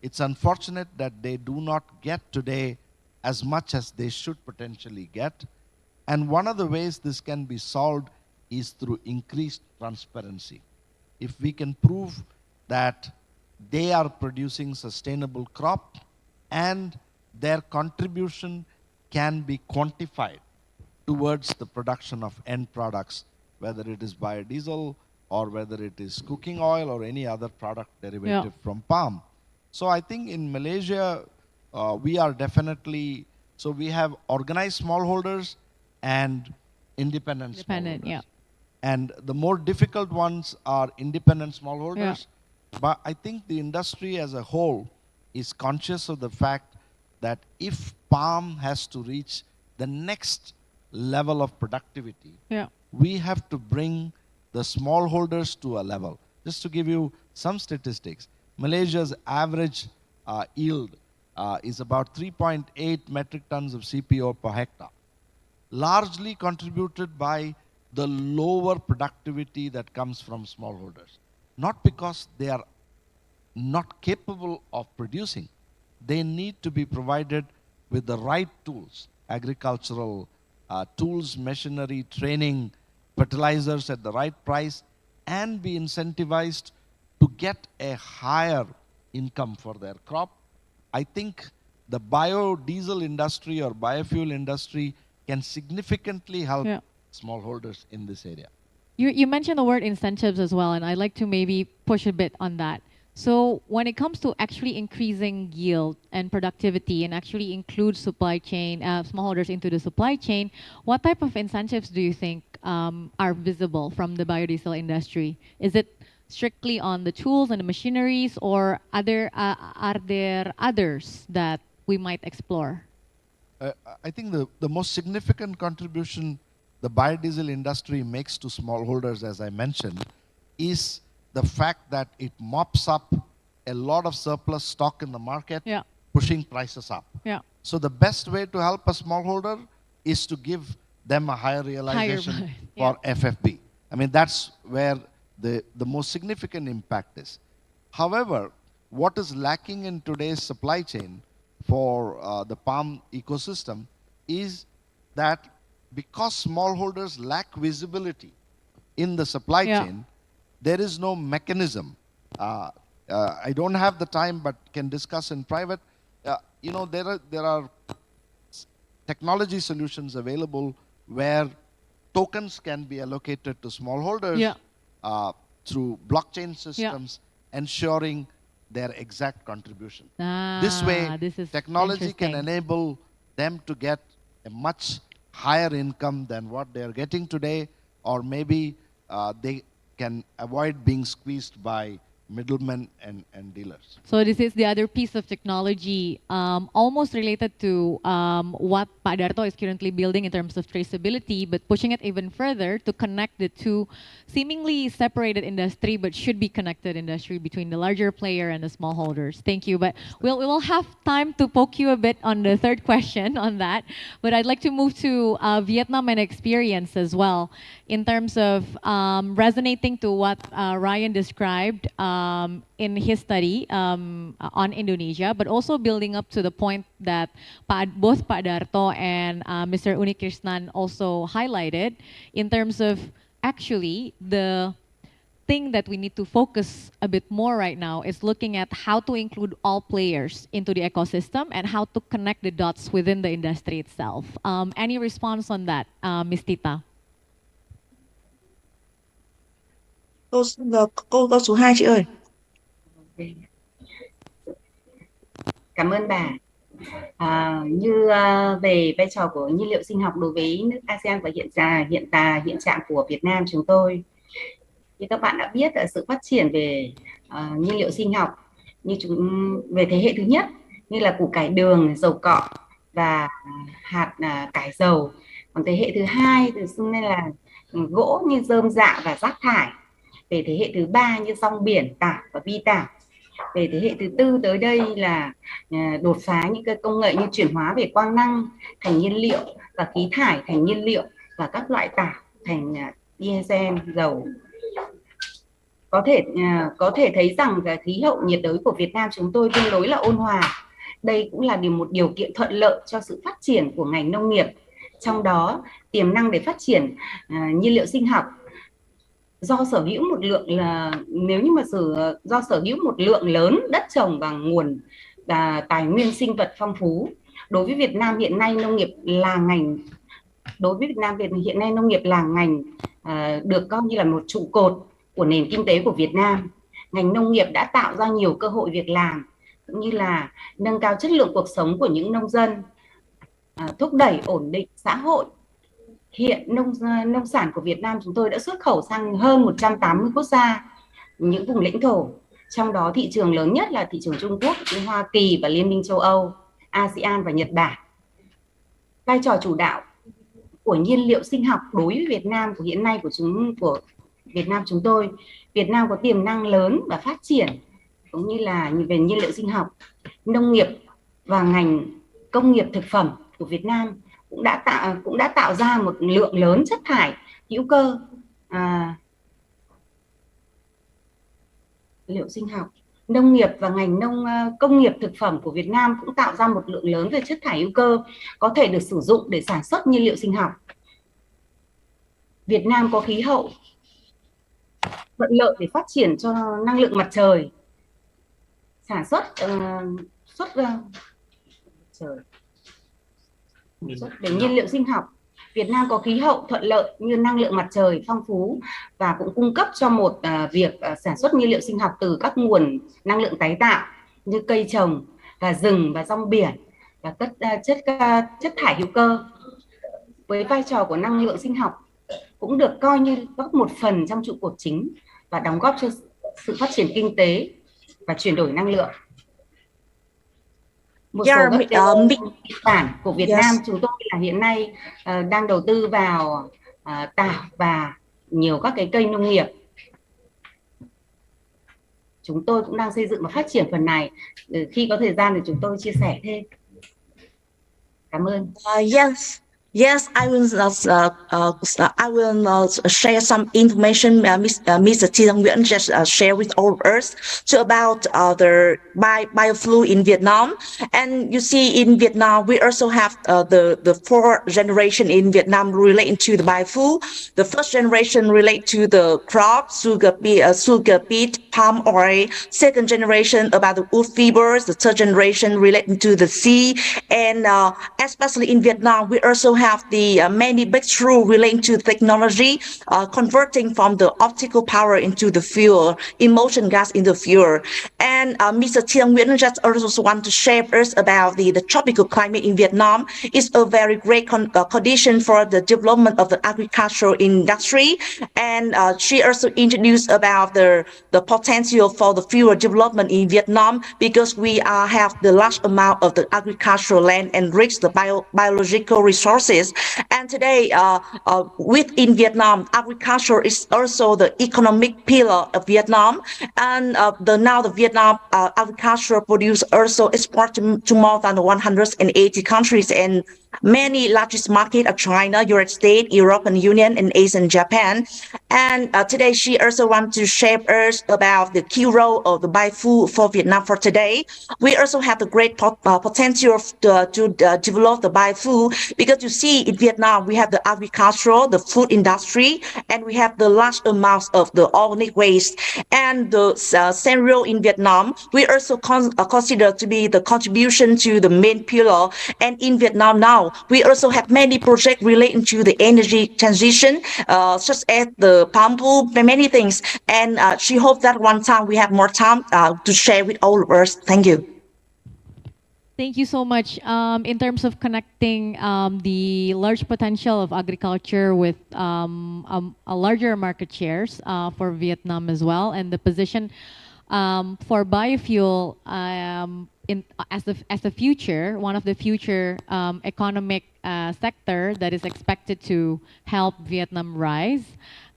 It's unfortunate that they do not get today as much as they should potentially get. And one of the ways this can be solved is through increased transparency. If we can prove that they are producing sustainable crop and their contribution can be quantified towards the production of end products, whether it is biodiesel or whether it is cooking oil or any other product derivative from palm. So I think in Malaysia, we are definitely, so we have organized smallholders and independent smallholders. And the more difficult ones are independent smallholders. But I think the industry as a whole is conscious of the fact that if palm has to reach the next level of productivity, we have to bring the smallholders to a level. Just to give you some statistics, Malaysia's average yield is about 3.8 metric tons of CPO per hectare, largely contributed by the lower productivity that comes from smallholders. Not because they are not capable of producing, they need to be provided with the right tools, agricultural tools, machinery, training, fertilizers at the right price, and be incentivized to get a higher income for their crop. I think the biodiesel industry or biofuel industry can significantly help smallholders in this area. You mentioned the word incentives as well, and I'd like to maybe push a bit on that. So when it comes to actually increasing yield and productivity and actually include supply chain, smallholders into the supply chain, what type of incentives do you think are visible from the biodiesel industry? Is it strictly on the tools and the machineries, or are there others that we might explore? I think the most significant contribution the biodiesel industry makes to smallholders, as I mentioned, is the fact that it mops up a lot of surplus stock in the market, pushing prices up. So the best way to help a smallholder is to give them a higher realization for FFB. I mean, that's where the most significant impact is. However, what is lacking in today's supply chain for the palm ecosystem is that because smallholders lack visibility in the supply chain, there is no mechanism. I don't have the time, but can discuss in private. You know, there are technology solutions available where tokens can be allocated to smallholders through blockchain systems, ensuring their exact contribution. This way, technology can enable them to get a much higher income than what they are getting today, or maybe they can avoid being squeezed by middlemen and dealers. So this is the other piece of technology almost related to what Pak Darto is currently building in terms of traceability, but pushing it even further to connect the two seemingly separated industry, but should be connected industry between the larger player and the smallholders. Thank you, but we will have time to poke you a bit on the third question on that, but I'd like to move to Vietnam and experience as well in terms of resonating to what Ryan described in his study on Indonesia, but also building up to the point that both Pak Darto and Mr. Unikrishnan also highlighted in terms of actually the thing that we need to focus a bit more right now is looking at how to include all players into the ecosystem and how to connect the dots within the industry itself. Any response on that, Ms. Tita? Câu số 2 chị ơi. Cảm ơn bà. Như về vai trò của nhiên liệu sinh học đối với nước ASEAN và hiện trạng của Việt Nam chúng tôi, như các bạn đã biết, sự phát triển về nhiên liệu sinh học về thế hệ thứ nhất như là củ cải đường, dầu cọ và hạt cải dầu. Còn thế hệ thứ hai nên là gỗ như rơm rạ và rác thải. Về thế hệ thứ ba như rong biển, tảo và bi tảo. Về thế hệ thứ tư tới đây là đột phá những cái công nghệ như chuyển hóa về quang năng thành nhiên liệu và khí thải thành nhiên liệu và các loại tảo thành diesel, dầu. Có thể thấy rằng cái khí hậu nhiệt đới của Việt Nam chúng tôi tương đối là ôn hòa. Đây cũng là một điều kiện thuận lợi cho sự phát triển của ngành nông nghiệp. Trong đó tiềm năng để phát triển nhiên liệu sinh học do sở hữu một lượng do sở hữu một lượng lớn đất trồng và nguồn tài nguyên sinh vật phong phú, Đối với Việt Nam hiện nay nông nghiệp là ngành được coi như là một trụ cột của nền kinh tế của Việt Nam. Ngành nông nghiệp đã tạo ra nhiều cơ hội việc làm cũng như là nâng cao chất lượng cuộc sống của những nông dân, thúc đẩy ổn định xã hội. Hiện nông sản của Việt Nam chúng tôi đã xuất khẩu sang hơn 180 quốc gia, những vùng lãnh thổ. Trong đó thị trường lớn nhất là thị trường Trung Quốc, Hoa Kỳ và Liên minh châu Âu, ASEAN và Nhật Bản. Vai trò chủ đạo của nhiên liệu sinh học đối với Việt Nam của hiện nay của Việt Nam chúng tôi, Việt Nam có tiềm năng lớn và phát triển cũng như là về nhiên liệu sinh học. Nông nghiệp và ngành công nghiệp thực phẩm của Việt Nam cũng đã tạo ra một lượng lớn chất thải hữu cơ liệu sinh học. Nông nghiệp và ngành công nghiệp thực phẩm của Việt Nam cũng tạo ra một lượng lớn về chất thải hữu cơ có thể được sử dụng để sản xuất nhiên liệu sinh học. Việt Nam có khí hậu thuận lợi để phát triển cho năng lượng mặt trời, sản xuất để nhiên liệu sinh học. Việt Nam có khí hậu thuận lợi như năng lượng mặt trời phong phú và cũng cung cấp cho một việc sản xuất nhiên liệu sinh học từ các nguồn năng lượng tái tạo như cây trồng và rừng và rong biển và chất thải hữu cơ. Với vai trò của năng lượng sinh học cũng được coi như góp một phần trong trụ cột chính và đóng góp cho sự phát triển kinh tế và chuyển đổi năng lượng. Một số các kịch bản của Việt Nam chúng tôi là hiện nay đang đầu tư vào tảo và nhiều các cái cây nông nghiệp. Chúng tôi cũng đang xây dựng và phát triển phần này. Khi có thời gian thì chúng tôi chia sẻ thêm. Cảm ơn. Yes, I will share some information Mr. Thi Nguyễn just shared with all of us about the biofuel in Vietnam. And you see, in Vietnam, we also have the four generation in Vietnam relating to the biofuel. The first generation relate to the crop, sugar beet, palm oil. Second generation about the wood fibers. The third generation relating to the sea. And especially in Vietnam, we also have the many breakthrough relating to technology, converting from the optical power into the fuel, emulsion gas in the fuel. And Mr. Thi Nguyễn just also want to share us about the tropical climate in Vietnam. It's a very great condition for the development of the agricultural industry. And she also introduced about the potential for the fuel development in Vietnam because we have the large amount of the agricultural land and rich the biological resources. And today, within Vietnam, agriculture is also the economic pillar of Vietnam. And now the Vietnam agriculture produce also export to more than 180 countries and many largest market of China, United States, European Union, and ASEAN Japan. And today she also wants to share us about the key role of the biofuel for Vietnam for today. We also have the great potential to develop the biofuel because you see in Vietnam we have the agricultural, the food industry, and we have the large amounts of the organic waste. And the scenario in Vietnam, we also consider to be the contribution to the main pillar. And in Vietnam now, we also have many projects relating to the energy transition, such as the palm pool, many things. And she hopes that one time we have more time to share with all of us. Thank you. Thank you so much. In terms of connecting the large potential of agriculture with a larger market shares for Vietnam as well, and the position for biofuel as the future, one of the future economic sector that is expected to help Vietnam rise.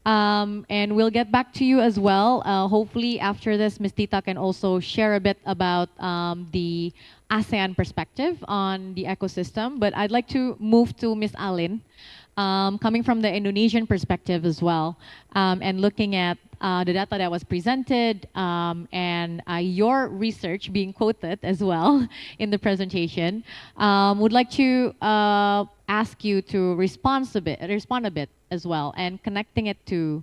And we'll get back to you as well. Hopefully after this, Ms. Tita can also share a bit about the ASEAN perspective on the ecosystem. But I'd like to move to Ms. Alin, coming from the Indonesian perspective as well, and looking at the data that was presented and your research being quoted as well in the presentation. Would like to ask you to respond a bit as well, and connecting it to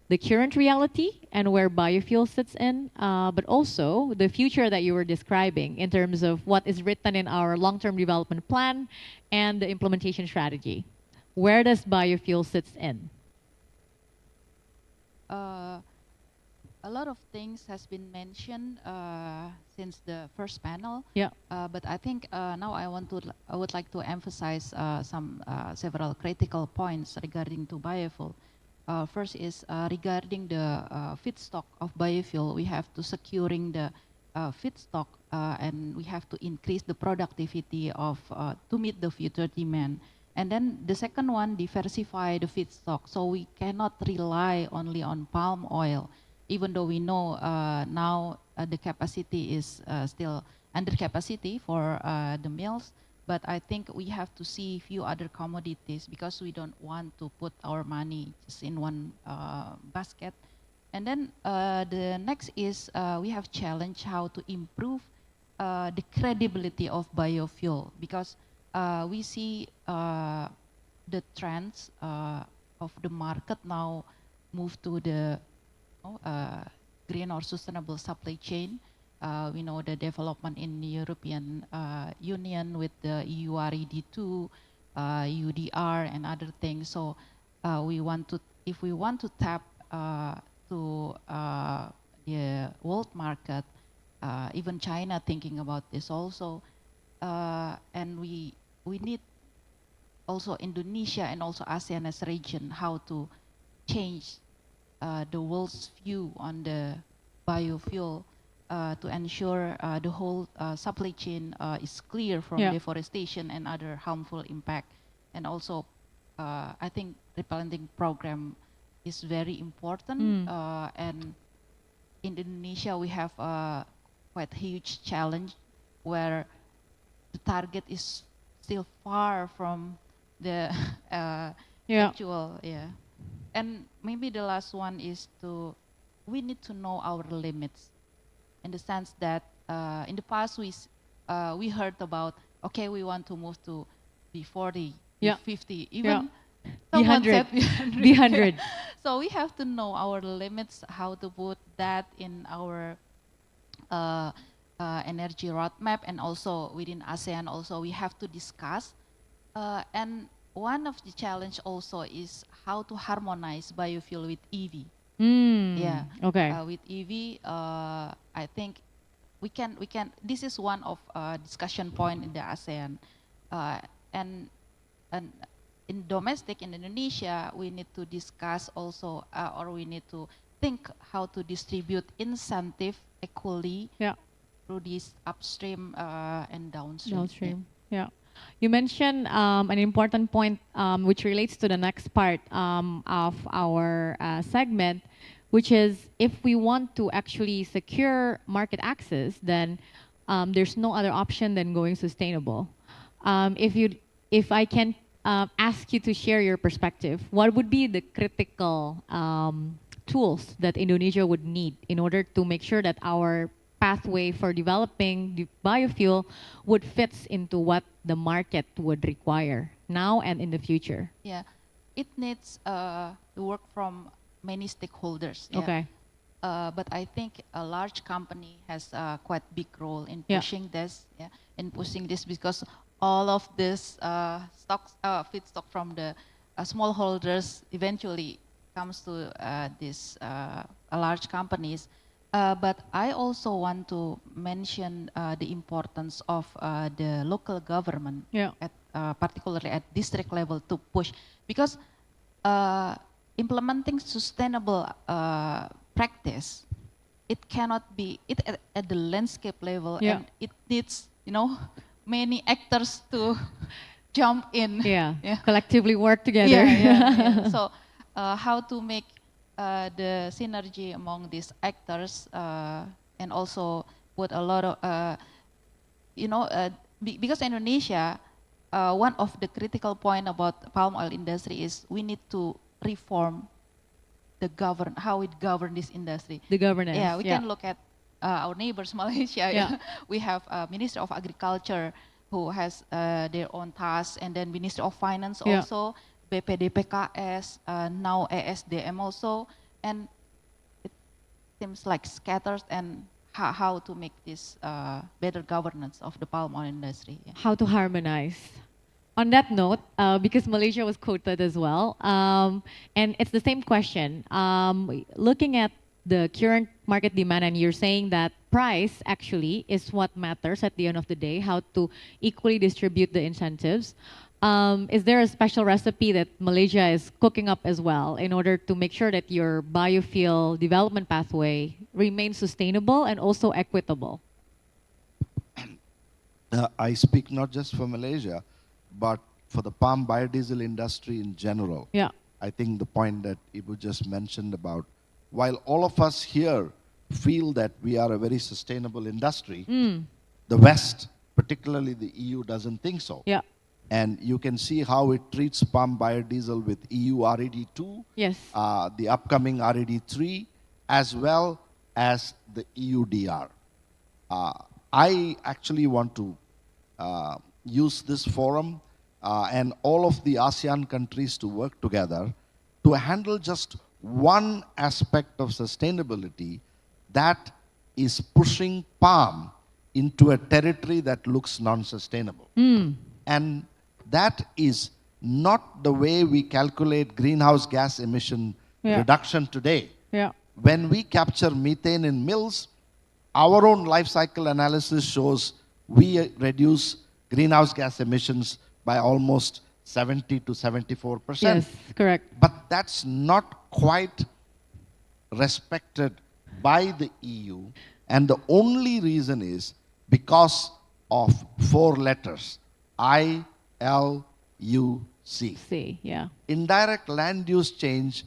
the current reality and where biofuel sits in, but also the future that you were describing in terms of what is written in our long-term development plan and the implementation strategy. Where does biofuel sits in? A lot of things has been mentioned since the first panel. Yeah. But I think now I would like to emphasize several critical points regarding to biofuel. First is regarding the feedstock of biofuel. We have to securing the feedstock and we have to increase the productivity of to meet the future demand. And then the second one, diversify the feedstock. So we cannot rely only on palm oil, even though we know now the capacity is still under capacity for the mills. But I think we have to see few other commodities because we don't want to put our money just in one basket. And then the next is we have challenge how to improve the credibility of biofuel because we see the trends of the market now move to the green or sustainable supply chain. We know the development in the European Union with the EU RED2, UDR and other things. So we want to, if we want to tap to the world market, even China thinking about this also, and we need also Indonesia and also ASEAN as region how to change the world's view on the biofuel to ensure the whole supply chain is clear from deforestation and other harmful impact. And also, I think replanting program is very important. And in Indonesia, we have a quite huge challenge where the target is still far from the actual, And maybe the last one is we need to know our limits in the sense that in the past we heard about, okay, we want to move to B40, B50, even someone said B100. So we have to know our limits, how to put that in our energy roadmap, and also within ASEAN also we have to discuss. And one of the challenge also is how to harmonize biofuel with EV. Okay. With EV, I think we can. This is one of discussion point in the ASEAN, and in domestic in Indonesia, we need to discuss also, or we need to think how to distribute incentive equally through this upstream and downstream. Downstream, yeah. You mentioned an important point which relates to the next part of our segment, which is if we want to actually secure market access, then there's no other option than going sustainable. If I can ask you to share your perspective, what would be the critical tools that Indonesia would need in order to make sure that our pathway for developing the biofuel would fit into what the market would require now and in the future? Yeah, it needs the work from many stakeholders. Okay. But I think a large company has a quite big role in pushing this, in pushing this because all of this feedstock from the smallholders eventually comes to these large companies. But I also want to mention the importance of the local government, particularly at district level, to push, because implementing sustainable practice, it cannot be at the landscape level, and it needs, many actors to jump in. Collectively work together. So how to make the synergy among these actors and also put a lot of, because Indonesia, one of the critical point about palm oil industry is we need to reform how it govern this industry. The governance. Yeah, we can look at our neighbors, Malaysia. We have a Minister of Agriculture who has their own tasks, and then Minister of Finance also, BPDPKS, now ASDM also, and it seems like scattered, and how to make this better governance of the palm oil industry. Yeah. How to harmonize. On that note, because Malaysia was quoted as well, and it's the same question. Looking at the current market demand, and you're saying that price actually is what matters at the end of the day, how to equally distribute the incentives. Is there a special recipe that Malaysia is cooking up as well in order to make sure that your biofuel development pathway remains sustainable and also equitable? I speak not just for Malaysia, but for the palm biodiesel industry in general. Yeah. I think the point that Ibu just mentioned about, while all of us here feel that we are a very sustainable industry, the West, particularly the EU, doesn't think so. Yeah. And you can see how it treats palm biodiesel with EU RED2, yes, the upcoming RED3, as well as the EUDR. I actually want to use this forum and all of the ASEAN countries to work together to handle just one aspect of sustainability that is pushing palm into a territory that looks non-sustainable. And that is not the way we calculate greenhouse gas emission reduction today. Yeah. When we capture methane in mills, our own life cycle analysis shows we reduce greenhouse gas emissions by almost 70 to 74%. Yes, correct. But that's not quite respected by the EU. And the only reason is because of 4 letters, ILUC. See, yeah. Indirect land use change,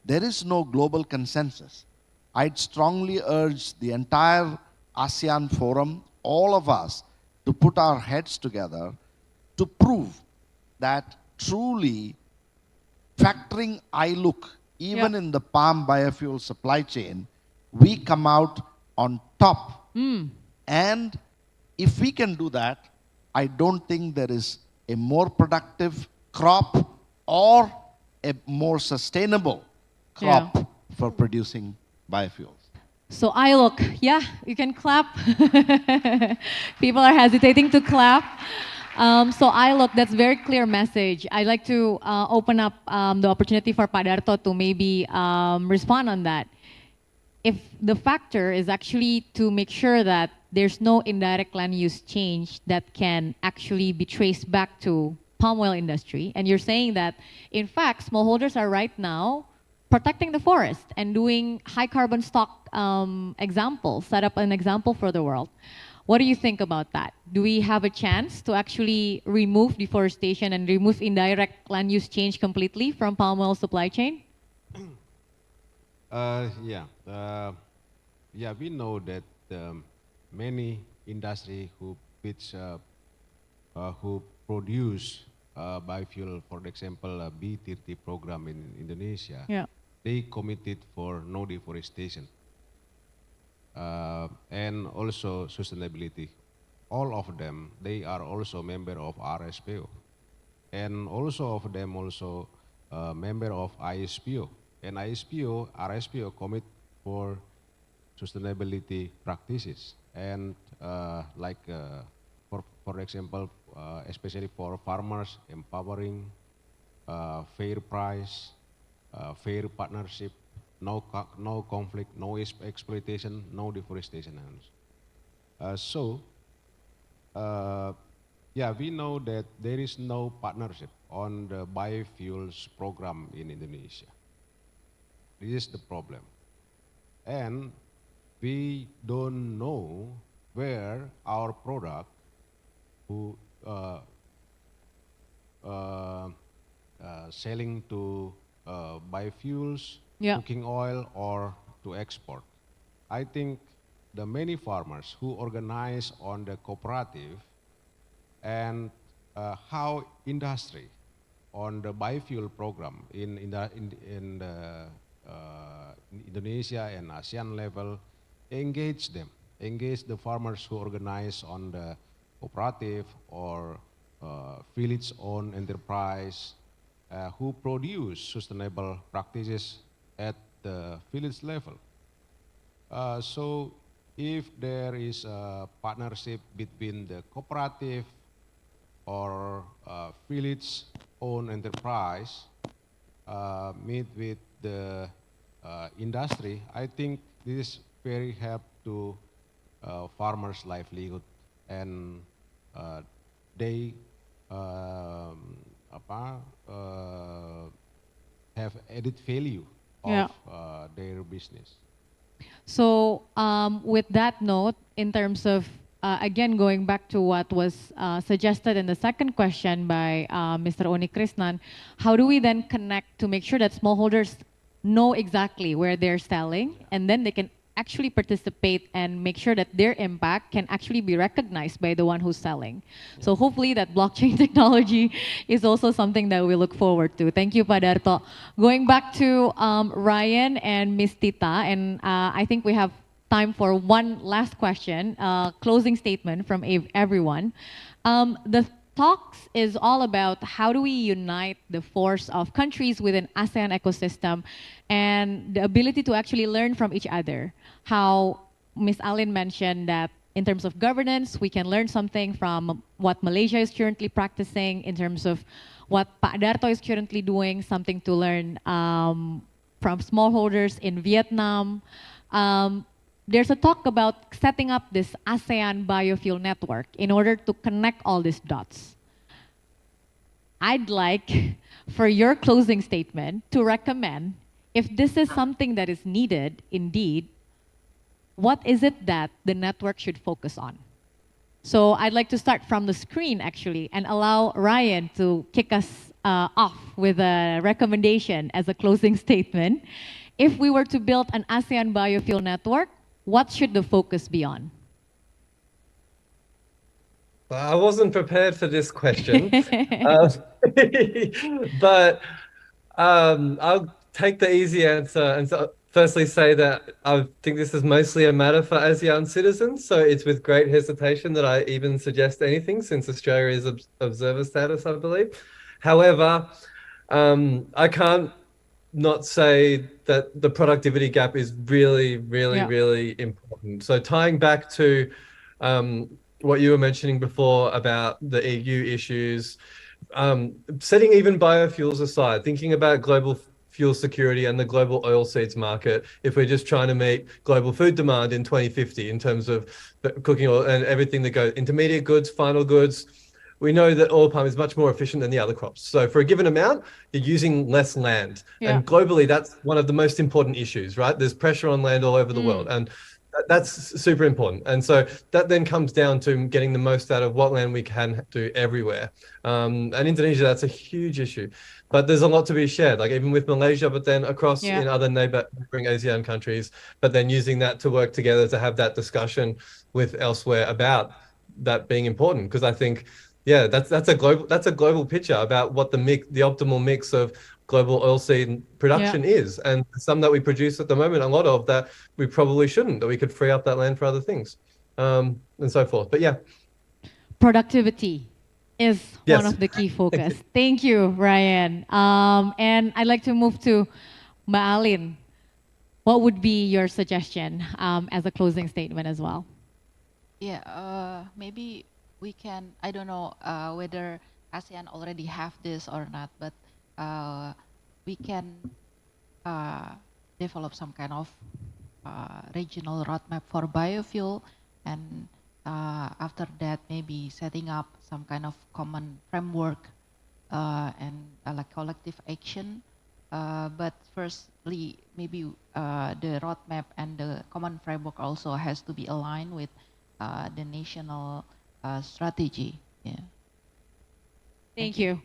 there is no global consensus. I'd strongly urge the entire ASEAN forum, all of us, to put our heads together to prove that truly factoring ILUC, even in the palm biofuel supply chain, we come out on top. And if we can do that, I don't think there is a more productive crop or a more sustainable crop for producing biofuels. So I look, yeah, you can clap. People are hesitating to clap. So I look, that's very clear message. I'd like to open up the opportunity for Pak Darto to maybe respond on that. If the factor is actually to make sure that there's no indirect land use change that can actually be traced back to palm oil industry, and you're saying that, in fact, smallholders are right now protecting the forest and doing high carbon stock examples, set up an example for the world. What do you think about that? Do we have a chance to actually remove deforestation and remove indirect land use change completely from palm oil supply chain? We know that many industry who produce biofuel, for example, B30 program in Indonesia, they committed for no deforestation and also sustainability. All of them, they are also member of RSPO, and also of them also member of ISPO. And RSPO commit for sustainability practices, and for example, especially for farmers, empowering, fair price, fair partnership, no conflict, no exploitation, no deforestation. We know that there is no partnership on the biofuels program in Indonesia. This is the problem. And we don't know where our product who selling to biofuels, cooking oil, or to export. I think the many farmers who organize on the cooperative and how industry on the biofuel program in Indonesia and ASEAN level, engage the farmers who organize on the cooperative or village-owned enterprise who produce sustainable practices at the village level. So if there is a partnership between the cooperative or village-owned enterprise meet with the industry, I think this is very help to farmers' livelihood, and they have added value of their business. So with that note, in terms of, again, going back to what was suggested in the second question by Mr. Oni Krishnan, how do we then connect to make sure that smallholders know exactly where they're selling, and then they can actually participate and make sure that their impact can actually be recognized by the one who's selling. So hopefully that blockchain technology is also something that we look forward to. Thank you, Pak Darto. Going back to Ryan and Ms. Tita, and I think we have time for one last question, closing statement from everyone. The talks is all about how do we unite the force of countries within ASEAN ecosystem and the ability to actually learn from each other. How Ms. Alin mentioned that in terms of governance, we can learn something from what Malaysia is currently practicing, in terms of what Pak Darto is currently doing, something to learn from smallholders in Vietnam. There's a talk about setting up this ASEAN biofuel network in order to connect all these dots. I'd like for your closing statement to recommend, if this is something that is needed indeed, what is it that the network should focus on? So I'd like to start from the screen actually and allow Ryan to kick us off with a recommendation as a closing statement. If we were to build an ASEAN biofuel network, what should the focus be on? I wasn't prepared for this question, but I'll take the easy answer and firstly say that I think this is mostly a matter for ASEAN citizens, so it's with great hesitation that I even suggest anything, since Australia is observer status, I believe. However, I can't not say that the productivity gap is really, really important. So tying back to what you were mentioning before about the EU issues, setting even biofuels aside, thinking about global fuel security and the global oilseeds market, if we're just trying to meet global food demand in 2050 in terms of cooking oil and everything that goes, intermediate goods, final goods, we know that oil palm is much more efficient than the other crops. So for a given amount, you're using less land. And globally, that's one of the most important issues, right? There's pressure on land all over the world. And that's super important. And so that then comes down to getting the most out of what land we can do everywhere. And Indonesia, that's a huge issue. But there's a lot to be shared, like even with Malaysia, but then across in other neighboring ASEAN countries, but then using that to work together to have that discussion with elsewhere about that being important. Because I think, that's a global picture about what the optimal mix of global oilseed production is, and some that we produce at the moment, a lot of that we probably shouldn't, that we could free up that land for other things, and so forth. But productivity is one of the key focus. Thank you, Ryan. And I'd like to move to Mbak Alin. What would be your suggestion as a closing statement as well? Maybe we can, I don't know whether ASEAN already have this or not, but we can develop some kind of regional roadmap for biofuel, and after that maybe setting up some kind of common framework and like collective action. But firstly, maybe the roadmap and the common framework also has to be aligned with the national strategy. Thank you.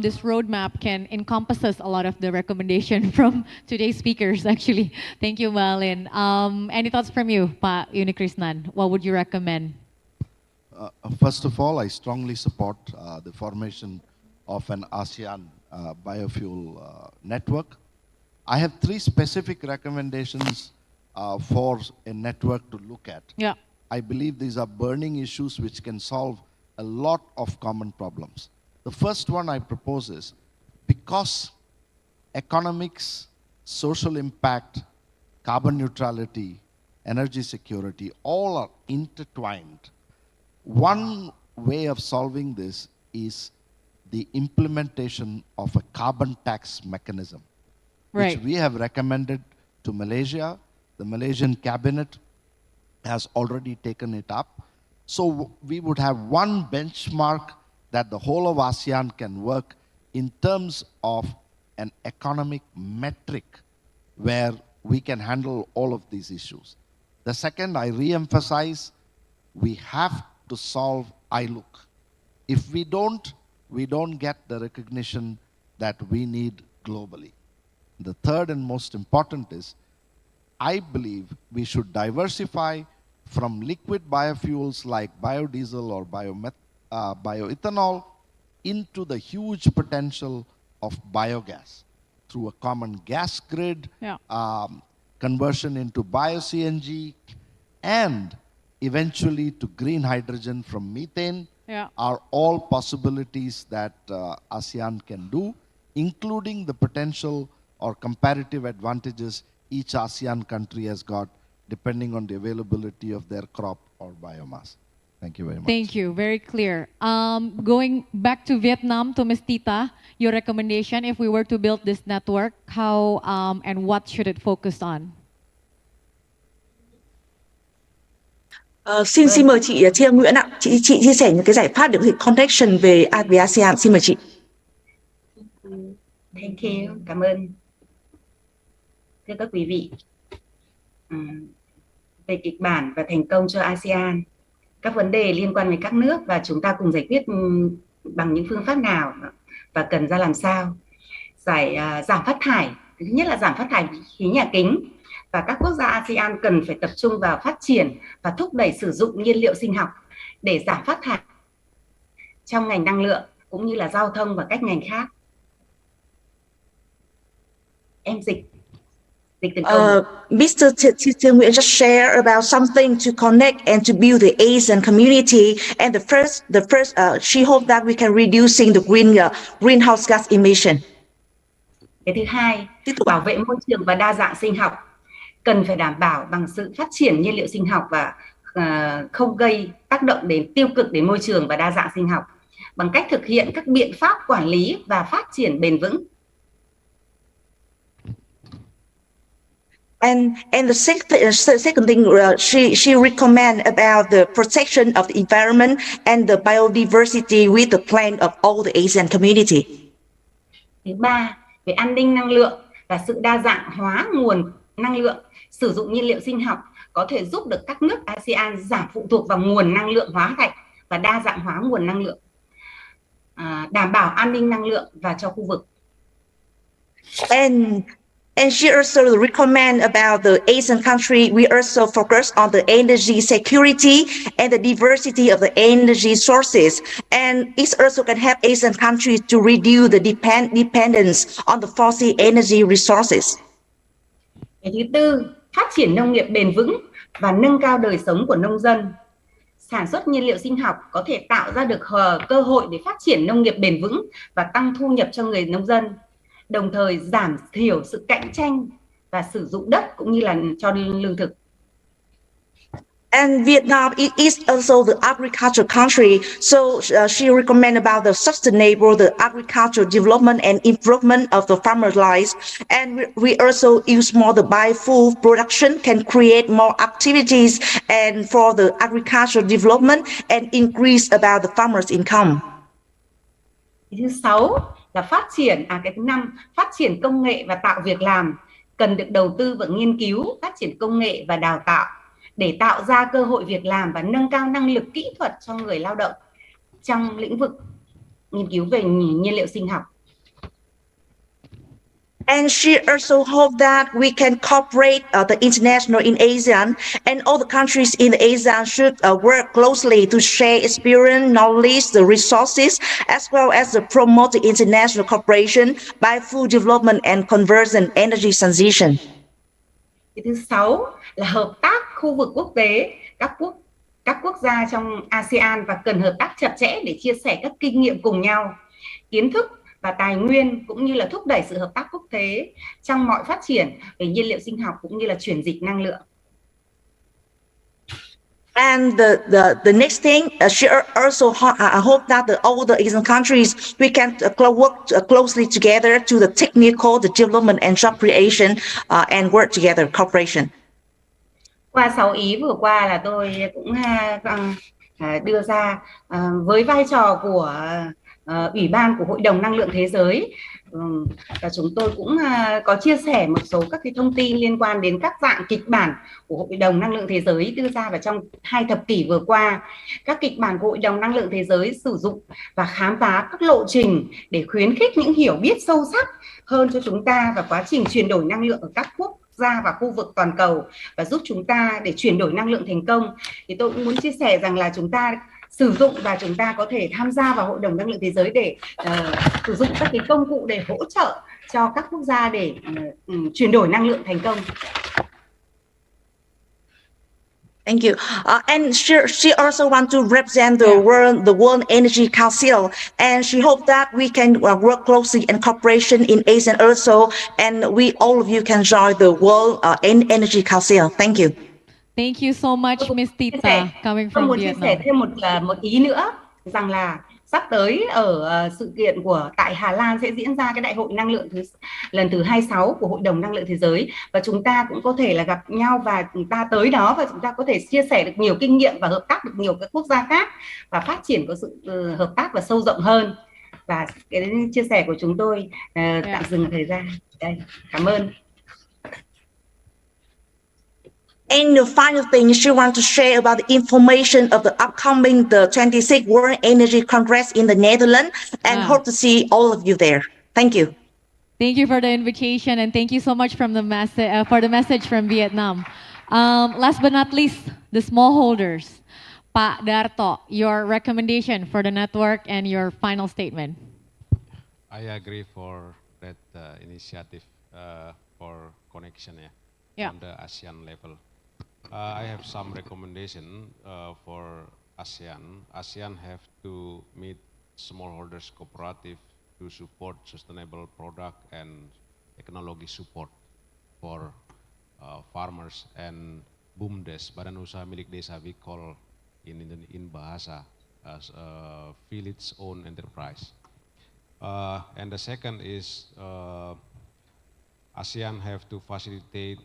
This roadmap can encompasses a lot of the recommendation from today's speakers, actually. Thank you, Malin. Any thoughts from you, Pak Uni Krishnan? What would you recommend? First of all, I strongly support the formation of an ASEAN biofuel network. I have 3 specific recommendations for a network to look at. I believe these are burning issues which can solve a lot of common problems. The first one I propose is, because economics social impact, carbon neutrality, energy security, all are intertwined. One way of solving this is the implementation of a carbon tax mechanism, which we have recommended to Malaysia. The Malaysian cabinet has already taken it up. So we would have one benchmark that the whole of ASEAN can work in terms of an economic metric where we can handle all of these issues. The second, I re-emphasize, we have to solve ILUC. If we don't get the recognition that we need globally. The third and most important is, I believe we should diversify from liquid biofuels like biodiesel or bioethanol into the huge potential of biogas through a common gas grid, conversion into bio-CNG, and eventually to green hydrogen from methane are all possibilities that ASEAN can do, including the potential or comparative advantages each ASEAN country has got depending on the availability of their crop or biomass. Thank you very much. Thank you, very clear. Going back to Vietnam, to Ms. Tita, your recommendation if we were to build this network, how and what should it focus on? Xin mời chị Thiên Nguyễn ạ. Chị chia sẻ những cái giải pháp để có thể connection về ASEAN. Xin mời chị. Thank you, cảm ơn. Thưa các quý vị, về kịch bản và thành công cho ASEAN, các vấn đề liên quan đến các nước và chúng ta cùng giải quyết bằng những phương pháp nào và cần ra làm sao. Giảm phát thải, thứ nhất là giảm phát thải khí nhà kính, và các quốc gia ASEAN cần phải tập trung vào phát triển và thúc đẩy sử dụng nhiên liệu sinh học để giảm phát thải trong ngành năng lượng cũng như là giao thông và các ngành khác. Em dịch từng câu. Mr. Thiên Nguyễn just share about something to connect and to build the ASEAN community. And the first, she hoped that we can reducing the greenhouse gas emission. Cái thứ hai, bảo vệ môi trường và đa dạng sinh học cần phải đảm bảo bằng sự phát triển nhiên liệu sinh học và không gây tác động tiêu cực đến môi trường và đa dạng sinh học bằng cách thực hiện các biện pháp quản lý và phát triển bền vững. And the second thing she recommend about the protection of the environment and the biodiversity with the plan of all the ASEAN community. Thứ ba, về an ninh năng lượng và sự đa dạng hóa nguồn năng lượng, sử dụng nhiên liệu sinh học có thể giúp được các nước ASEAN giảm phụ thuộc vào nguồn năng lượng hóa thạch và đa dạng hóa nguồn năng lượng, đảm bảo an ninh năng lượng và cho khu vực. And she also recommend about the ASEAN country. We also focus on the energy security and the diversity of the energy sources. And it also can help ASEAN countries to reduce the dependence on the fossil energy resources. Cái thứ tư, phát triển nông nghiệp bền vững và nâng cao đời sống của nông dân. Sản xuất nhiên liệu sinh học có thể tạo ra được cơ hội để phát triển nông nghiệp bền vững và tăng thu nhập cho người nông dân, đồng thời giảm thiểu sự cạnh tranh và sử dụng đất cũng như là cho lương thực. And Vietnam is also the agricultural country, so she recommend about the sustainable the agricultural development and improvement of the farmers' lives. And we also use more the biofuel production can create more activities and for the agricultural development and increase about the farmers' income. Thứ sáu là phát triển, cái thứ năm, phát triển công nghệ và tạo việc làm, cần được đầu tư vào nghiên cứu, phát triển công nghệ và đào tạo để tạo ra cơ hội việc làm và nâng cao năng lực kỹ thuật cho người lao động trong lĩnh vực nghiên cứu về nhiên liệu sinh học. And she also hoped that we can cooperate the international in ASEAN, and all the countries in the ASEAN should work closely to share experience, knowledge, the resources, as well as promote the international cooperation by food development and conversion energy transition. Cái thứ sáu là hợp tác khu vực quốc tế, các quốc gia trong ASEAN và cần hợp tác chặt chẽ để chia sẻ các kinh nghiệm cùng nhau, kiến thức và tài nguyên, cũng như là thúc đẩy sự hợp tác quốc tế trong mọi phát triển về nhiên liệu sinh học cũng như là chuyển dịch năng lượng. And the next thing, she also hope that all the ASEAN countries, we can work closely together to the technical, the development and job creation, and work together, cooperation. Qua 6 ý vừa qua là tôi cũng đưa ra với vai trò của Ủy ban của Hội đồng Năng lượng Thế giới, và chúng tôi cũng có chia sẻ một số các cái thông tin liên quan đến các dạng kịch bản của Hội đồng Năng lượng Thế giới đưa ra vào trong 2 thập kỷ vừa qua. Các kịch bản của Hội đồng Năng lượng Thế giới sử dụng và khám phá các lộ trình để khuyến khích những hiểu biết sâu sắc hơn cho chúng ta và quá trình chuyển đổi năng lượng ở các quốc gia và khu vực toàn cầu và giúp chúng ta để chuyển đổi năng lượng thành công. Thì tôi cũng muốn chia sẻ rằng là chúng ta sử dụng và chúng ta có thể tham gia vào Hội đồng Năng lượng Thế giới để sử dụng các cái công cụ để hỗ trợ cho các quốc gia để chuyển đổi năng lượng thành công. Thank you. And she also wants to represent the World Energy Council, and she hopes that we can work closely in cooperation in ASEAN also, and all of you can join the World Energy Council. Thank you. Thank you so much, Ms. Tita, coming from Vietnam. Tôi muốn chia sẻ thêm một ý nữa rằng là sắp tới ở sự kiện tại Hà Lan sẽ diễn ra cái đại hội năng lượng lần thứ 26 của Hội đồng Năng lượng Thế giới, và chúng ta cũng có thể là gặp nhau và chúng ta tới đó và chúng ta có thể chia sẻ được nhiều kinh nghiệm và hợp tác được nhiều các quốc gia khác và phát triển có sự hợp tác và sâu rộng hơn. Và cái chia sẻ của chúng tôi tạm dừng thời gian đây. Cảm ơn. And the final thing, she wants to share about the information of the upcoming, the 26th World Energy Congress in the Netherlands, and hope to see all of you there. Thank you. Thank you for the invitation, and thank you so much for the message from Vietnam. Last but not least, the smallholders. Pak Darto, your recommendation for the network and your final statement. I agree for that initiative for connection on the ASEAN level. I have some recommendation for ASEAN. ASEAN have to meet smallholders cooperative to support sustainable product and technology support for farmers, and BUMDes, Badan Usaha Milik Desa, we call in Bahasa as feel its own enterprise. And the second is ASEAN have to facilitate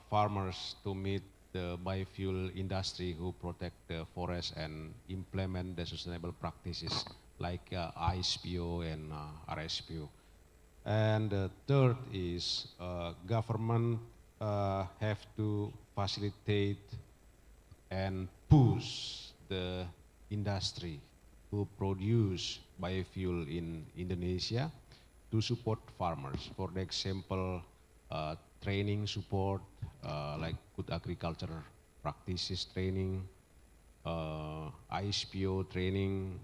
farmers to meet the biofuel industry who protect the forest and implement the sustainable practices like ISPO and RSPO. And the third is government have to facilitate and push the industry who produce biofuel in Indonesia to support farmers. For the example, training support, like good agriculture practices training, ISPO training,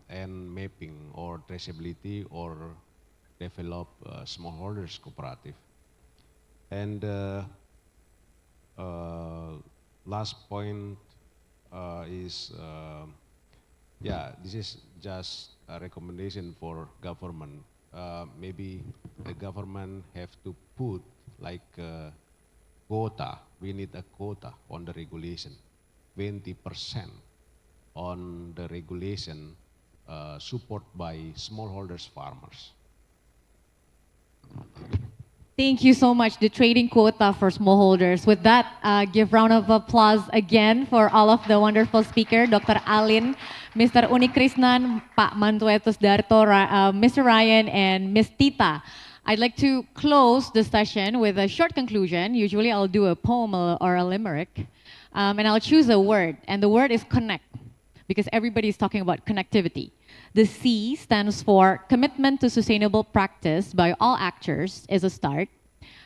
and mapping or traceability, or develop smallholders cooperative. And last point is, this is just a recommendation for government. Maybe the government have to put like quota. We need a quota on the regulation, 20% on the regulation support by smallholders farmers. Thank you so much. The trading quota for smallholders. With that, give round of applause again for all of the wonderful speakers, Dr. Alin, Mr. Unikrishnan, Pak Mantuetus Darto, Mr. Ryan, and Ms. Tita. I'd like to close the session with a short conclusion. Usually I'll do a poem or a limerick, and I'll choose a word, and the word is connect, because everybody is talking about connectivity. The C stands for commitment to sustainable practice by all actors is a start.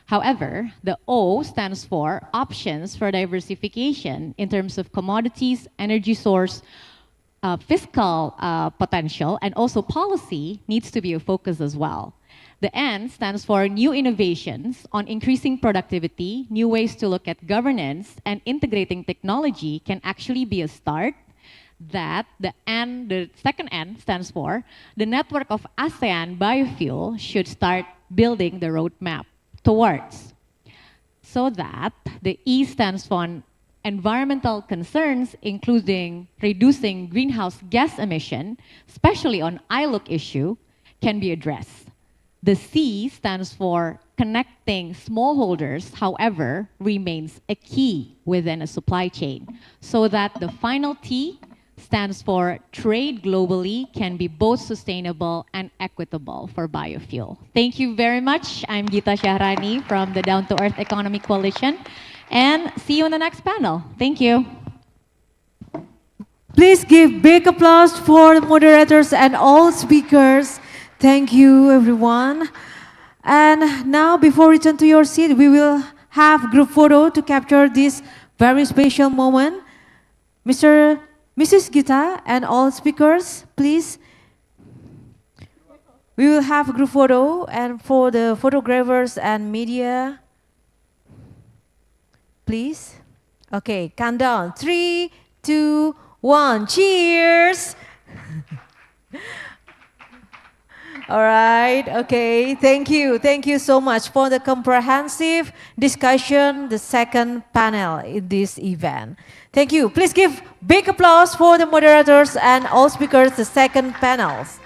However, the O stands for options for diversification in terms of commodities, energy source, fiscal potential, and also policy needs to be a focus as well. The N stands for new innovations on increasing productivity, new ways to look at governance, and integrating technology can actually be a start. that the second N stands for the network of ASEAN biofuel should start building the roadmap towards, so that the E stands for environmental concerns, including reducing greenhouse gas emission, especially on ILUC issue, can be addressed. The C stands for connecting smallholders, however, remains a key within a supply chain, so that the final T stands for trade globally can be both sustainable and equitable for biofuel. Thank you very much. I'm Gita Shahrani from the Down to Earth Economy Coalition, and see you in the next panel. Thank you. Please give big applause for the moderators and all speakers. Thank you, everyone. And now, before you return to your seat, we will have group photo to capture this very special moment. Mrs. Gita and all speakers, please. We will have a group photo, and for the photographers and media, please. Okay, count down. 3, 2, 1. Cheers! All right, okay, thank you. Thank you so much for the comprehensive discussion, the second panel in this event. Thank you. Please give big applause for the moderators and all speakers, the second panels.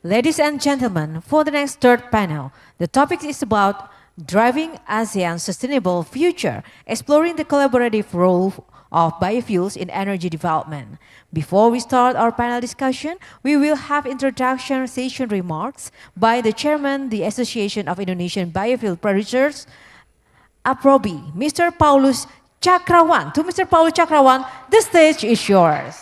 Ladies and gentlemen, for the next third panel, the topic is about driving ASEAN's sustainable future, exploring the collaborative role of biofuels in energy development. Before we start our panel discussion, we will have introduction session remarks by the chairman, the Association of Indonesian Biofuel Producers, APROBI, Mr. Paulus Cakrawan. To Mr. Paulus Cakrawan, the stage is yours.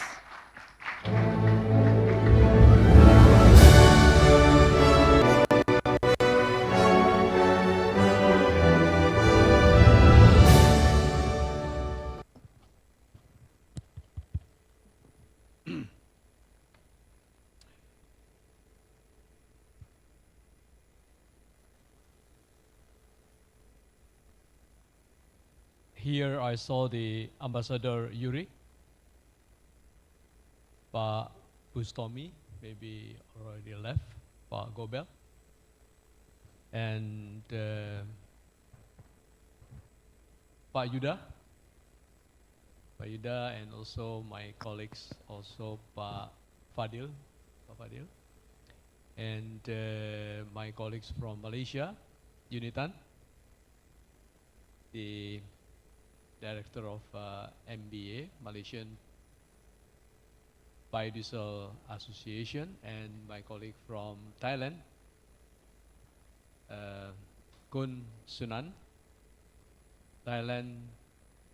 Here I saw the Ambassador Yuri, Pak Bustomi, maybe already left, Pak Gobel, and Pak Yuda, and also my colleagues, also Pak Fadil, and my colleagues from Malaysia, Unitan, the Director of MBA, Malaysian Biodiesel Association, and my colleague from Thailand, Kun Sunan, Thailand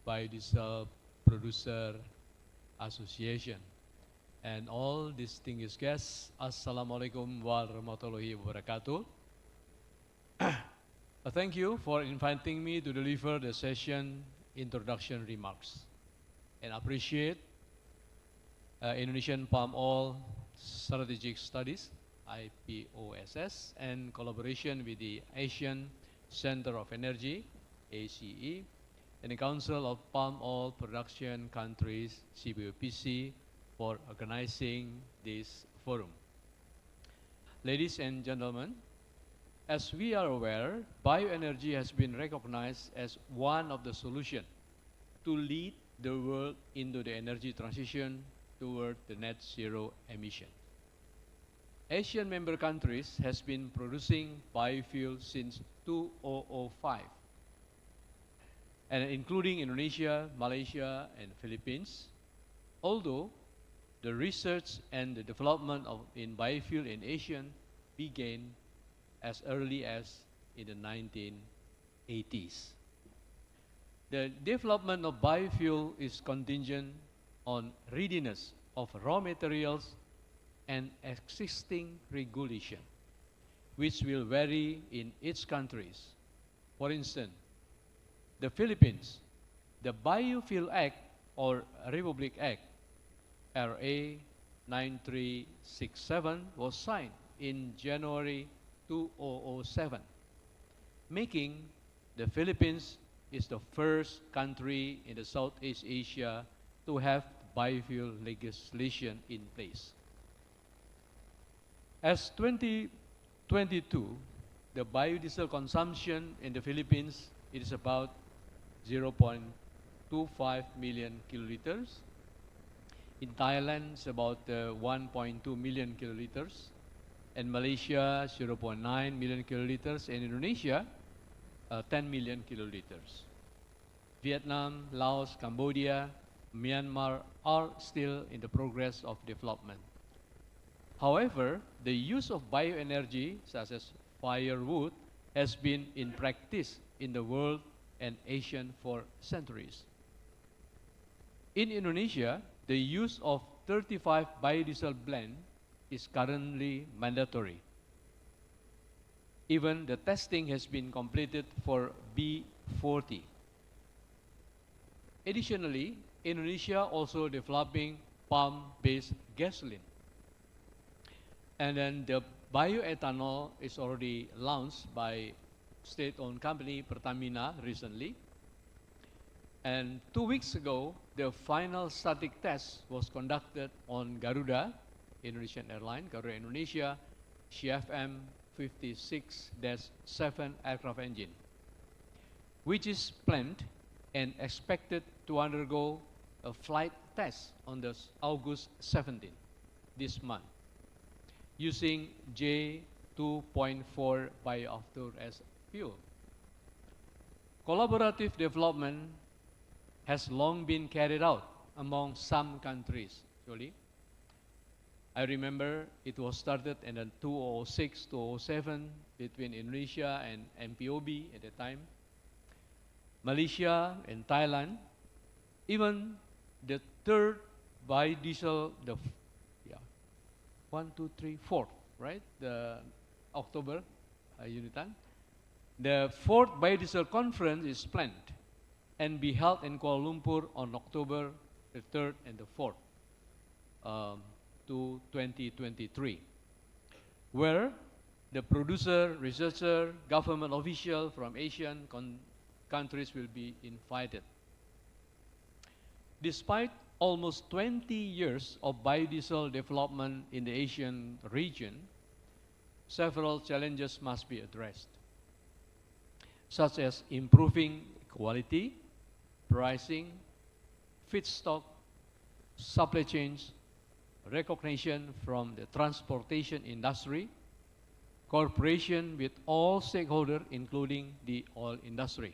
Biodiesel Producer Association, and all distinguished guests. Assalamualaikum warahmatullahi wabarakatuh. Thank you for inviting me to deliver the session introduction remarks, and appreciate Indonesian Palm Oil Strategic Studies, IPOSS, and collaboration with the Asian Center of Energy, ACE, and the Council of Palm Oil Production Countries, CBOPC, for organizing this forum. Ladies and gentlemen, as we are aware, bioenergy has been recognized as one of the solutions to lead the world into the energy transition toward the net zero emission. Asian member countries has been producing biofuel since 2005, and including Indonesia, Malaysia, and Philippines. Although the research and the development in biofuel in Asia began as early as in the 1980s. The development of biofuel is contingent on readiness of raw materials and existing regulation, which will vary in each countries. For instance, the Philippines, the Biofuel Act or Republic Act, RA 9367 was signed in January 2007, making the Philippines is the first country in the Southeast Asia to have biofuel legislation in place. As 2022, the biodiesel consumption in the Philippines is about 0.25 million kiloliters. In Thailand, it's about 1.2 million kiloliters. In Malaysia, 0.9 million kiloliters. In Indonesia, 10 million kiloliters. Vietnam, Laos, Cambodia, Myanmar are still in the progress of development. However, the use of bioenergy, such as firewood, has been in practice in the world and Asia for centuries. In Indonesia, the use of 35 biodiesel blend is currently mandatory. Even the testing has been completed for B40. Additionally, Indonesia also developing palm-based gasoline. And then the bioethanol is already launched by state-owned company Pertamina recently. And 2 weeks ago, the final static test was conducted on Garuda, Indonesian airline, Garuda Indonesia, CFM 56-7 aircraft engine, which is planned and expected to undergo a flight test on August 17 this month, using J2.4 biofuel as fuel. Collaborative development has long been carried out among some countries, actually. I remember it was started in 2006, 2007 between Indonesia and MPOB at the time, Malaysia and Thailand. Even the third biodiesel, the 1, 2, 3, 4, right? The October, Unitan. The fourth biodiesel conference is planned and be held in Kuala Lumpur on October the 3rd and the 4th to 2023, where the producer, researcher, government official from Asian countries will be invited. Despite almost 20 years of biodiesel development in the Asian region, several challenges must be addressed, such as improving quality, pricing, feedstock, supply chains, recognition from the transportation industry, cooperation with all stakeholders, including the oil industry.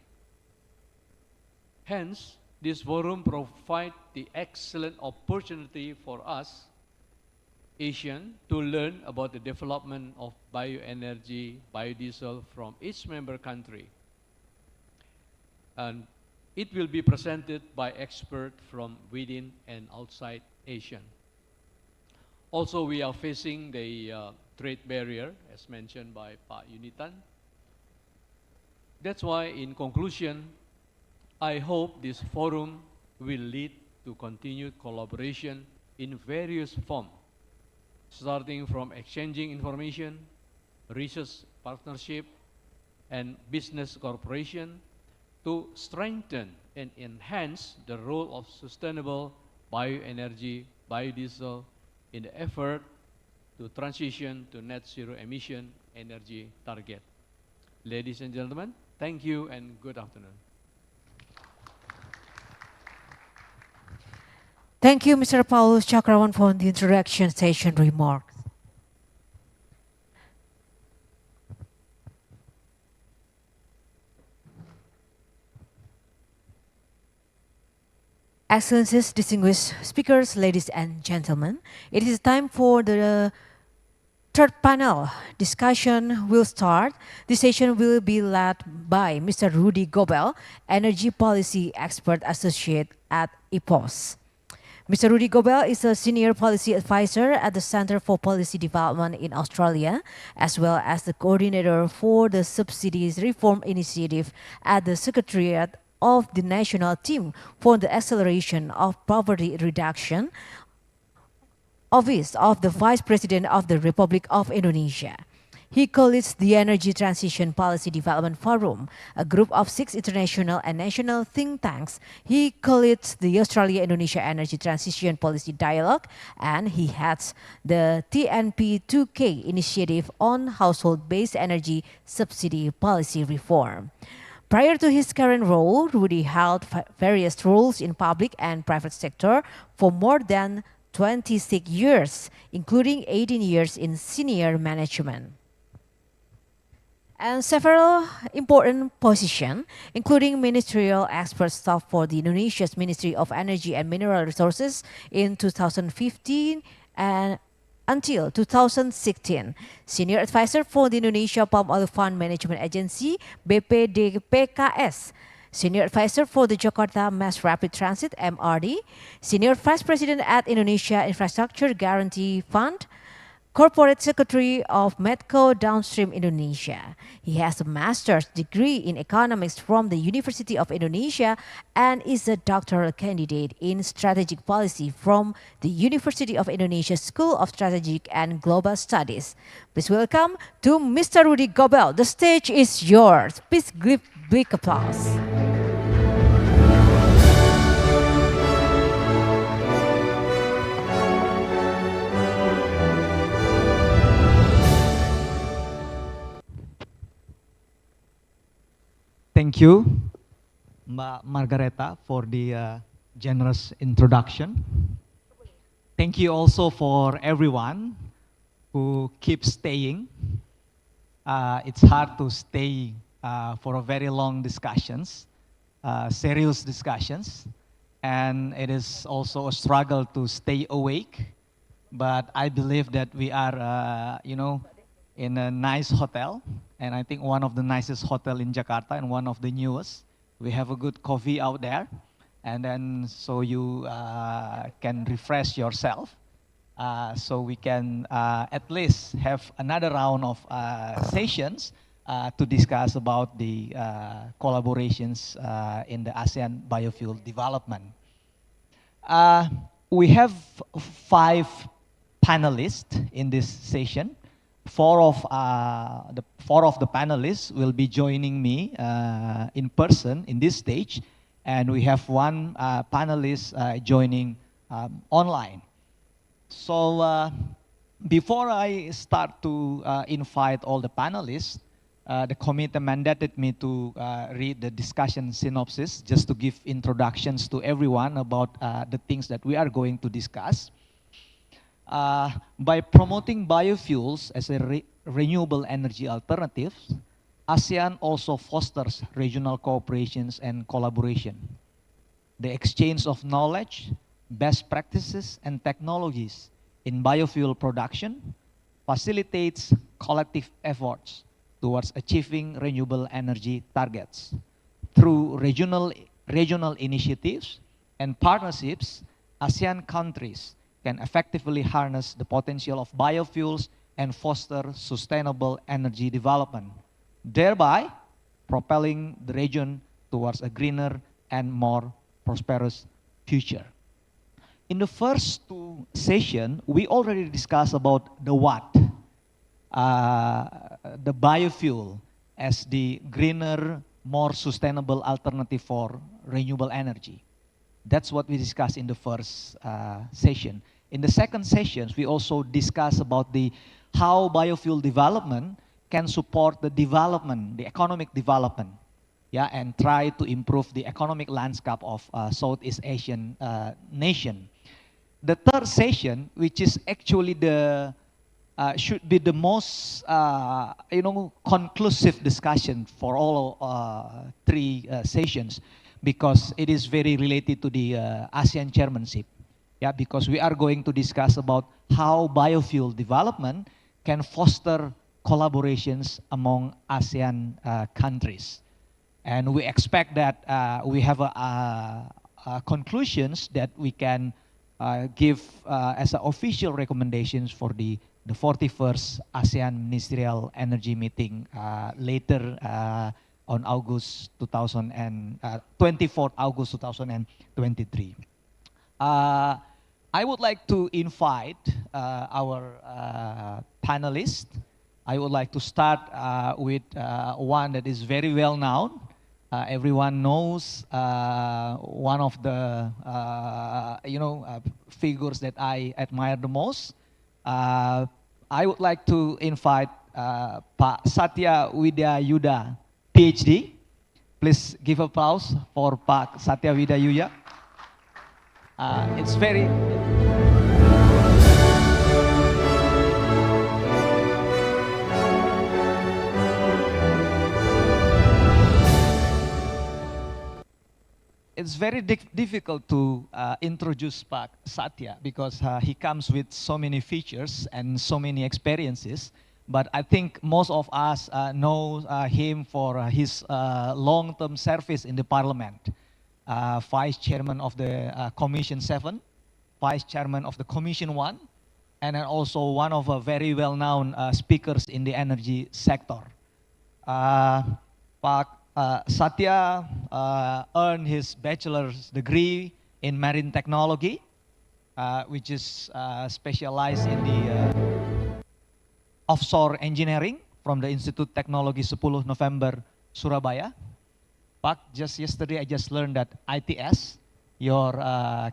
Hence, this forum provides the excellent opportunity for us, Asian, to learn about the development of bioenergy, biodiesel from each member country. And it will be presented by experts from within and outside Asia. Also, we are facing the trade barrier, as mentioned by Pak Unitan. That's why, in conclusion, I hope this forum will lead to continued collaboration in various forms, starting from exchanging information, research partnership, and business cooperation to strengthen and enhance the role of sustainable bioenergy, biodiesel in the effort to transition to net zero emission energy target. Ladies and gentlemen, thank you and good afternoon. Thank you, Mr. Paulus Chakrawan, for the introduction session remarks. Excellencies, distinguished speakers, ladies and gentlemen, it is time for the third panel discussion will start. This session will be led by Mr. Rudy Gobel, Energy Policy Expert Associate at IPOS. Mr. Rudy Gobel is a Senior Policy Advisor at the Center for Policy Development in Australia, as well as the Coordinator for the Subsidies Reform Initiative at the Secretariat of the National Team for the Acceleration of Poverty Reduction office of the Vice President of the Republic of Indonesia. He co-leads the Energy Transition Policy Development Forum, a group of 6 international and national think tanks. He co-leads the Australia-Indonesia Energy Transition Policy Dialogue, and he heads the TNP2K initiative on household-based energy subsidy policy reform. Prior to his current role, Rudy held various roles in public and private sector for more than 26 years, including 18 years in senior management. And several important positions, including ministerial expert staff for the Indonesia's Ministry of Energy and Mineral Resources in 2015 and until 2016, senior advisor for the Indonesia Palm Oil Fund Management Agency (BPDPKS), senior advisor for the Jakarta Mass Rapid Transit (MRT), senior vice president at Indonesia Infrastructure Guarantee Fund, Corporate Secretary of Medco Downstream Indonesia. He has a master's degree in economics from the University of Indonesia and is a doctoral candidate in strategic policy from the University of Indonesia School of Strategic and Global Studies. Please welcome to Mr. Rudy Gobel. The stage is yours. Please give big applause. Thank you, Mbak Margareta, for the generous introduction. Thank you also for everyone who keeps staying. It's hard to stay for a very long discussions, serious discussions, and it is also a struggle to stay awake. But I believe that we are, in a nice hotel, and I think one of the nicest hotel in Jakarta and one of the newest. We have a good coffee out there, and then so you can refresh yourself. So we can at least have another round of sessions to discuss about the collaborations in the ASEAN biofuel development. We have 5 panelists in this session. 4 of the panelists will be joining me in person in this stage, and we have 1 panelist joining online. So before I start to invite all the panelists, the committee mandated me to read the discussion synopsis just to give introductions to everyone about the things that we are going to discuss. By promoting biofuels as a renewable energy alternative, ASEAN also fosters regional cooperations and collaboration. The exchange of knowledge, best practices, and technologies in biofuel production facilitates collective efforts towards achieving renewable energy targets. Through regional initiatives and partnerships, ASEAN countries can effectively harness the potential of biofuels and foster sustainable energy development, thereby propelling the region towards a greener and more prosperous future. In the first 2 sessions, we already discussed about the what, the biofuel as the greener, more sustainable alternative for renewable energy. That's what we discussed in the first session. In the second sessions, we also discussed about how biofuel development can support the development, the economic development, and try to improve the economic landscape of Southeast Asian nation. The third session, which is actually should be the most conclusive discussion for all 3 sessions, because it is very related to the ASEAN Chairmanship. Because we are going to discuss about how biofuel development can foster collaborations among ASEAN countries. And we expect that we have conclusions that we can give as official recommendations for the 41st ASEAN Ministerial Energy Meeting later on 24th August 2023. I would like to invite our panelists. I would like to start with one that is very well known. Everyone knows one of the figures that I admire the most. I would like to invite Pak Satya Widayuda, PhD. Please give applause for Pak Satya Widayuda. It's very difficult to introduce Pak Satya because he comes with so many features and so many experiences. But I think most of us know him for his long-term service in the parliament. Vice Chairman of the Commission 7, Vice Chairman of the Commission 1, and then also one of very well-known speakers in the energy sector. Pak Satya earned his bachelor's degree in marine technology, which is specialized in the offshore engineering from the Institute Teknologi 10 November, Surabaya. Pak, just yesterday I just learned that ITS, your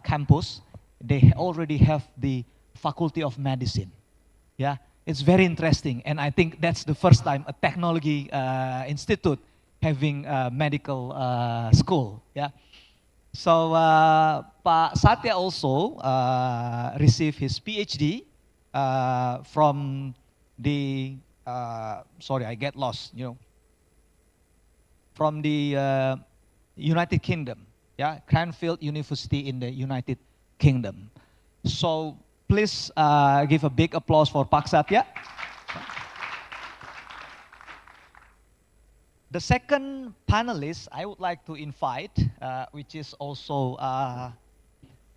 campus, they already have the Faculty of Medicine. Yeah, it's very interesting, and I think that's the first time a technology institute having a medical school. Yeah, so Pak Satya also received his PhD from the sorry, I get lost. From the United Kingdom, yeah, Cranfield University in the United Kingdom. So please give a big applause for Pak Satya. The second panelist I would like to invite, which is also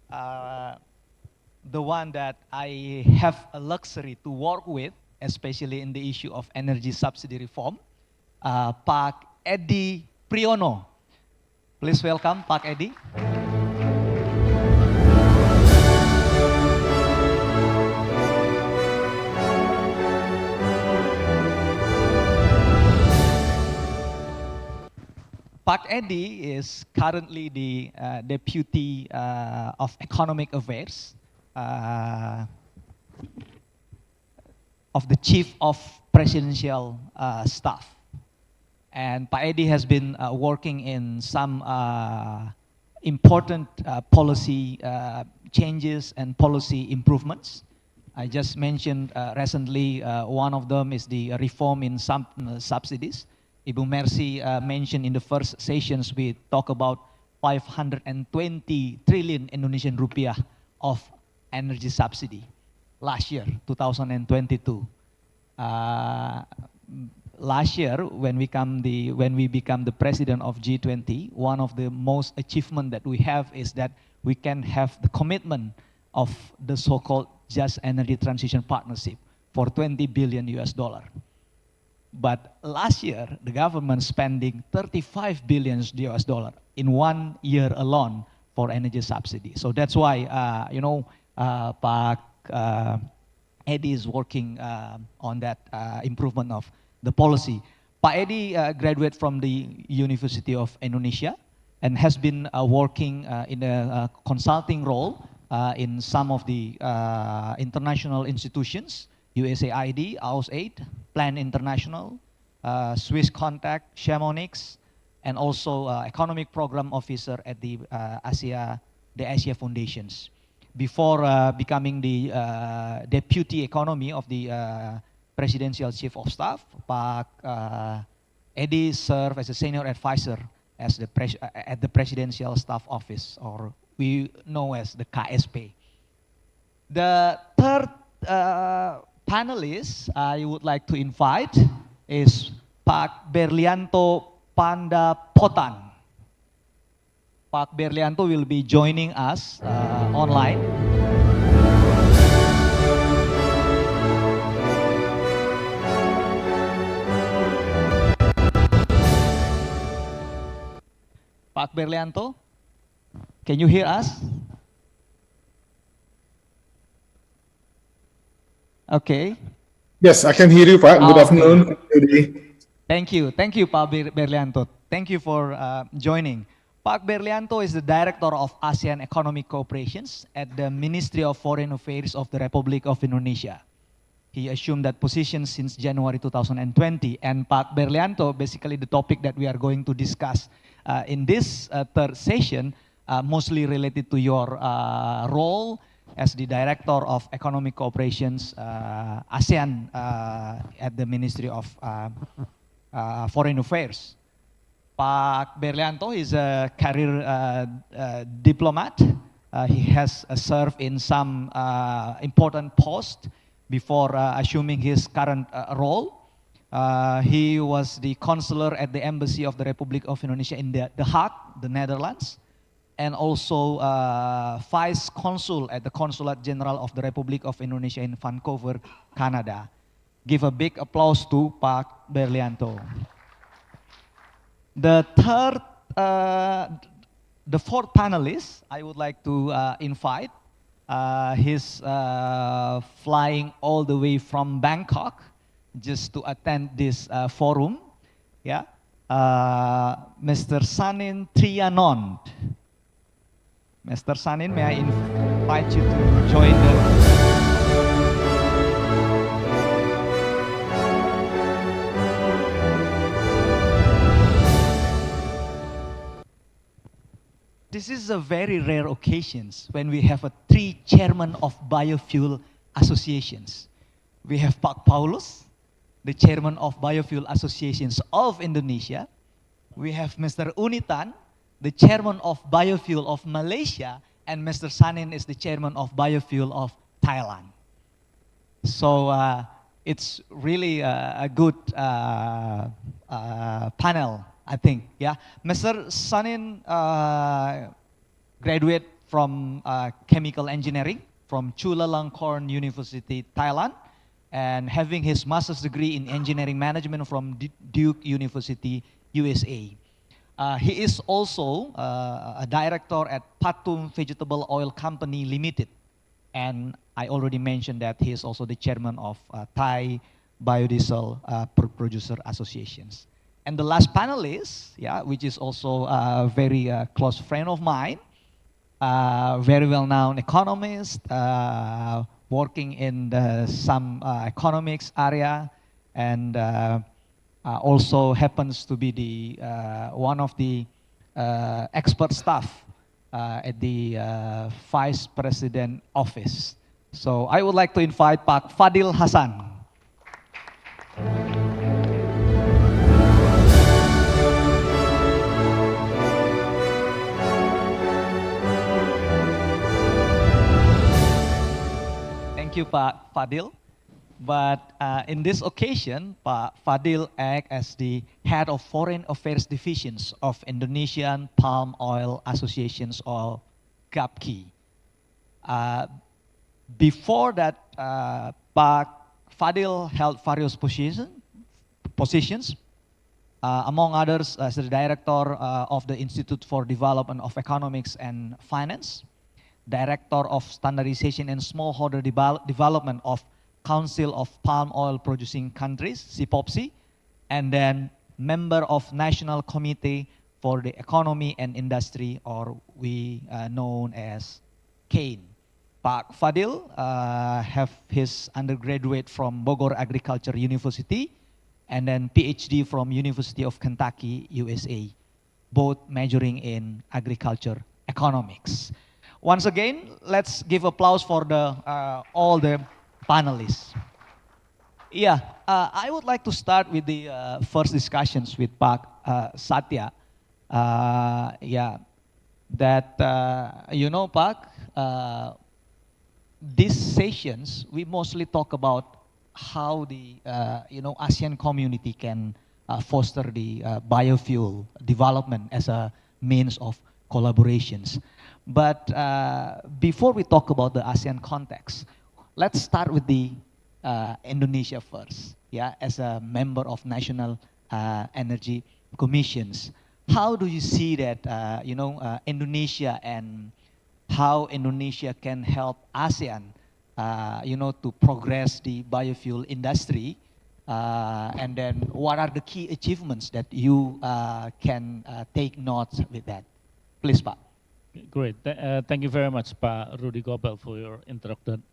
the one that I have a luxury to work with, especially in the issue of energy subsidy reform, Pak Edi Priyono. Please welcome Pak Edi. Pak Edi is currently the Deputy of Economic Affairs of the Chief of Presidential Staff. And Pak Edi has been working in some important policy changes and policy improvements. I just mentioned recently one of them is the reform in some subsidies. Ibu Mercy mentioned in the first sessions we talk about 520 trillion Indonesian rupiah of energy subsidy last year, 2022. Last year, when we become the president of G20, one of the most achievement that we have is that we can have the commitment of the so-called Just Energy Transition Partnership for $20 billion. But last year, the government spending $35 billion in 1 year alone for energy subsidy. So that's why, Pak Edi is working on that improvement of the policy. Pak Edi graduated from the University of Indonesia and has been working in a consulting role in some of the international institutions, USAID, AUSAID, Plan International, Swiss Contact, Chamonix, and also Economic Program Officer at the Asia Foundations. Before becoming the Deputy Economy of the Presidential Chief of Staff, Pak Edi served as a senior advisor at the Presidential Staff Office, or we know as the KSP. The third panelist I would like to invite is Pak Berlianto Pandapotan. Pak Berlianto will be joining us online. Pak Berlianto, can you hear us? Okay. Yes, I can hear you, Pak. Good Okay. afternoon, Rudy. Thank you. Thank you, Pak Berlianto. Thank you for joining. Pak Berlianto is the Director of ASEAN Economic Cooperations at the Ministry of Foreign Affairs of the Republic of Indonesia. He assumed that position since January 2020. And Pak Berlianto, basically the topic that we are going to discuss in this third session, mostly related to your role as the Director of Economic Cooperations ASEAN at the Ministry of Foreign Affairs. Pak Berlianto is a career diplomat. He has served in some important posts before assuming his current role. He was the consular at the Embassy of the Republic of Indonesia in The Hague, the Netherlands, and also Vice Consul at the Consulate General of the Republic of Indonesia in Vancouver, Canada. Give a big applause to Pak Berlianto. The fourth panelist I would like to invite. He's flying all the way from Bangkok just to attend this forum. Yeah, Mr. Sanin Trianon. Mr. Sanin, may I invite you to join the... This is a very rare occasions when we have three chairmen of biofuel associations. We have Pak Paulus, the chairman of Biofuel Associations of Indonesia. We have Mr. Unitan, the chairman of Biofuel of Malaysia, and Mr. Sanin is the chairman of Biofuel of Thailand. So it's really a good panel, I think. Yeah, Mr. Sanin graduate from chemical engineering from Chulalongkorn University, Thailand, and having his master's degree in engineering management from Duke University, USA. He is also a director at Patum Vegetable Oil Company Limited. And I already mentioned that he is also the chairman of Thai Biodiesel Producer Associations. And the last panelist, yeah, which is also a very close friend of mine, very well-known economist, working in some economics area, and also happens to be the one of the expert staff at the Vice President office. So I would like to invite Pak Fadil Hasan. Thank you, Pak Fadil. But in this occasion, Pak Fadil acts as the head of Foreign Affairs Divisions of Indonesian Palm Oil Associations, or GAPKI. Before that, Pak Fadil held various positions, among others as the director of the Institute for Development of Economics and Finance, Director of Standardization and Smallholder Development of Council of Palm Oil Producing Countries, CPOPC, and then member of National Committee for the Economy and Industry, or we known as CAIN. Pak Fadil have his undergraduate from Bogor Agriculture University, and then PhD from University of Kentucky, USA, both majoring in agriculture economics. Once again, let's give applause for all the panelists. Yeah, I would like to start with the first discussions with Pak Satya. Yeah, that you know, Pak, these sessions we mostly talk about how the ASEAN community can foster the biofuel development as a means of collaborations. But before we talk about the ASEAN context, let's start with the Indonesia first. Yeah, as a member of National Energy Commissions, how do you see that Indonesia and how Indonesia can help ASEAN to progress the biofuel industry? And then what are the key achievements that you can take note with that? Please, Pak. Great. Thank you very much, Pa Rudy Gobel, for your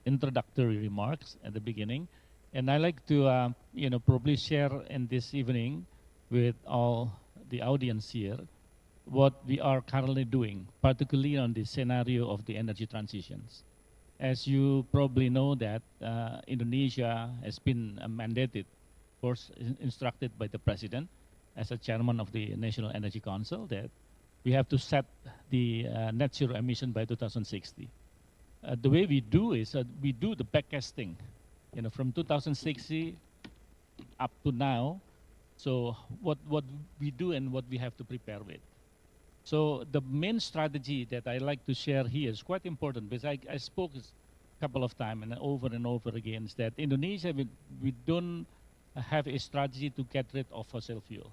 introductory remarks at the beginning. And I'd like to, probably share in this evening with all the audience here what we are currently doing, particularly on the scenario of the energy transitions. As you probably know that Indonesia has been mandated, of course, instructed by the President as a chairman of the National Energy Council that we have to set the net zero emission by 2060. The way we do is we do the backcasting, from 2060 up to now. So what we do and what we have to prepare with. So the main strategy that I like to share here is quite important because I spoke a couple of times and over again is that Indonesia, we don't have a strategy to get rid of fossil fuel.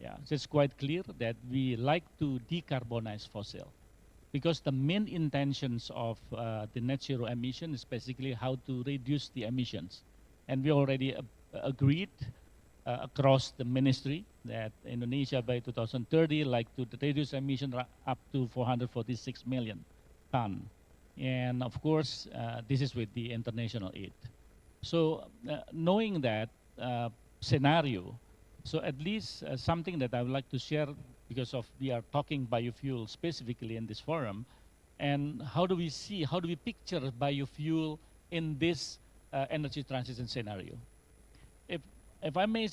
Yeah, so it's quite clear that we like to decarbonize fossil because the main intentions of the net zero emission is basically how to reduce the emissions. And we already agreed across the ministry that Indonesia by 2030 like to reduce emission up to 446 million ton. And of course, this is with the international aid. So knowing that scenario, so at least something that I would like to share because of we are talking biofuel specifically in this forum, and how do we picture biofuel in this energy transition scenario? If I may,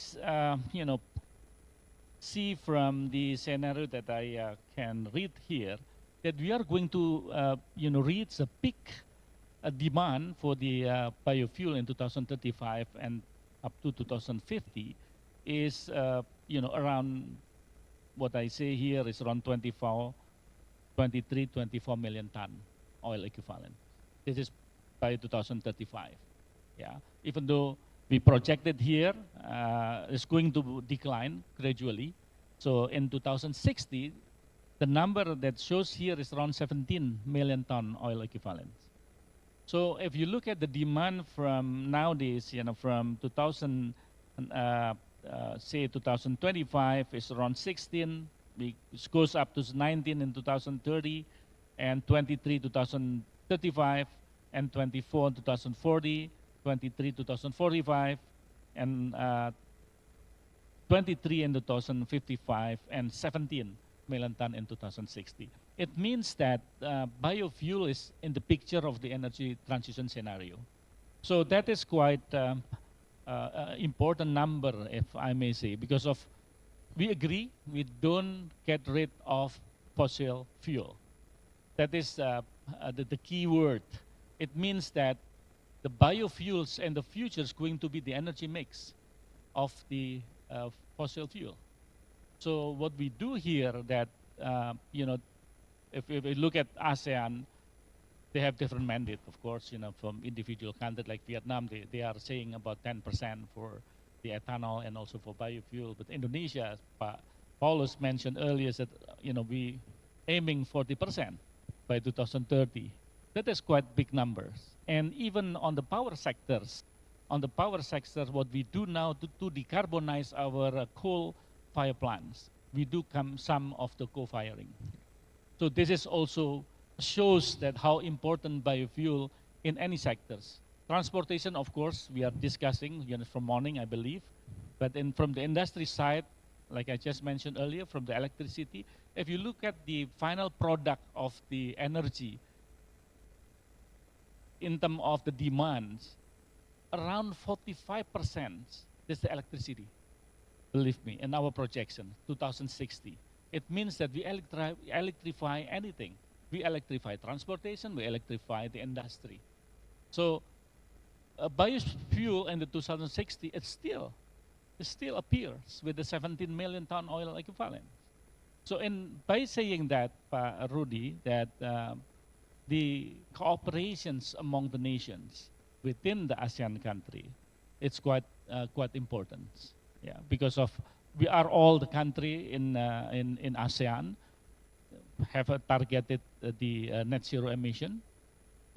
see from the scenario that I can read here, that we are going to, reach a peak demand for the biofuel in 2035 and up to 2050 is, around what I say here is around 24 million ton oil equivalent. This is by 2035. Yeah, even though we projected here is going to decline gradually. So in 2060, the number that shows here is around 17 million ton oil equivalent. So if you look at the demand from nowadays, from 2025 is around 16, it goes up to 19 in 2030, and 23 2035, and 24 2040, 23 2045, and 23 in 2055, and 17 million ton in 2060. It means that biofuel is in the picture of the energy transition scenario. So that is quite important number, if I may say, because of we agree we don't get rid of fossil fuel. That is the key word. It means that the biofuels in the future is going to be the energy mix of the fossil fuel. So what we do here that, if we look at ASEAN, they have different mandate, of course, from individual countries like Vietnam, they are saying about 10% for the ethanol and also for biofuel. But Indonesia, as Paulus mentioned earlier, said, we aiming 40% by 2030. That is quite big numbers. And even on the power sectors, what we do now to decarbonize our coal fire plants, we do some of the co-firing. So this is also shows that how important biofuel in any sectors. Transportation, of course, we are discussing from morning, I believe. But from the industry side, like I just mentioned earlier, from the electricity, if you look at the final product of the energy, in terms of the demands, around 45% is the electricity, believe me, in our projection, 2060. It means that we electrify anything. We electrify transportation, we electrify the industry. So biofuel in the 2060, it still appears with the 17 million ton oil equivalent. So by saying that, Rudy, that the cooperations among the nations within the ASEAN country, it's quite important. Yeah, because of we are all the country in ASEAN have targeted the net zero emission.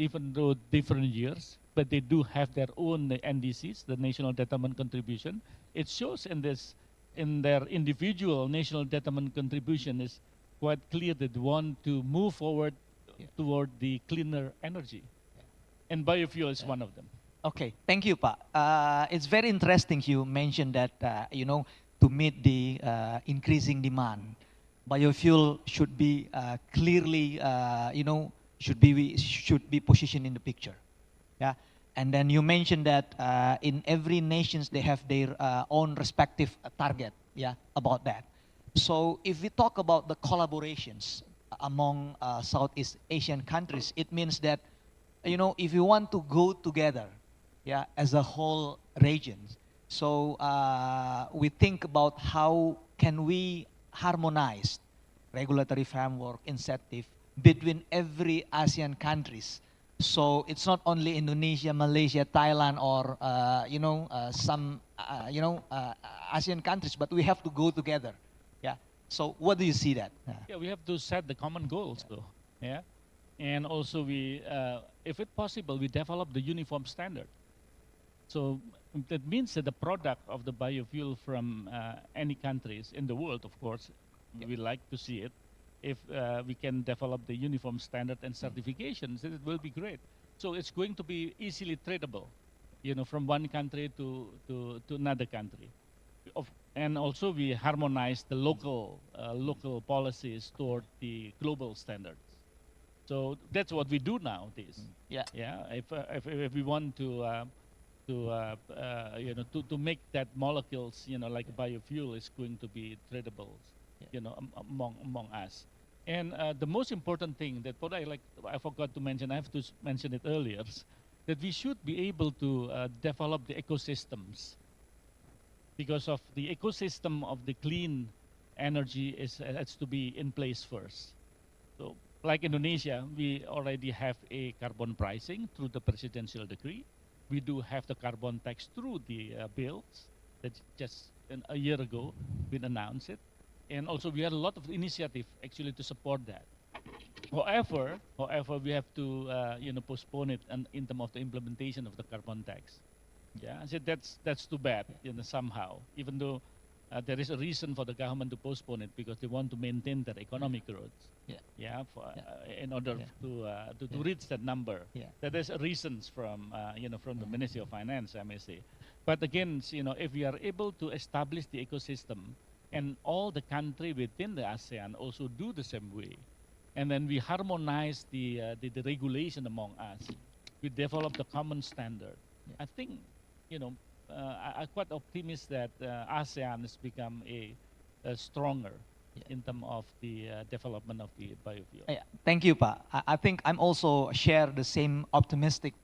even though different years, but they do have their own NDCs, the National Determined Contribution. It shows in their individual National Determined Contribution is quite clear that they want to move forward toward the cleaner energy. And biofuel is one of them. Okay, thank you, Pa. It's very interesting you mentioned that, to meet the increasing demand, biofuel should be clearly, should be positioned in the picture. Yeah, and then you mentioned that in every nations they have their own respective target. Yeah, about that. So if we talk about the collaborations among Southeast Asian countries, it means that, if you want to go together, yeah, as a whole region, so we think about how can we harmonize regulatory framework incentive between every ASEAN countries. So it's not only Indonesia, Malaysia, Thailand, or some ASEAN countries, but we have to go together. Yeah. So what do you see that? Yeah, we have to set the common goals, though. Yeah, and also we, if it's possible, we develop the uniform standard. So that means that the product of the biofuel from any countries in the world, of course, we like to see it. If we can develop the uniform standard and certifications, it will be great. So it's going to be easily tradable, from one country to another country. And also we harmonize the local policies toward the global standards. So that's what we do nowadays. Yeah. Yeah. If we want to make that molecules, like biofuel is going to be tradable, among us. And the most important thing that I forgot to mention, I have to mention it earlier, that we should be able to develop the ecosystems, because of the ecosystem of the clean energy has to be in place first. So like Indonesia, we already have a carbon pricing through the presidential decree. We do have the carbon tax through the bills that just a year ago been announced it. And also we had a lot of initiative actually to support that. However, we have to postpone it in terms of the implementation of the carbon tax. Yeah, so that's too bad, somehow. Even though there is a reason for the government to postpone it, because they want to maintain their economic growth. Yeah. In order to reach that number. Yeah. That is reasons from from the Ministry of Finance, I may say. But again, if we are able to establish the ecosystem, and all the country within the ASEAN also do the same way, and then we harmonize the regulation among us, we develop the common standard. I think, I'm quite optimistic that ASEAN has become a stronger in terms of the development of the biofuel. Yeah, thank you, Pa. I think I'm also share the same optimistic.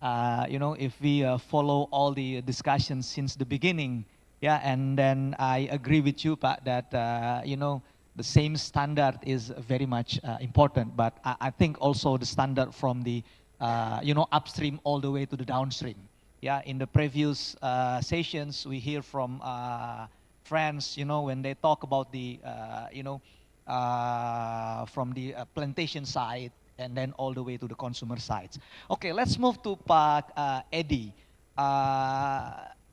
If we follow all the discussions since the beginning, yeah, and then I agree with you, Pa, that the same standard is very much important. But I think also the standard from the upstream all the way to the downstream. Yeah, in the previous sessions, we hear from friends, when they talk about the, from the plantation side and then all the way to the consumer sides. Okay, let's move to Eddie.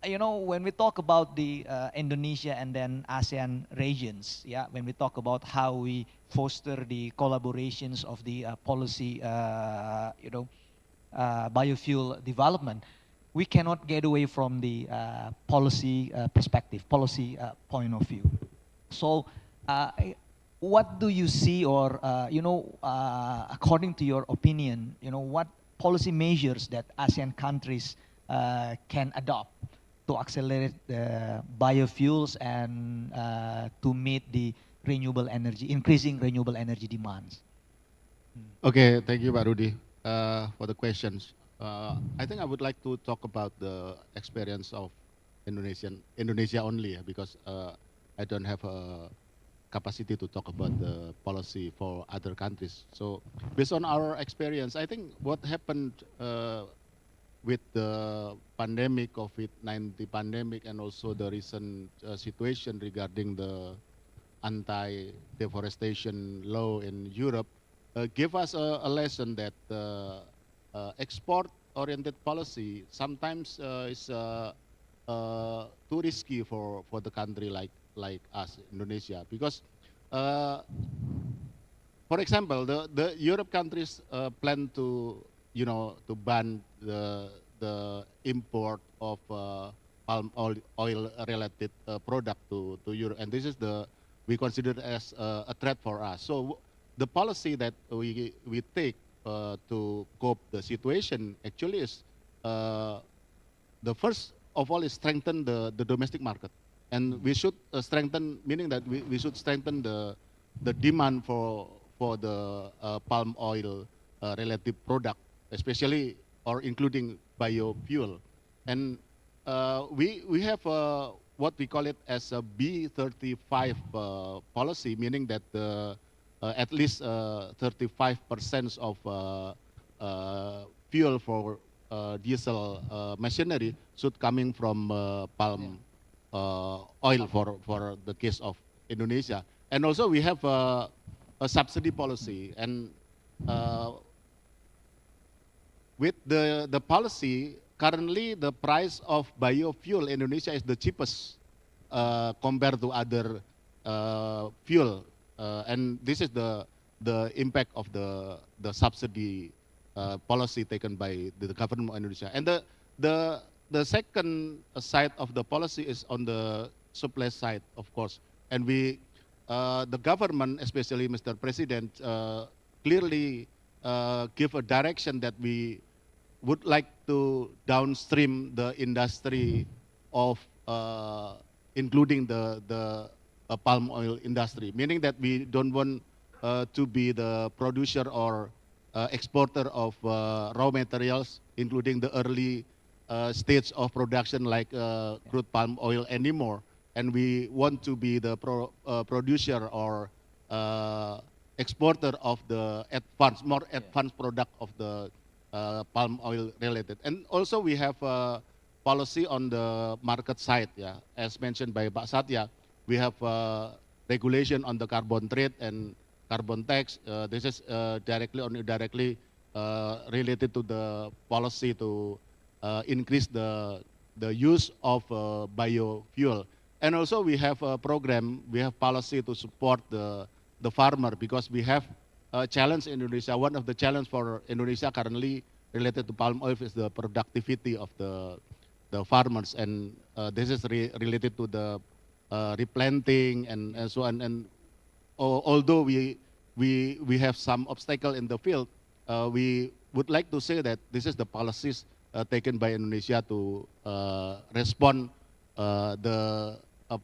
When we talk about the Indonesia and then ASEAN regions, yeah, when we talk about how we foster the collaborations of the policy, biofuel development, we cannot get away from the policy perspective, policy point of view. So what do you see, or, according to your opinion, what policy measures that ASEAN countries can adopt to accelerate the biofuels and to meet the increasing renewable energy demands? Okay, thank you, Pak Rudy, for the questions. I think I would like to talk about the experience of Indonesia only, because I don't have a capacity to talk about the policy for other countries. So based on our experience, I think what happened with the pandemic, COVID-19 pandemic, and also the recent situation regarding the anti-deforestation law in Europe, give us a lesson that export-oriented policy sometimes is too risky for the country like us, Indonesia, because for example, the Europe countries plan to to ban the import of palm oil related product to Europe, and this is we consider as a threat for us. So the policy that we take to cope the situation actually is the first of all is strengthen the domestic market, and we should strengthen, meaning that we should strengthen the demand for the palm oil related product, especially or including biofuel. And we have what we call it as a B35 policy, meaning that at least 35% of fuel for diesel machinery should coming from palm oil for the case of Indonesia. And also we have a subsidy policy, and with the policy, currently the price of biofuel in Indonesia is the cheapest compared to other fuel, and this is the impact of the subsidy policy taken by the government of Indonesia. And the second side of the policy is on the supply side, of course, and the government, especially Mr. President, clearly give a direction that we would like to downstream the industry of including the palm oil industry, meaning that we don't want to be the producer or exporter of raw materials, including the early stage of production like crude palm oil anymore. And we want to be the producer or exporter of the more advanced product of the palm oil related. And also we have a policy on the market side, yeah. As mentioned by Pak Satya, we have regulation on the carbon trade and carbon tax. This is directly or indirectly related to the policy to increase the use of biofuel. And also we have a program, we have policy to support the farmer, because we have a challenge in Indonesia. One of the challenge for Indonesia currently related to palm oil is the productivity of the farmers, and this is related to the replanting and so on. And although we have some obstacle in the field, we would like to say that this is the policies taken by Indonesia to respond the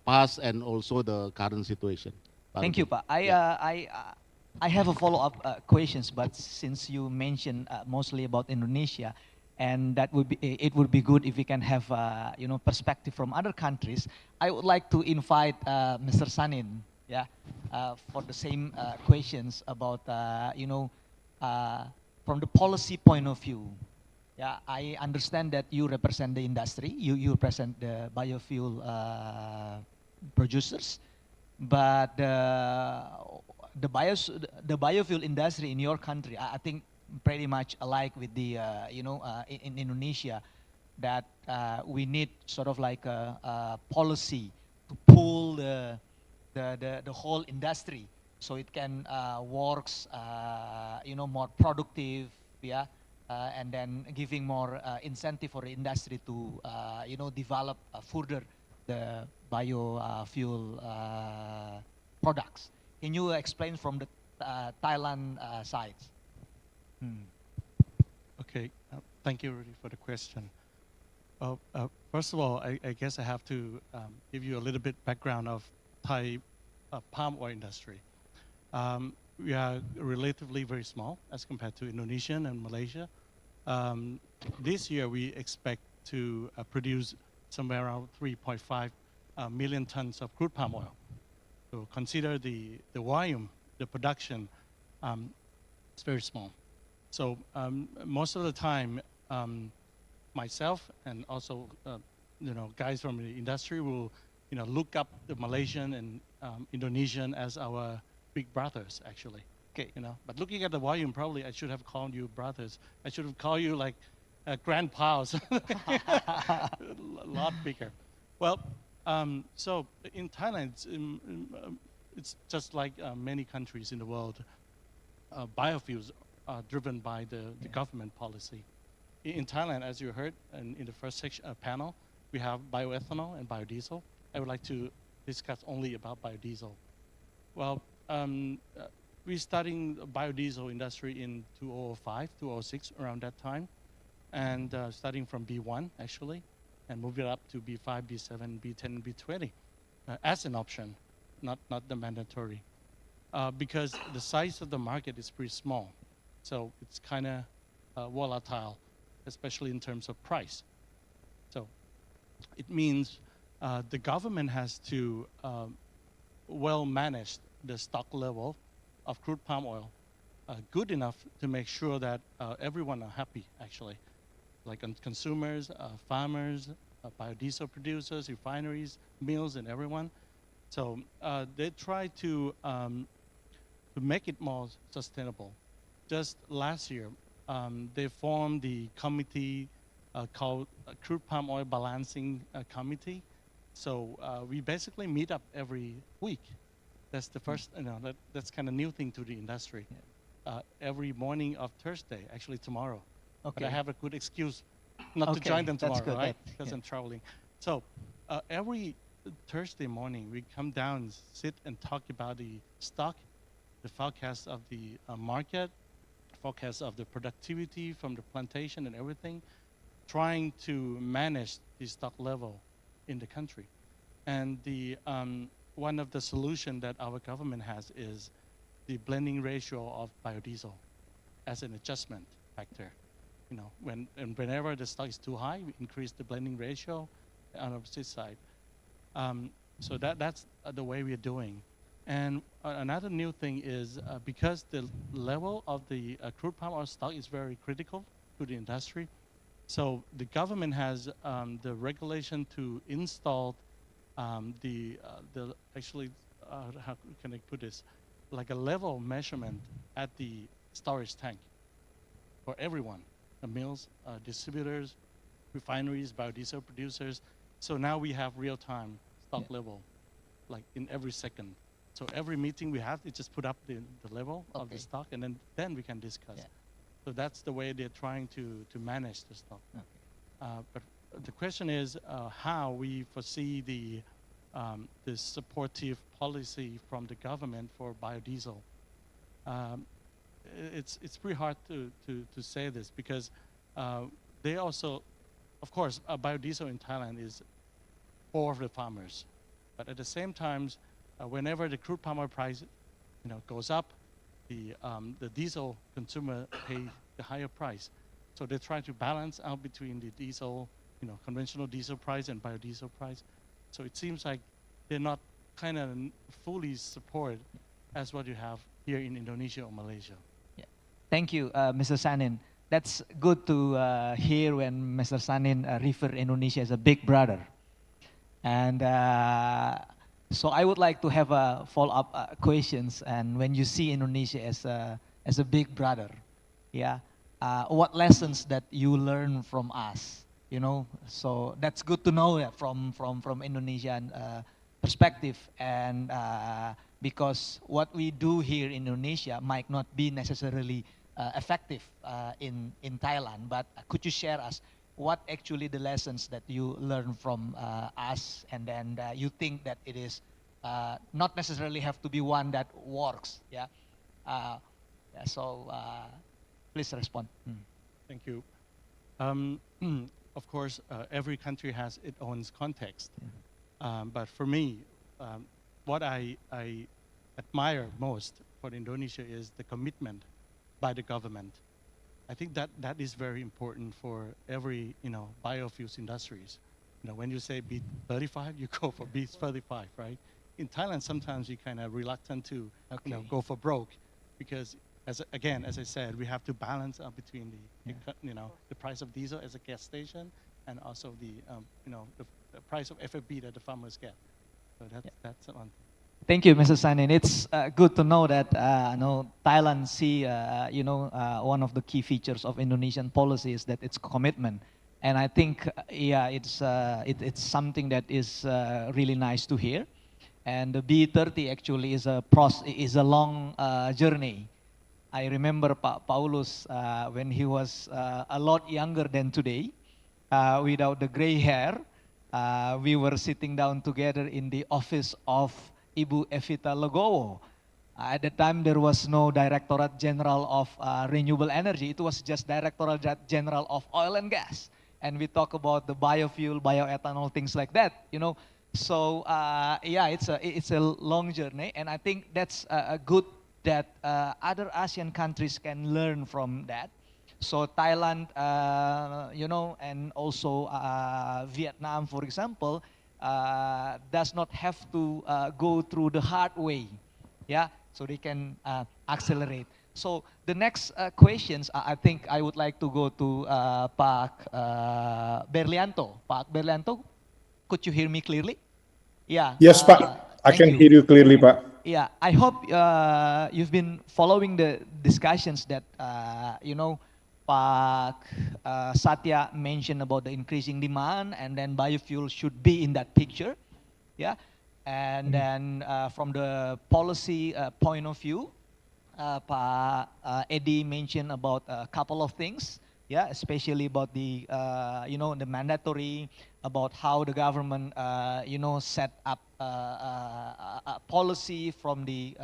past and also the current situation. Thank you, Pak. I have a follow-up questions, but since you mentioned mostly about Indonesia, and that would be, it would be good if we can have perspective from other countries. I would like to invite Mr. Sanin, yeah, for the same questions about from the policy point of view. Yeah, I understand that you represent the industry, you represent the biofuel producers, but the biofuel industry in your country, I think pretty much alike with the in Indonesia, that we need sort of like a policy to pull the whole industry so it can works more productive, yeah, and then giving more incentive for the industry to develop further the biofuel products. Can you explain from the Thailand side? Okay, thank you, Rudy, for the question. First of all, I guess I have to give you a little bit background of Thai palm oil industry. We are relatively very small as compared to Indonesia and Malaysia. This year, we expect to produce somewhere around 3.5 million tons of crude palm oil. So consider the volume, the production, it's very small. So most of the time, myself and also guys from the industry will look up the Malaysian and Indonesian as our big brothers actually, Okay. You know, but looking at the volume, probably I should have called you brothers. I should have called you like grandpas. A lot bigger. Well, so in Thailand, it's just like many countries in the world. Biofuels are driven by the government policy. In Thailand, as you heard in the first section, panel, we have bioethanol and biodiesel. I would like to discuss only about biodiesel. Well, we studying the biodiesel industry in 2005, 2006, around that time, and starting from B1 actually, and moving up to B5, B7, B10, and B20 as an option, not the mandatory, because the size of the market is pretty small, so it's kind of volatile, especially in terms of price. So it means the government has to well manage the stock level of crude palm oil good enough to make sure that everyone are happy, actually, like consumers, farmers, biodiesel producers, refineries, mills, and everyone. So they try to make it more sustainable. Just last year, they formed the committee called Crude Palm Oil Balancing Committee. So we basically meet up every week. That's the first, that's kind of new thing to the industry. Every morning of Thursday, actually tomorrow. Okay. But I have a good excuse not to join them tomorrow, right? Because I'm traveling. So every Thursday morning, we come down, sit and talk about the stock, the forecast of the market, forecast of the productivity from the plantation and everything, trying to manage the stock level in the country. And the one of the solution that our government has is the blending ratio of biodiesel as an adjustment factor. You know, whenever the stock is too high, we increase the blending ratio on the opposite side. So that's the way we're doing. And another new thing is because the level of the crude palm oil stock is very critical to the industry, so the government has the regulation to install the actually, how can I put this, like a level measurement at the storage tank for everyone, the mills, distributors, refineries, biodiesel producers. So now we have real-time stock level, like in every second. So every meeting we have, they just put up the level of the stock, and then we can discuss. So that's the way they're trying to manage the stock. But the question is how we foresee the supportive policy from the government for biodiesel. It's pretty hard to say this because they also, of course, biodiesel in Thailand is for the farmers, but at the same time, whenever the crude palm oil price, goes up, the diesel consumer pay the higher price. So they try to balance out between the diesel, conventional diesel price and biodiesel price. So it seems like they're not kind of fully supported as what you have here in Indonesia or Malaysia. Yeah. Thank you, Mr. Sanin. That's good to hear when Mr. Sanin refer Indonesia as a big brother. And so I would like to have a follow-up questions. And when you see Indonesia as a big brother, yeah, what lessons that you learn from us? So that's good to know from Indonesian perspective, and because what we do here in Indonesia might not be necessarily effective in Thailand. But could you share us what actually the lessons that you learn from us, and then you think that it is not necessarily have to be one that works? Yeah. So please respond. Thank you. Of course, every country has its own context. But for me, what I admire most for Indonesia is the commitment by the government. I think that is very important for every biofuels industries. When you say B35, you go for B35, right? In Thailand, sometimes you kind of reluctant to go for broke, because as I said, we have to balance between the price of diesel as a gas station and also the price of FFB that the farmers get. So that's one thing. Thank you, Mr. Sanin. It's good to know that Thailand see one of the key features of Indonesian policy is that it's commitment, and I think yeah, it's something that is really nice to hear. And the B30 actually is a long journey. I remember Paulus when he was a lot younger than today, without the gray hair. We were sitting down together in the office of Ibu Evita Legowo. At the time, there was no Directorate General of Renewable Energy. It was just Directorate General of Oil and Gas. And we talk about the biofuel, bioethanol, things like that, you know. So yeah, it's a long journey, and I think that's a good that other ASEAN countries can learn from that. So Thailand, and also Vietnam, for example, does not have to go through the hard way, yeah. So they can accelerate. So the next questions, I think I would like to go to Pak Berlianto. Pak Berlianto, could you hear me clearly? Yeah. Yes, Pak. I can hear you clearly, Pak. Yeah, I hope you've been following the discussions that, Pak Satya mentioned about the increasing demand, and then biofuel should be in that picture. Yeah. And then from the policy point of view, Pak Eddie mentioned about a couple of things. Yeah, especially about the, the mandatory, about how the government, set up a policy from the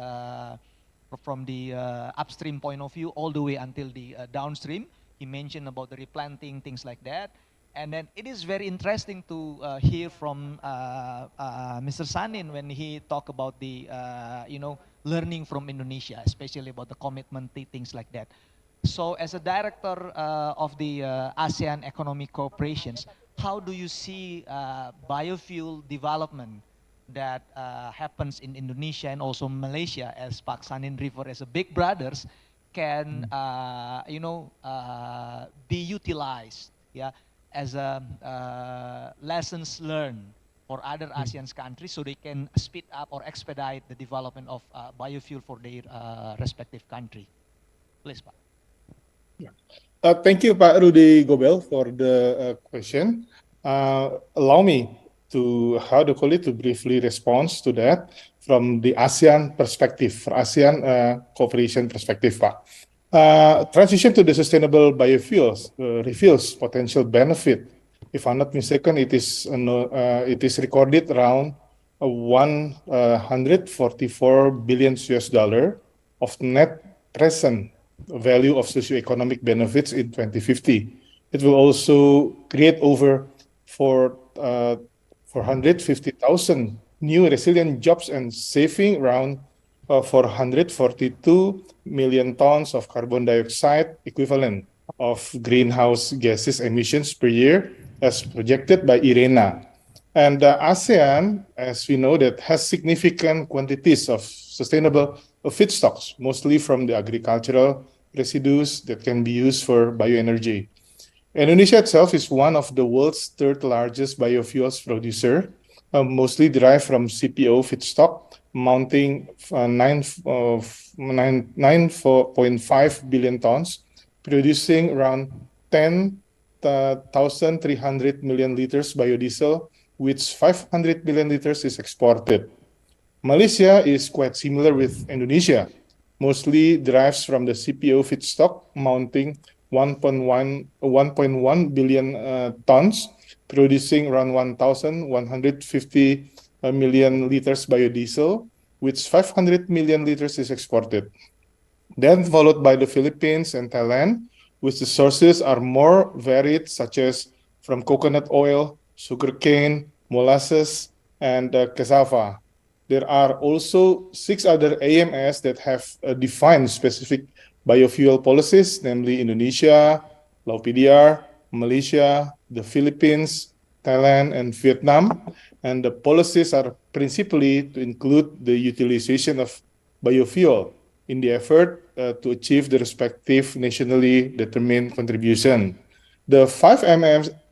upstream point of view all the way until the downstream. He mentioned about the replanting, things like that. And then it is very interesting to hear from Mr. Sanin when he talked about the, learning from Indonesia, especially about the commitment, things like that. So as a director of the ASEAN Economic Cooperations, how do you see biofuel development that happens in Indonesia and also Malaysia, as Pak Sanin referred as a big brothers, can be utilized, yeah, as a lessons learned for other ASEAN countries, so they can speed up or expedite the development of biofuel for their respective country. Please, Pak. Thank you, Pak Rudy Gobel, for the question. Allow me to, to briefly respond to that from the ASEAN perspective, for ASEAN cooperation perspective, Pak. Transition to the sustainable biofuels reveals potential benefit. If I'm not mistaken, it is recorded around 144 billion US dollar of net present value of socioeconomic benefits in 2050. It will also create over 450,000 new resilient jobs and saving around 442 million tons of carbon dioxide equivalent of greenhouse gases emissions per year, as projected by IRENA. And ASEAN, as we know, that has significant quantities of sustainable feedstocks, mostly from the agricultural residues that can be used for bioenergy. Indonesia itself is one of the world's third largest biofuels producer, mostly derived from CPO feedstock, amounting 9.5 billion tons, producing around 10,300 million liters biodiesel, which 500 million liters is exported. Malaysia is quite similar with Indonesia, mostly derives from the CPO feedstock, amounting 1.1 billion tons, producing around 1,150 million liters biodiesel, which 500 million liters is exported. Then followed by the Philippines and Thailand, which the sources are more varied, such as from coconut oil, sugarcane, molasses, and cassava. There are also 6 other AMS that have defined specific biofuel policies, namely Indonesia, Laos PDR, Malaysia, the Philippines, Thailand, and Vietnam. And the policies are principally to include the utilization of biofuel in the effort to achieve the respective nationally determined contribution. The 5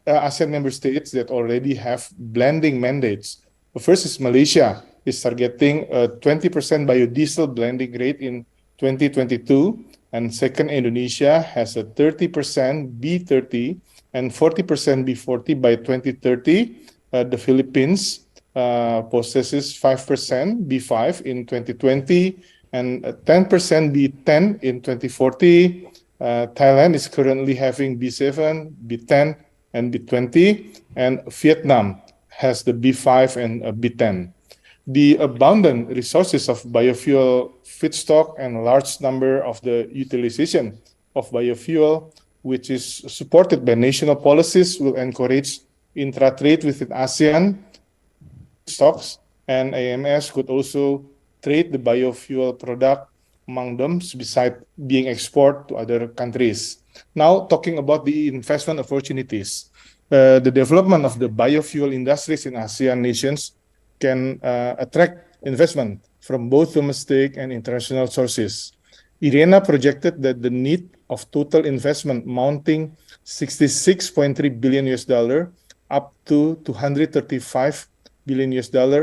ASEAN member states that already have blending mandates. The first is Malaysia, is targeting a 20% biodiesel blending rate in 2022, and second, Indonesia has a 30% B30 and 40% B40 by 2030. The Philippines possesses 5% B5 in 2020 and 10% B10 in 2040. Thailand is currently having B7, B10, and B20, and Vietnam has the B5 and B10. The abundant resources of biofuel feedstock and a large number of the utilization of biofuel, which is supported by national policies, will encourage intra-trade within ASEAN stocks, and AMS could also trade the biofuel product among them, besides being exported to other countries. Now, talking about the investment opportunities, the development of the biofuel industries in ASEAN nations can attract investment from both domestic and international sources. IRENA projected that the need of total investment mounting $66.3 billion up to $235 billion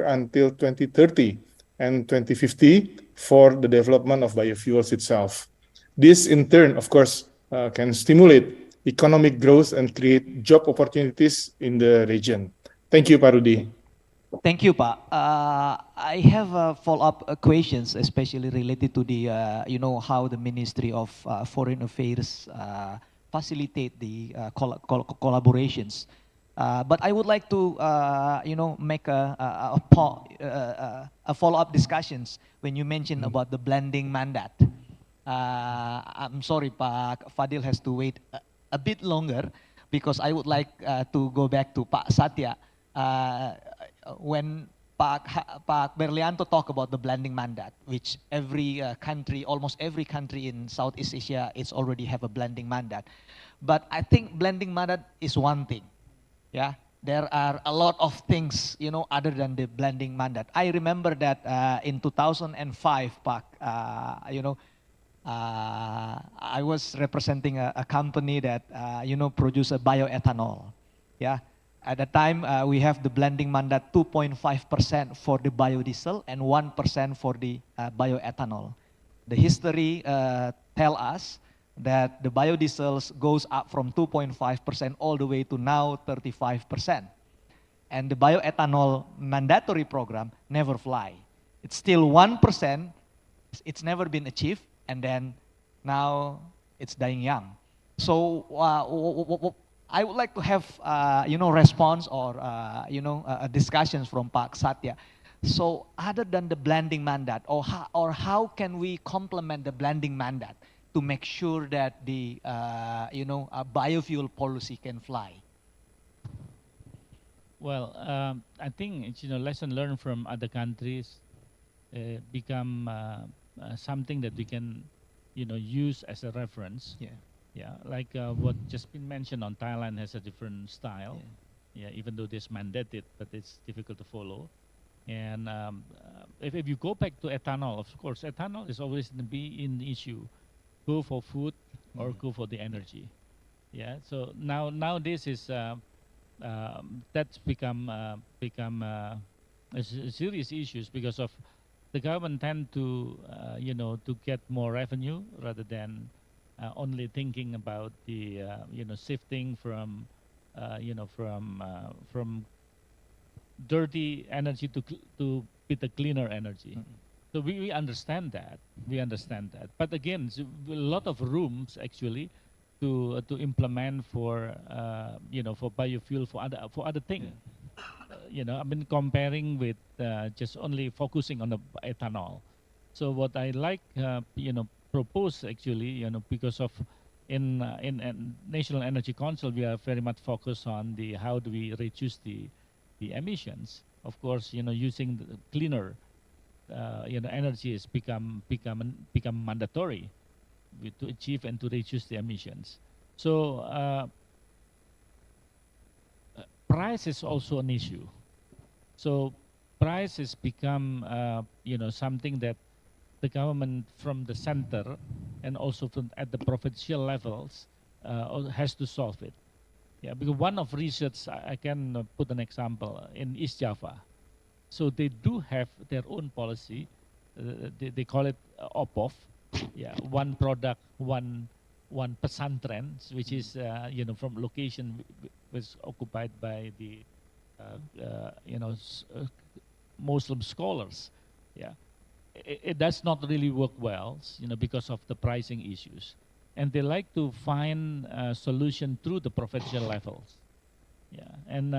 until 2030 and 2050 for the development of biofuels itself. This in turn, of course, can stimulate economic growth and create job opportunities in the region. Thank you, Pak Rudi. Thank you, Pak. I have follow-up questions, especially related to the, how the Ministry of Foreign Affairs facilitate the collaborations. But I would like to, make a follow-up discussions when you mentioned about the blending mandate. I'm sorry, Pak Fadil has to wait a bit longer because I would like to go back to Pak Satya. When Pak Berlianto talked about the blending mandate, which every country, almost every country in Southeast Asia is already have a blending mandate. But I think blending mandate is one thing. Yeah, there are a lot of things, other than the blending mandate. I remember that in 2005, Pak, I was representing a company that, produce a bioethanol. Yeah. At the time, we have the blending mandate 2.5% for the biodiesel and 1% for the bioethanol. The history tell us that the biodiesels goes up from 2.5% all the way to now 35%. And the bioethanol mandatory program never fly. It's still 1%, it's never been achieved, and then now it's dying young. So I would like to have, response or, discussions from Pak Satya. So other than the blending mandate, or how can we complement the blending mandate to make sure that the, biofuel policy can fly? Well, I think it's, lesson learned from other countries become something that we can, use as a reference. Yeah. Yeah, like what just been mentioned on Thailand has a different style. Yeah, even though it's mandated, but it's difficult to follow. And if you go back to ethanol, of course, ethanol is always going to be in issue. Go for food or go for the energy. Yeah, so nowadays is that's become serious issues because of the government tend to to get more revenue rather than only thinking about the shifting from from dirty energy to with a cleaner energy. So we understand that. We understand that. But again, a lot of rooms actually to implement for for biofuel for other things. I've been comparing with just only focusing on the ethanol. So what I like propose actually because of in National Energy Council we are very much focused on the how do we reduce the emissions. Of course, using the cleaner energy has become mandatory to achieve and to reduce the emissions. So price is also an issue. So price has become something that the government from the center and also at the provincial levels has to solve it. Yeah, because one of research, I can put an example in East Java. So they do have their own policy. They call it OPOF. Yeah, one product, one pesantren, which is from location was occupied by the Muslim scholars. Yeah, it does not really work well, because of the pricing issues, and they like to find a solution through the provincial levels. Yeah, and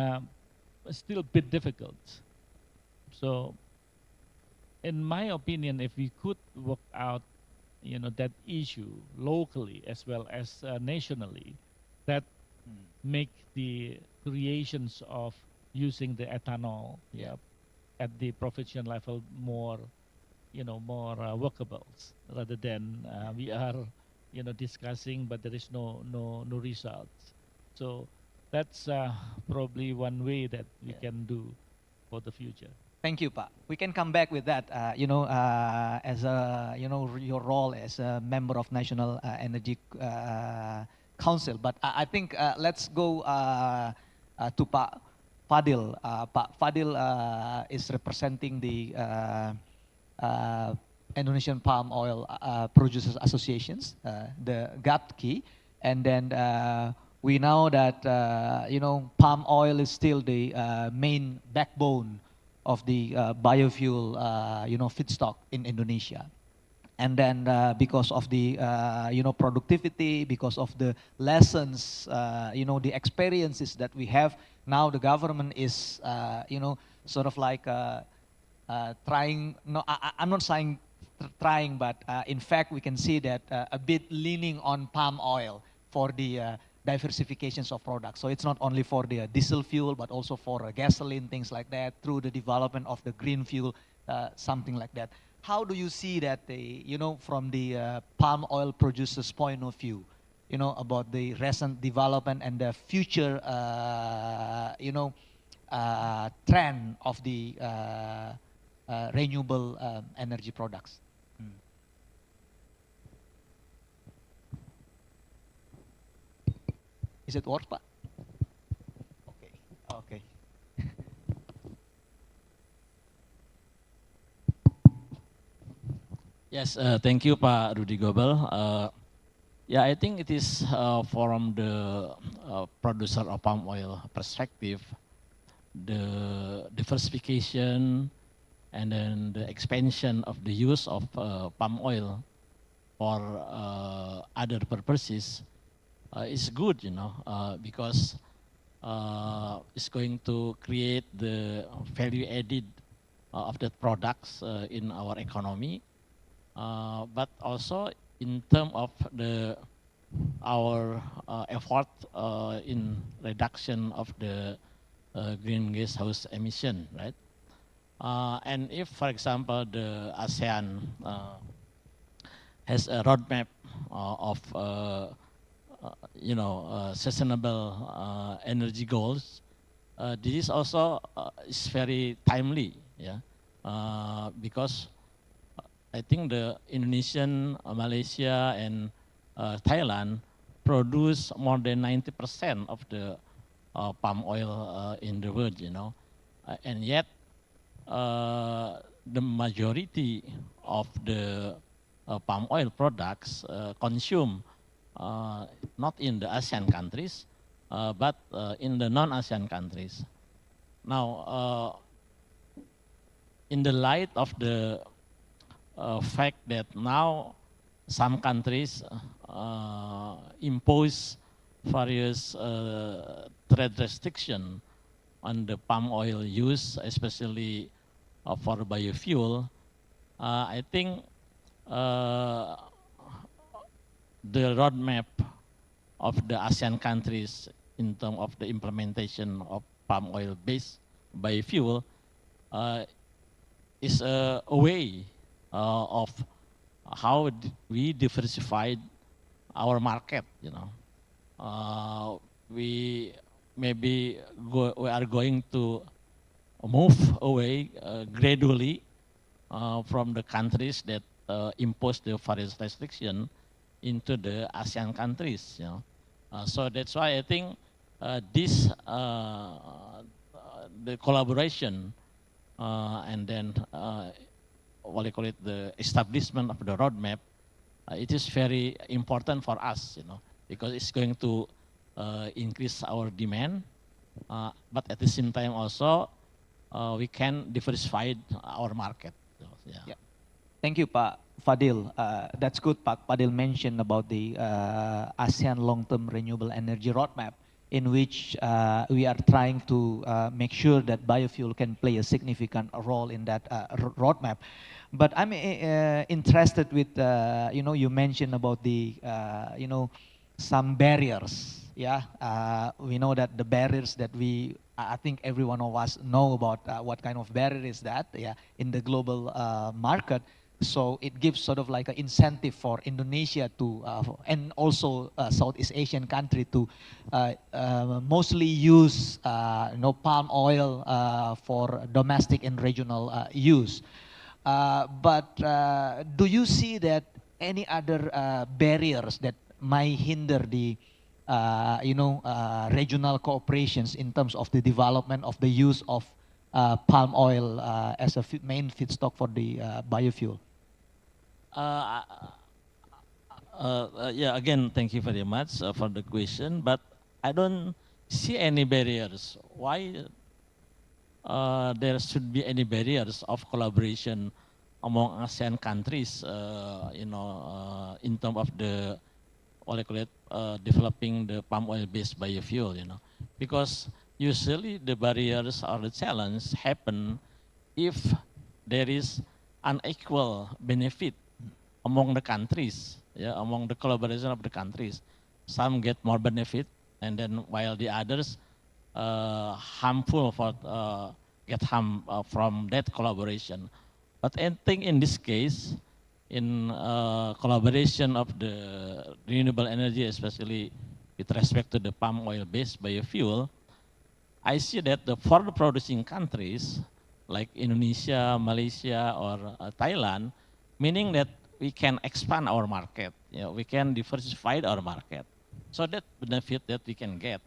still a bit difficult. So, in my opinion, if we could work out, that issue locally as well as nationally, that make the creations of using the ethanol, at the provincial level more, more workable, rather than we are, discussing, but there is no results. So that's probably one way that we can do for the future. Thank you, Pak. We can come back with that, as a, your role as a member of National Energy Council. But I think let's go to Pak Fadil. Pak Fadil is representing the Indonesian Palm Oil Producers Associations, the GAPKI, and then we know that palm oil is still the main backbone of the biofuel feedstock in Indonesia. And then because of the productivity, because of the lessons, the experiences that we have, now the government is sort of like trying, no, I'm not saying trying, but in fact we can see that a bit leaning on palm oil for the diversifications of products. So it's not only for the diesel fuel, but also for gasoline, things like that, through the development of the green fuel, something like that. How do you see that, from the palm oil producers' point of view, about the recent development and the future, trend of the renewable energy products? Is it work, Pak? Okay, okay. Yes, thank you, Pak Rudy Gobel. Yeah, I think it is from the producer of palm oil perspective, the diversification and then the expansion of the use of palm oil for other purposes is good, because it's going to create the value added of the products in our economy, but also in terms of our effort in reduction of the greenhouse emission, right? And if, for example, the ASEAN has a roadmap of sustainable energy goals, this is also is very timely, yeah, because I think the Indonesian, Malaysia, and Thailand produce more than 90% of the palm oil in the world, and yet the majority of the palm oil products consumed not in the ASEAN countries, but in the non-ASEAN countries. Now, in the light of the fact that now some countries impose various trade restriction on the palm oil use, especially for biofuel, I think the roadmap of the ASEAN countries in terms of the implementation of palm oil-based biofuel is a way of how we diversified our market. We are going to move away gradually from the countries that impose the various restriction into the ASEAN countries. So that's why I think this the collaboration and then what do you call it, the establishment of the roadmap, it is very important for us, because it's going to increase our demand, but at the same time also we can diversify our market. So, yeah. Yeah. Thank you, Pak Fadil. That's good. Pak Fadil mentioned about the ASEAN long-term renewable energy roadmap, in which we are trying to make sure that biofuel can play a significant role in that roadmap. But I'm interested with, you mentioned about the, some barriers. Yeah, we know that the barriers that I think every one of us know about what kind of barrier is that, yeah, in the global market. So it gives sort of like an incentive for Indonesia to, and also Southeast Asian country to mostly use, palm oil for domestic and regional use. But do you see that any other barriers that might hinder the, regional cooperations in terms of the development of the use of palm oil as a main feedstock for the biofuel? Yeah, again, thank you very much for the question, but I don't see any barriers. Why there should be any barriers of collaboration among ASEAN countries, in terms of the, what I call it, developing the palm oil-based biofuel, because usually the barriers or the challenge happen if there is unequal benefit among the countries, among the collaboration of the countries. Some get more benefit, and then while the others harmful for get harm from that collaboration. But I think in this case, in collaboration of the renewable energy, especially with respect to the palm oil-based biofuel, I see that for the producing countries like Indonesia, Malaysia, or Thailand, meaning that we can expand our market, we can diversify our market. So that benefit that we can get,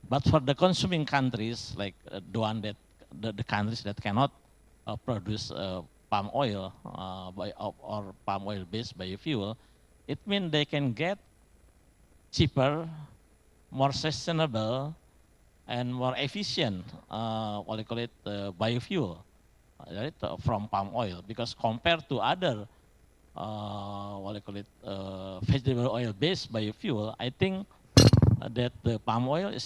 But for the consuming countries, like the one that the countries that cannot produce palm oil or palm oil-based biofuel, it means they can get cheaper, more sustainable, and more efficient, what they call it, biofuel, right, from palm oil. Because compared to other, what they call it, vegetable oil-based biofuel, I think that the palm oil is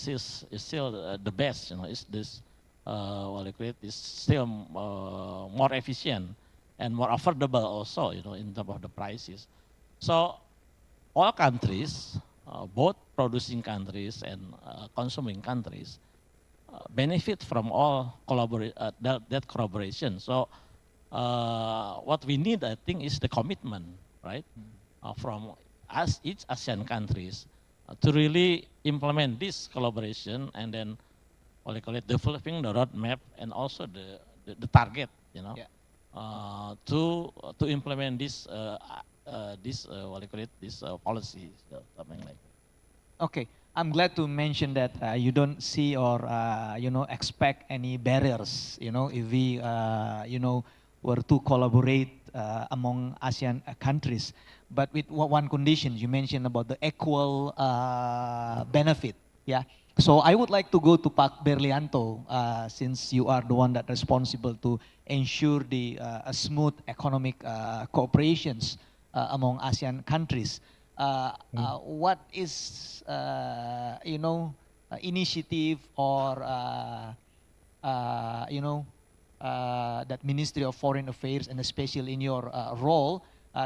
still the best. Is this, what they call it, is still more efficient and more affordable also, in terms of the prices. So all countries, both producing countries and consuming countries, benefit from all that collaboration. So what we need, I think, is the commitment, right, from us, each ASEAN countries, to really implement this collaboration, and then, what they call it, developing the roadmap and also the target, to implement this what they call it, this policy, something like that. Okay, I'm glad to mention that you don't see or expect any barriers, if we were to collaborate among ASEAN countries, but with one condition. You mentioned about the equal benefit. Yeah. So I would like to go to Pak Berlianto, since you are the one that responsible to ensure the smooth economic cooperations among ASEAN countries. What is initiative or that Ministry of Foreign Affairs, and especially in your role,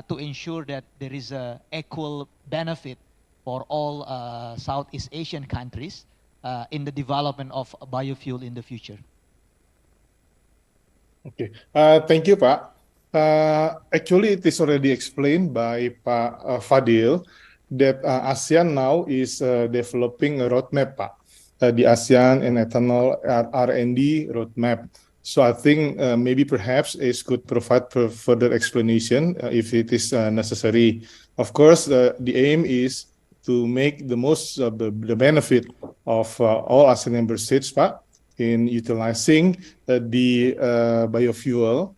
to ensure that there is a equal benefit for all Southeast Asian countries in the development of biofuel in the future? Okay, thank you, Pak. Actually, it is already explained by Pak Fadil that ASEAN now is developing a roadmap, Pak, the ASEAN and ethanol R&D roadmap. So I think maybe perhaps ACE could provide further explanation if it is necessary. Of course, the aim is to make the most of the benefit of all ASEAN member states, Pak, in utilizing the biofuel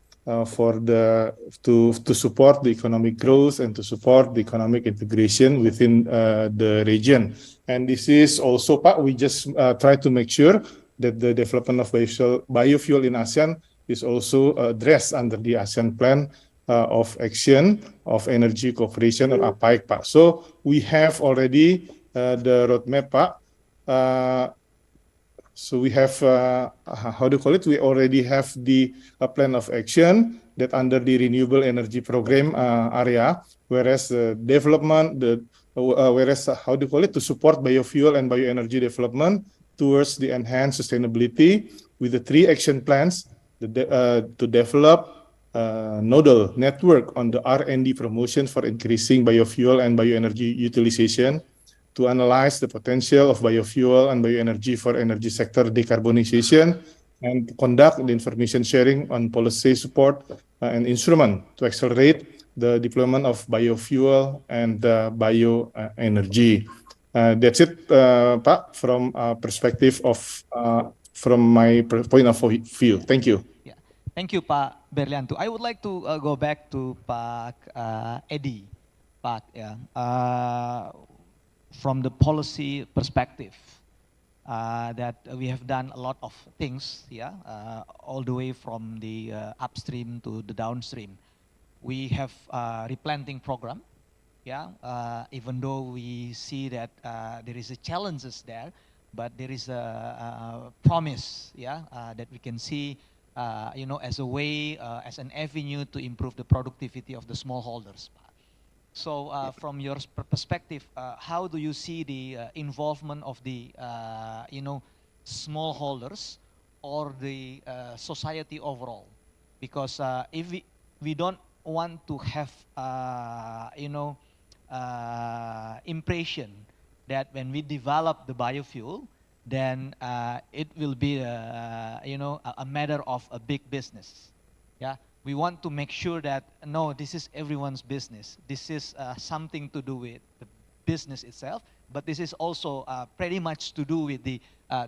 to support the economic growth and to support the economic integration within the region. And this is also part we just try to make sure that the development of biofuel in ASEAN is also addressed under the ASEAN Plan of Action of Energy Cooperation or APAEC, Pak. So we have already the roadmap, Pak. So we have, how do you call it? We already have the plan of action that under the renewable energy program area, whereas development, how do you call it? To support biofuel and bioenergy development towards the enhanced sustainability with the 3 action plans to develop nodal network on the R&D promotion for increasing biofuel and bioenergy utilization, to analyze the potential of biofuel and bioenergy for energy sector decarbonization, and to conduct the information sharing on policy support and instrument to accelerate the deployment of biofuel and bioenergy. That's it, Pak, from perspective of from my point of view. Thank you. Yeah. Thank you, Pak Berlianto. I would like to go back to Pak Eddie. Pak, yeah. From the policy perspective, that we have done a lot of things, yeah, all the way from the upstream to the downstream. We have a replanting program, yeah, even though we see that there is a challenges there, but there is a promise, yeah, that we can see, you know, as a way, as an avenue to improve the productivity of the smallholders. So from your perspective, how do you see the involvement of the, you know, smallholders or the society overall? Because if we don't want to have, you know, impression that when we develop the biofuel, then it will be, you know, a matter of a big business. Yeah. We want to make sure that, no, this is everyone's business. This is something to do with the business itself, but this is also pretty much to do with the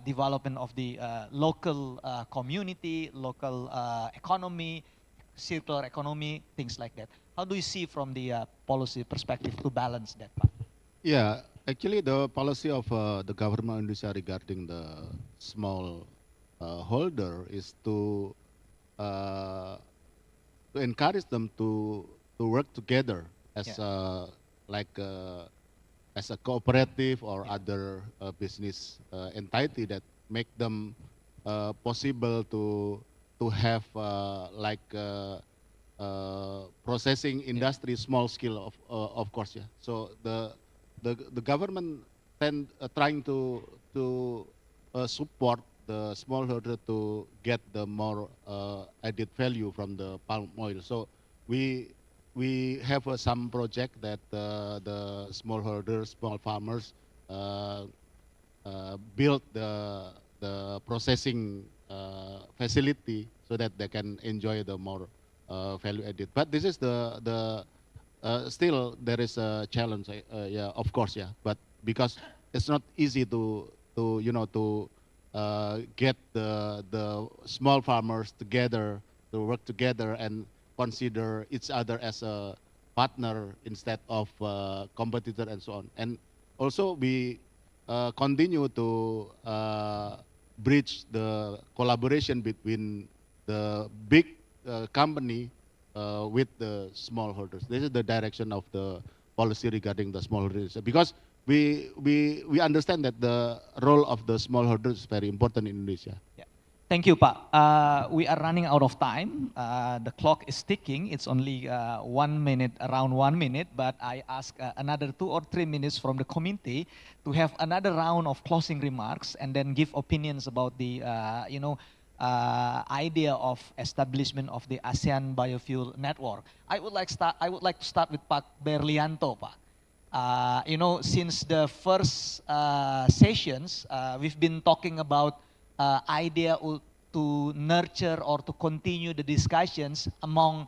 development of the local community, local economy, circular economy, things like that. How do you see from the policy perspective to balance that part? Yeah, actually the policy of the government of Indonesia regarding the small holder is to encourage them to work together as as a cooperative or other business entity that make them possible to have processing industry, small scale of course, yeah. So the government trying to support the smallholder to get the more added value from the palm oil. So we have some project that the smallholders, small farmers build the processing facility so that they can enjoy the more value added. But this is the still there is a challenge, yeah, of course, yeah. But because it's not easy to you know to get the small farmers together to work together and consider each other as a partner instead of competitor and so on. And also we continue to bridge the collaboration between the big company with the smallholders. This is the direction of the policy regarding the smallholders, because we understand that the role of the smallholders is very important in Indonesia. Yeah. Thank you, Pak. We are running out of time. The clock is ticking. It's only 1 minute, around 1 minute, but I ask another 2 or 3 minutes from the committee to have another round of closing remarks and then give opinions about the, you know, idea of establishment of the ASEAN Biofuel Network. I would like to start with Pak Berlianto, Pak. You know, since the first sessions, we've been talking about idea to nurture or to continue the discussions among,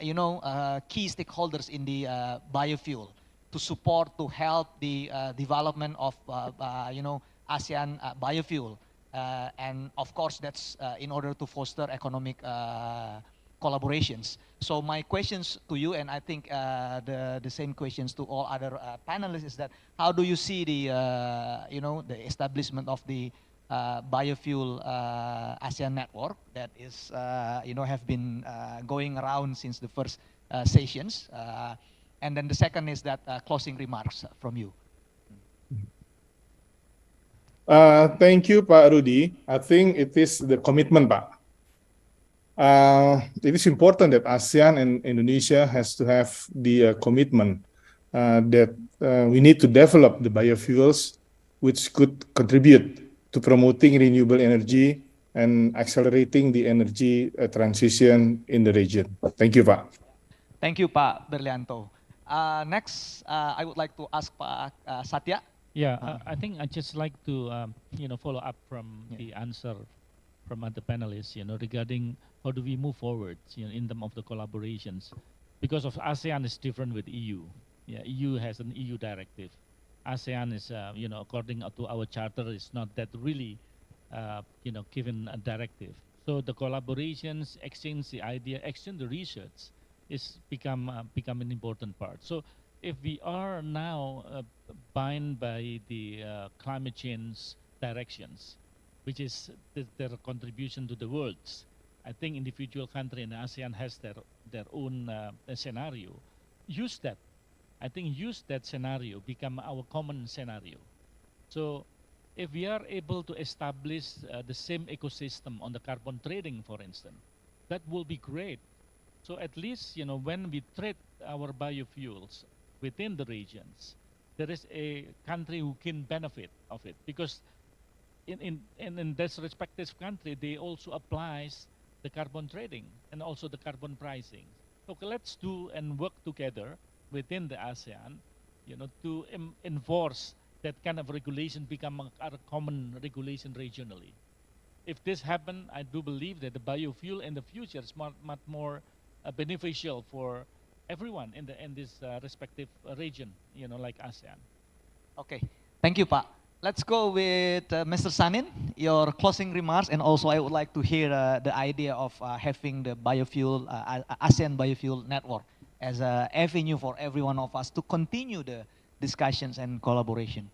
you know, key stakeholders in the biofuel to support, to help the development of, you know, ASEAN biofuel. And of course, that's in order to foster economic collaborations. So my questions to you, and I think the same questions to all other panelists, is that how do you see the the establishment of the biofuel ASEAN network that is have been going around since the first sessions, and then the second is that closing remarks from you. Thank you, Pak Rudy. I think it is the commitment, Pak. It is important that ASEAN and Indonesia has to have the commitment that we need to develop the biofuels, which could contribute to promoting renewable energy and accelerating the energy transition in the region. Thank you, Pak. Thank you, Pak Berlianto. Next, I would like to ask Pak Satya. Yeah, I think I just like to follow up from the answer from other panelists, regarding how do we move forward, in terms of the collaborations, because of ASEAN is different with EU. Yeah, EU has an EU directive. ASEAN is, according to our charter, is not that really, given a directive. So the collaborations, exchange the idea, exchange the research, is become an important part. So if we are now bound by the climate change directions, which is their contribution to the world, I think individual country in ASEAN has their own scenario. Use that. I think use that scenario, become our common scenario. So if we are able to establish the same ecosystem on the carbon trading, for instance, that will be great. So at least, when we trade our biofuels within the regions, there is a country who can benefit of it, because in this respective country, they also applies the carbon trading and also the carbon pricing. Okay, let's do and work together within the ASEAN, to enforce that kind of regulation, become a common regulation regionally. If this happen, I do believe that the biofuel in the future is much more beneficial for everyone in this respective region, like ASEAN. Okay, thank you, Pak. Let's go with Mr. Sanin, your closing remarks, and also I would like to hear the idea of having the biofuel, ASEAN Biofuel Network as an avenue for every one of us to continue the discussions and collaboration.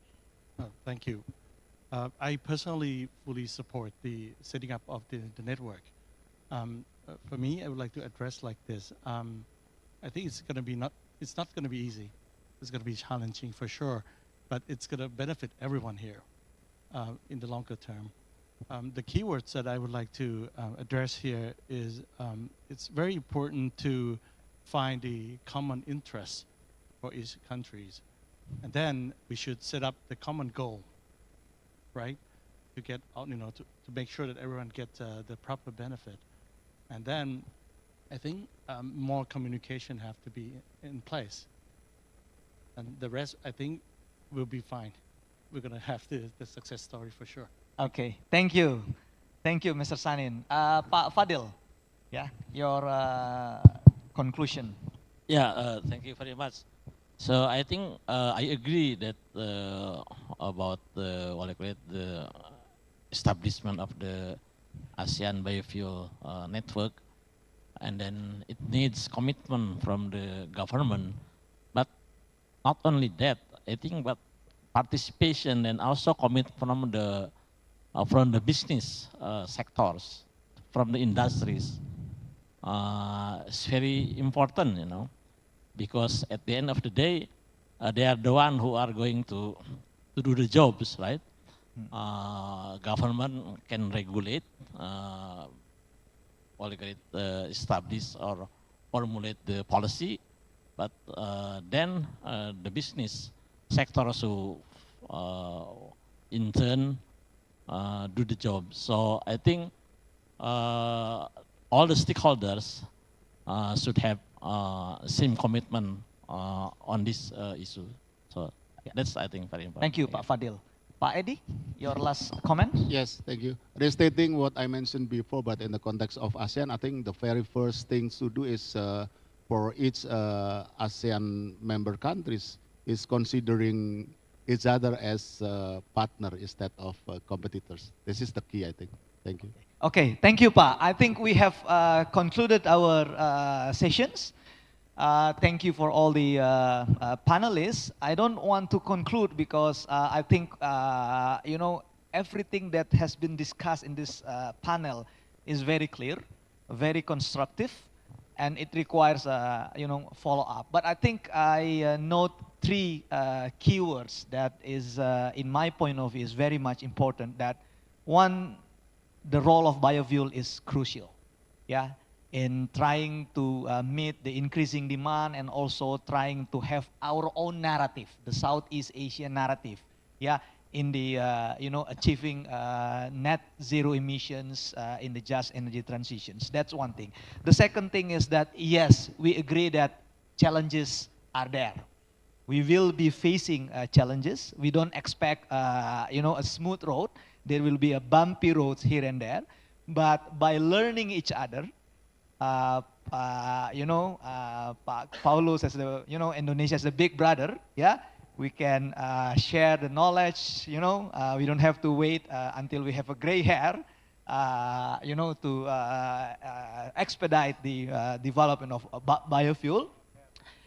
Thank you. I personally fully support the setting up of the network. For me, I would like to address like this. I think it's not going to be easy. It's going to be challenging for sure, but it's going to benefit everyone here in the longer term. The keywords that I would like to address here is it's very important to find the common interests for each countries, and then we should set up the common goal, right? To get out, to make sure that everyone gets the proper benefit, and then I think more communication have to be in place, and the rest I think will be fine. We're gonna have the success story for sure. Okay, thank you, Mr. Sanin. Pak Fadil, your conclusion. Yeah, thank you very much. So I think I agree that about the establishment of the ASEAN Biofuel Network, and then it needs commitment from the government. But not only that, I think, but participation and also commitment from the business sectors, from the industries, is very important, because at the end of the day, they are the one who are going to do the jobs, right? Government can regulate, establish or formulate the policy, but then the business sector also in turn do the job. So I think all the stakeholders should have same commitment on this issue. So that's, I think, very important. Thank you, Pak Fadil. Pak Edi, your last comment? Yes, thank you. Restating what I mentioned before, but in the context of ASEAN, I think the very first thing to do is for each ASEAN member countries is considering each other as partner instead of competitors. This is the key, I think. Thank you. Okay, thank you, Pa. I think we have concluded our sessions. Thank you for all the panelists. I don't want to conclude because I think, you know, everything that has been discussed in this panel is very clear, very constructive, and it requires, you know, follow-up. But I think I note three keywords that is, in my point of view, is very much important. That one, the role of biofuel is crucial, yeah, in trying to meet the increasing demand and also trying to have our own narrative, the Southeast Asian narrative, yeah, in the, you know, achieving net zero emissions in the just energy transitions. That's one thing. The second thing is that, yes, we agree that challenges are there. We will be facing challenges. We don't expect, you know, a smooth road. There will be a bumpy roads here and there. But by learning each other, you know, Paulus as the, you know, Indonesia as the big brother, yeah, we can share the knowledge, you know, we don't have to wait until we have a gray hair, you know, to expedite the development of biofuel.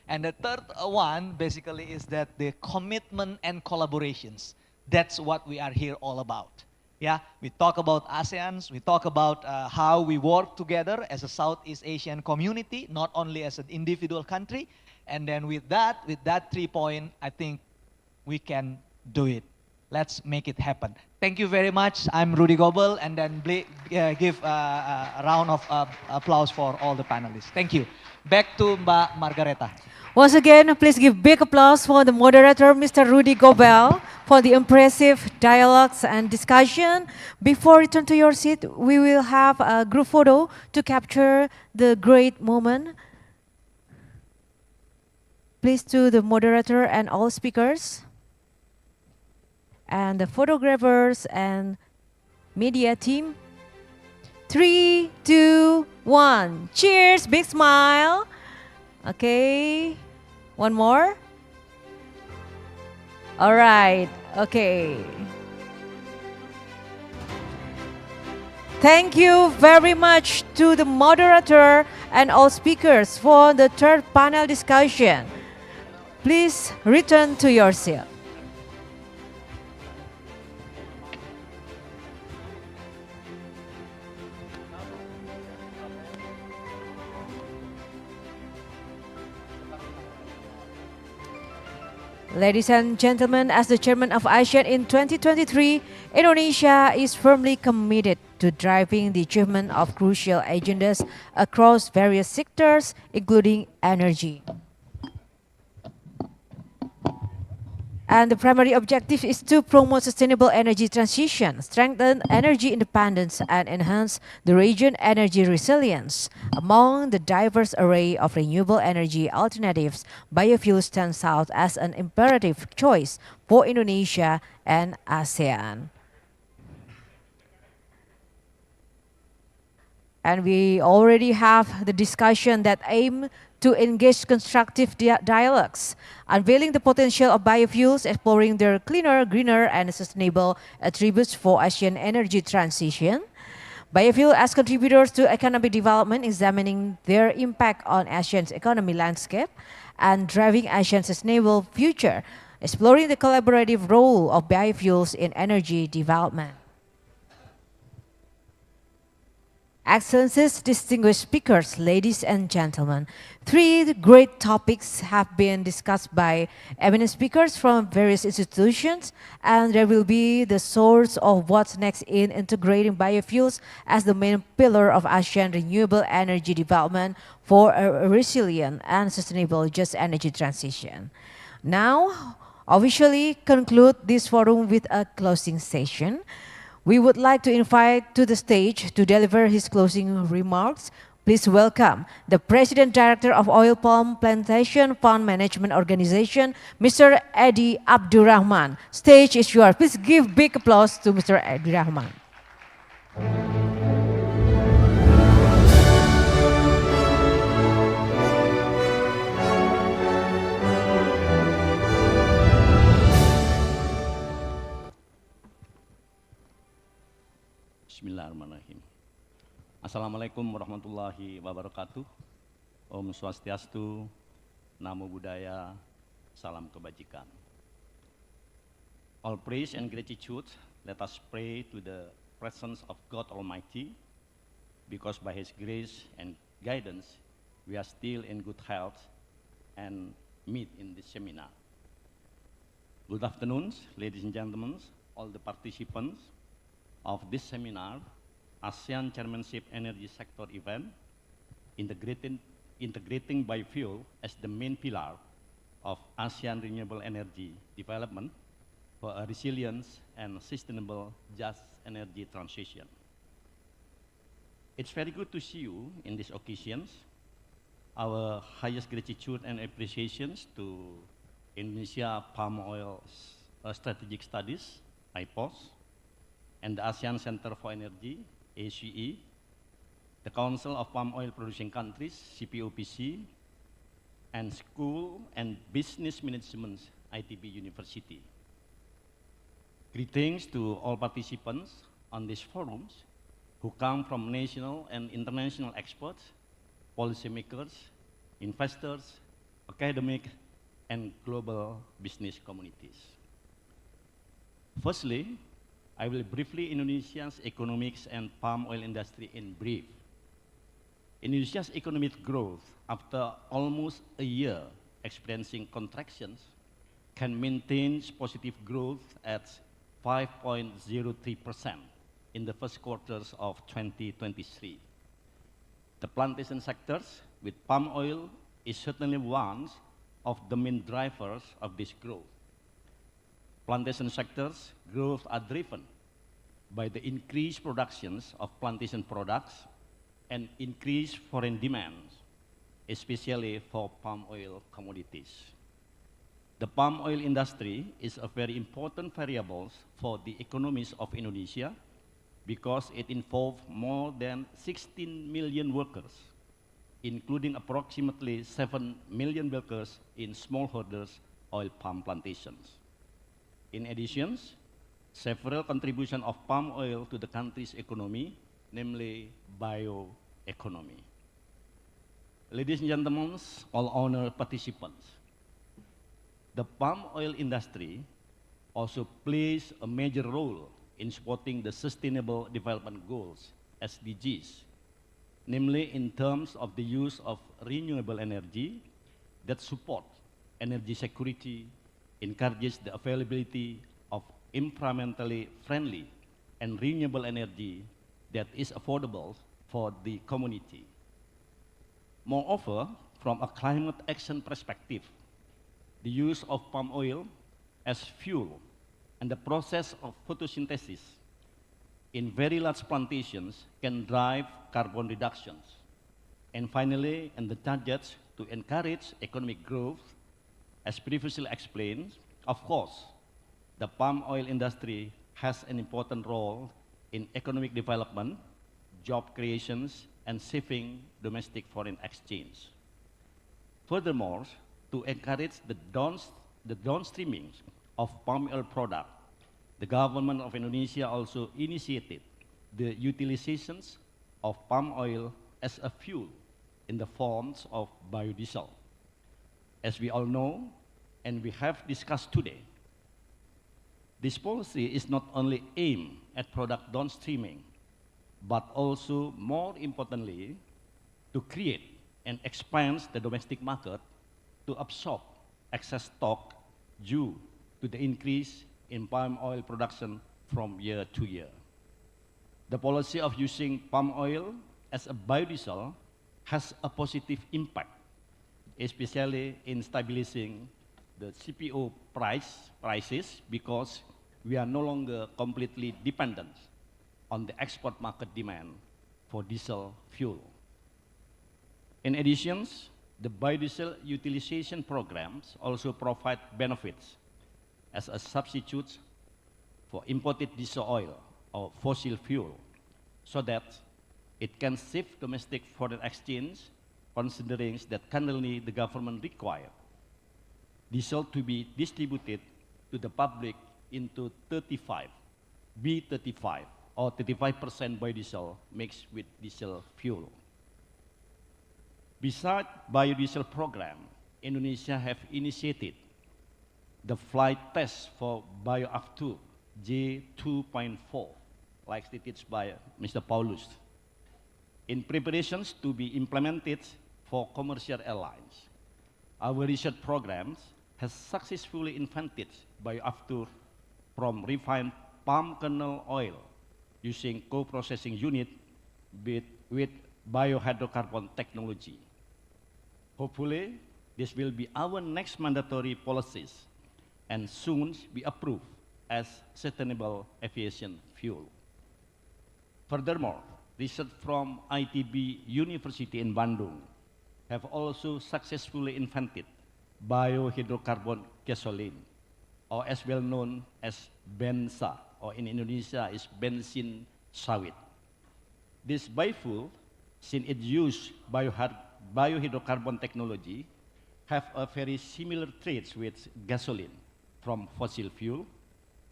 And the third one basically is that the commitment and collaborations. That's what we are here all about. Yeah, we talk about ASEAN, we talk about how we work together as a Southeast Asian community, not only as an individual country. And then with that 3 point, I think we can do it. Let's make it happen. Thank you very much. I'm Rudy Gobel, and then give a round of applause for all the panelists. Thank you. Back to Mbak Margareta. Once again, please give big applause for the moderator, Mr. Rudy Gobel, for the impressive dialogues and discussion. Before you return to your seat, we will have a group photo to capture the great moment. Please to the moderator and all speakers, and the photographers and media team. 3, 2, 1. Cheers, big smile. Okay, one more. All right, okay. Thank you very much to the moderator and all speakers for the third panel discussion. Please return to your seat. Ladies and gentlemen, as the chairman of ASEAN in 2023, Indonesia is firmly committed to driving the achievement of crucial agendas across various sectors, including energy. And the primary objective is to promote sustainable energy transition, strengthen energy independence, and enhance the region's energy resilience. Among the diverse array of renewable energy alternatives, biofuels stands out as an imperative choice for Indonesia and ASEAN. And we already have the discussion that aim to engage constructive dialogues, unveiling the potential of biofuels, exploring their cleaner, greener, and sustainable attributes for ASEAN energy transition. Biofuel as contributors to economic development, examining their impact on ASEAN's economy landscape, and driving ASEAN's sustainable future, exploring the collaborative role of biofuels in energy development. Excellencies, distinguished speakers, ladies and gentlemen, 3 great topics have been discussed by eminent speakers from various institutions, and there will be the source of what's next in integrating biofuels as the main pillar of ASEAN renewable energy development for a resilient and sustainable just energy transition. Now, officially conclude this forum with a closing session. We would like to invite to the stage to deliver his closing remarks. Please welcome the President Director of Oil Palm Plantation Fund Management Organization, Mr. Edi Abdurrahman. Stage is yours. Please give big applause to Mr. Abdurrahman. Assalamualaikum warahmatullahi wabarakatuh. Om Swastiastu, Namo Buddhaya, Salam Kebajikan. All praise and gratitude, let us pray to the presence of God Almighty, because by His grace and guidance, we are still in good health and meet in this seminar. Good afternoon, ladies and gentlemen, all the participants of this seminar, ASEAN Chairmanship Energy Sector event, integrating biofuel as the main pillar of ASEAN renewable energy development for a resilient and sustainable just energy transition. It's very good to see you in these occasions. Our highest gratitude and appreciations to Indonesia Palm Oil Strategic Studies, IPOS, and the ASEAN Center for Energy, ACE, the Council of Palm Oil Producing Countries, CPOPC, and School and Business Management, ITB University. Greetings to all participants on these forums who come from national and international experts, policymakers, investors, academic, and global business communities. Firstly, I will briefly Indonesia's economics and palm oil industry in brief. Indonesia's economic growth after almost a year experiencing contractions can maintain positive growth at 5.03% in the first quarters of 2023. The plantation sectors with palm oil is certainly one of the main drivers of this growth. Plantation sectors growth are driven by the increased productions of plantation products and increased foreign demands, especially for palm oil commodities. The palm oil industry is a very important variable for the economies of Indonesia because it involves more than 16 million workers, including approximately 7 million workers in smallholders oil palm plantations. In addition, several contributions of palm oil to the country's economy, namely bioeconomy. Ladies and gentlemen, all honored participants, the palm oil industry also plays a major role in supporting the Sustainable Development Goals, SDGs, namely in terms of the use of renewable energy that support energy security, encourages the availability of environmentally friendly and renewable energy that is affordable for the community. Moreover, from a climate action perspective, the use of palm oil as fuel and the process of photosynthesis in very large plantations can drive carbon reductions. And finally, and the targets to encourage economic growth, as previously explained, of course, the palm oil industry has an important role in economic development, job creations, and saving domestic foreign exchange. Furthermore, to encourage the downstreaming of palm oil product, the government of Indonesia also initiated the utilizations of palm oil as a fuel in the forms of biodiesel. As we all know, and we have discussed today, this policy is not only aimed at product downstreaming, but also, more importantly, to create and expand the domestic market to absorb excess stock due to the increase in palm oil production from year to year. The policy of using palm oil as a biodiesel has a positive impact, especially in stabilizing the CPO prices, because we are no longer completely dependent on the export market demand for diesel fuel. In addition, the biodiesel utilization programs also provide benefits as a substitute for imported diesel oil or fossil fuel, so that it can save domestic foreign exchange, considering that currently the government requires diesel to be distributed to the public into B35 or 35% biodiesel mixed with diesel fuel. Besides biodiesel program, Indonesia have initiated the flight test for Biofuels J2.4, like stated by Mr. Paulus, in preparations to be implemented for commercial airlines. Our research programs has successfully invented biofuel from refined palm kernel oil using co-processing unit with biohydrocarbon technology. Hopefully, this will be our next mandatory policies and soon be approved as sustainable aviation fuel. Furthermore, research from ITB University in Bandung have also successfully invented biohydrocarbon gasoline, or as well known as bensa, or in Indonesia is bensin sawit. This biofuel, since it uses biohydrocarbon technology, have a very similar traits with gasoline from fossil fuel,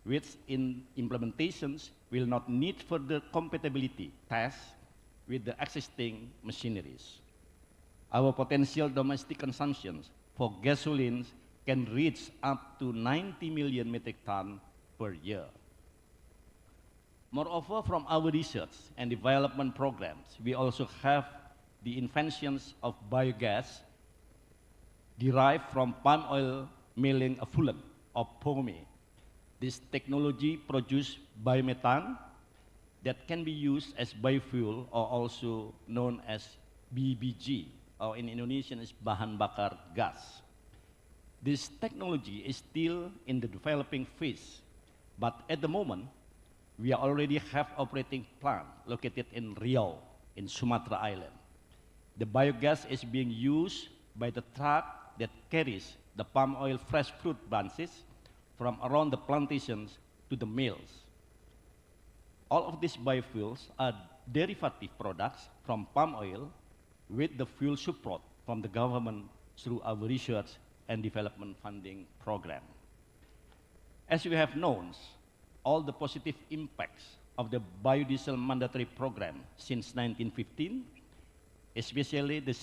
which in implementations will not need further compatibility tests with the existing machineries. Our potential domestic consumption for gasolines can reach up to 90 million metric tons per year. Moreover, from our research and development programs, we also have the inventions of biogas derived from palm oil milling effluent, or POME. This technology produces biomethane that can be used as biofuel, or also known as BBG, or in Indonesian is bahan bakar gas. This technology is still in the developing phase, but at the moment, we already have operating plant located in Riau, in Sumatra Island. The biogas is being used by the truck that carries the palm oil fresh fruit branches from around the plantations to the mills. All of these biofuels are derivative products from palm oil with the fuel support from the government through our research and development funding program. As we have known, all the positive impacts of the biodiesel mandatory program since 1915, especially the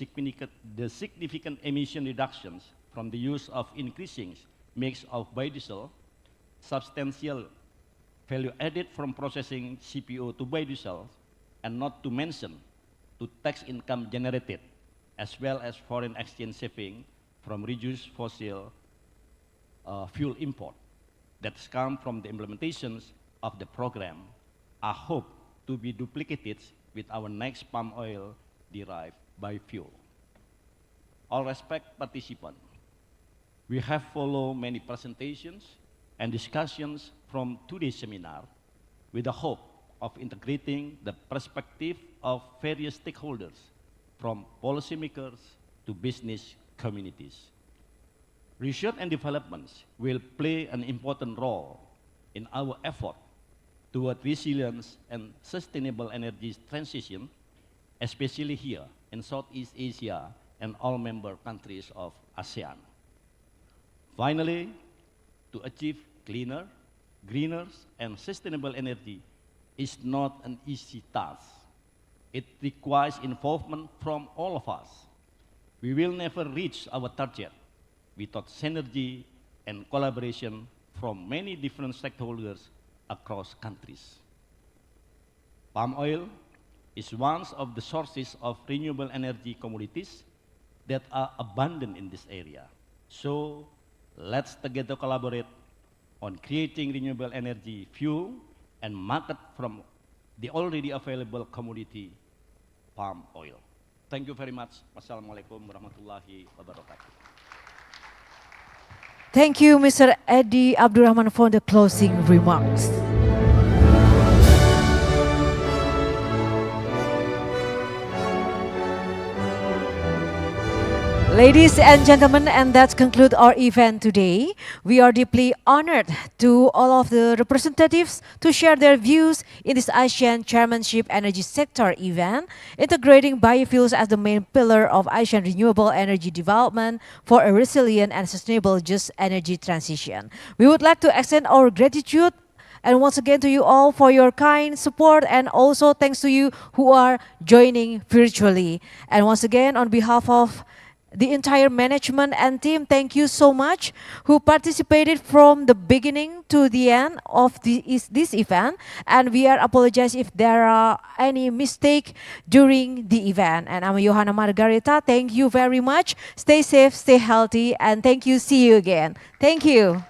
significant emission reductions from the use of increasing mix of biodiesel, substantial value added from processing CPO to biodiesel, and not to mention to tax income generated, as well as foreign exchange saving from reduced fossil fuel import that come from the implementations of the program are hoped to be duplicated with our next palm oil derived biofuel. All respect participants, we have followed many presentations and discussions from today's seminar with the hope of integrating the perspective of various stakeholders, from policymakers to business communities. Research and developments will play an important role in our effort toward resilience and sustainable energy transition, especially here in Southeast Asia and all member countries of ASEAN. Finally, to achieve cleaner, greener, and sustainable energy is not an easy task. It requires involvement from all of us. We will never reach our target without synergy and collaboration from many different stakeholders across countries. Palm oil is one of the sources of renewable energy commodities that are abundant in this area. So let's together collaborate on creating renewable energy fuel and market from the already available commodity palm oil. Thank you very much. Wassalamualaikum warahmatullahi wabarakatuh. Thank you, Mr. Edi Abdurrahman, for the closing remarks. Ladies and gentlemen, and that concludes our event today. We are deeply honored to all of the representatives to share their views in this ASEAN Chairmanship Energy Sector event, integrating biofuels as the main pillar of ASEAN renewable energy development for a resilient and sustainable just energy transition. We would like to extend our gratitude And once again to you all for your kind support, and also thanks to you who are joining virtually. And once again, on behalf of the entire management and team, thank you so much who participated from the beginning to the end of this event. And we are apologize if there are any mistake during the event. And I'm Johanna Margareta. Thank you very much. Stay safe, stay healthy, and thank you. See you again. Thank you.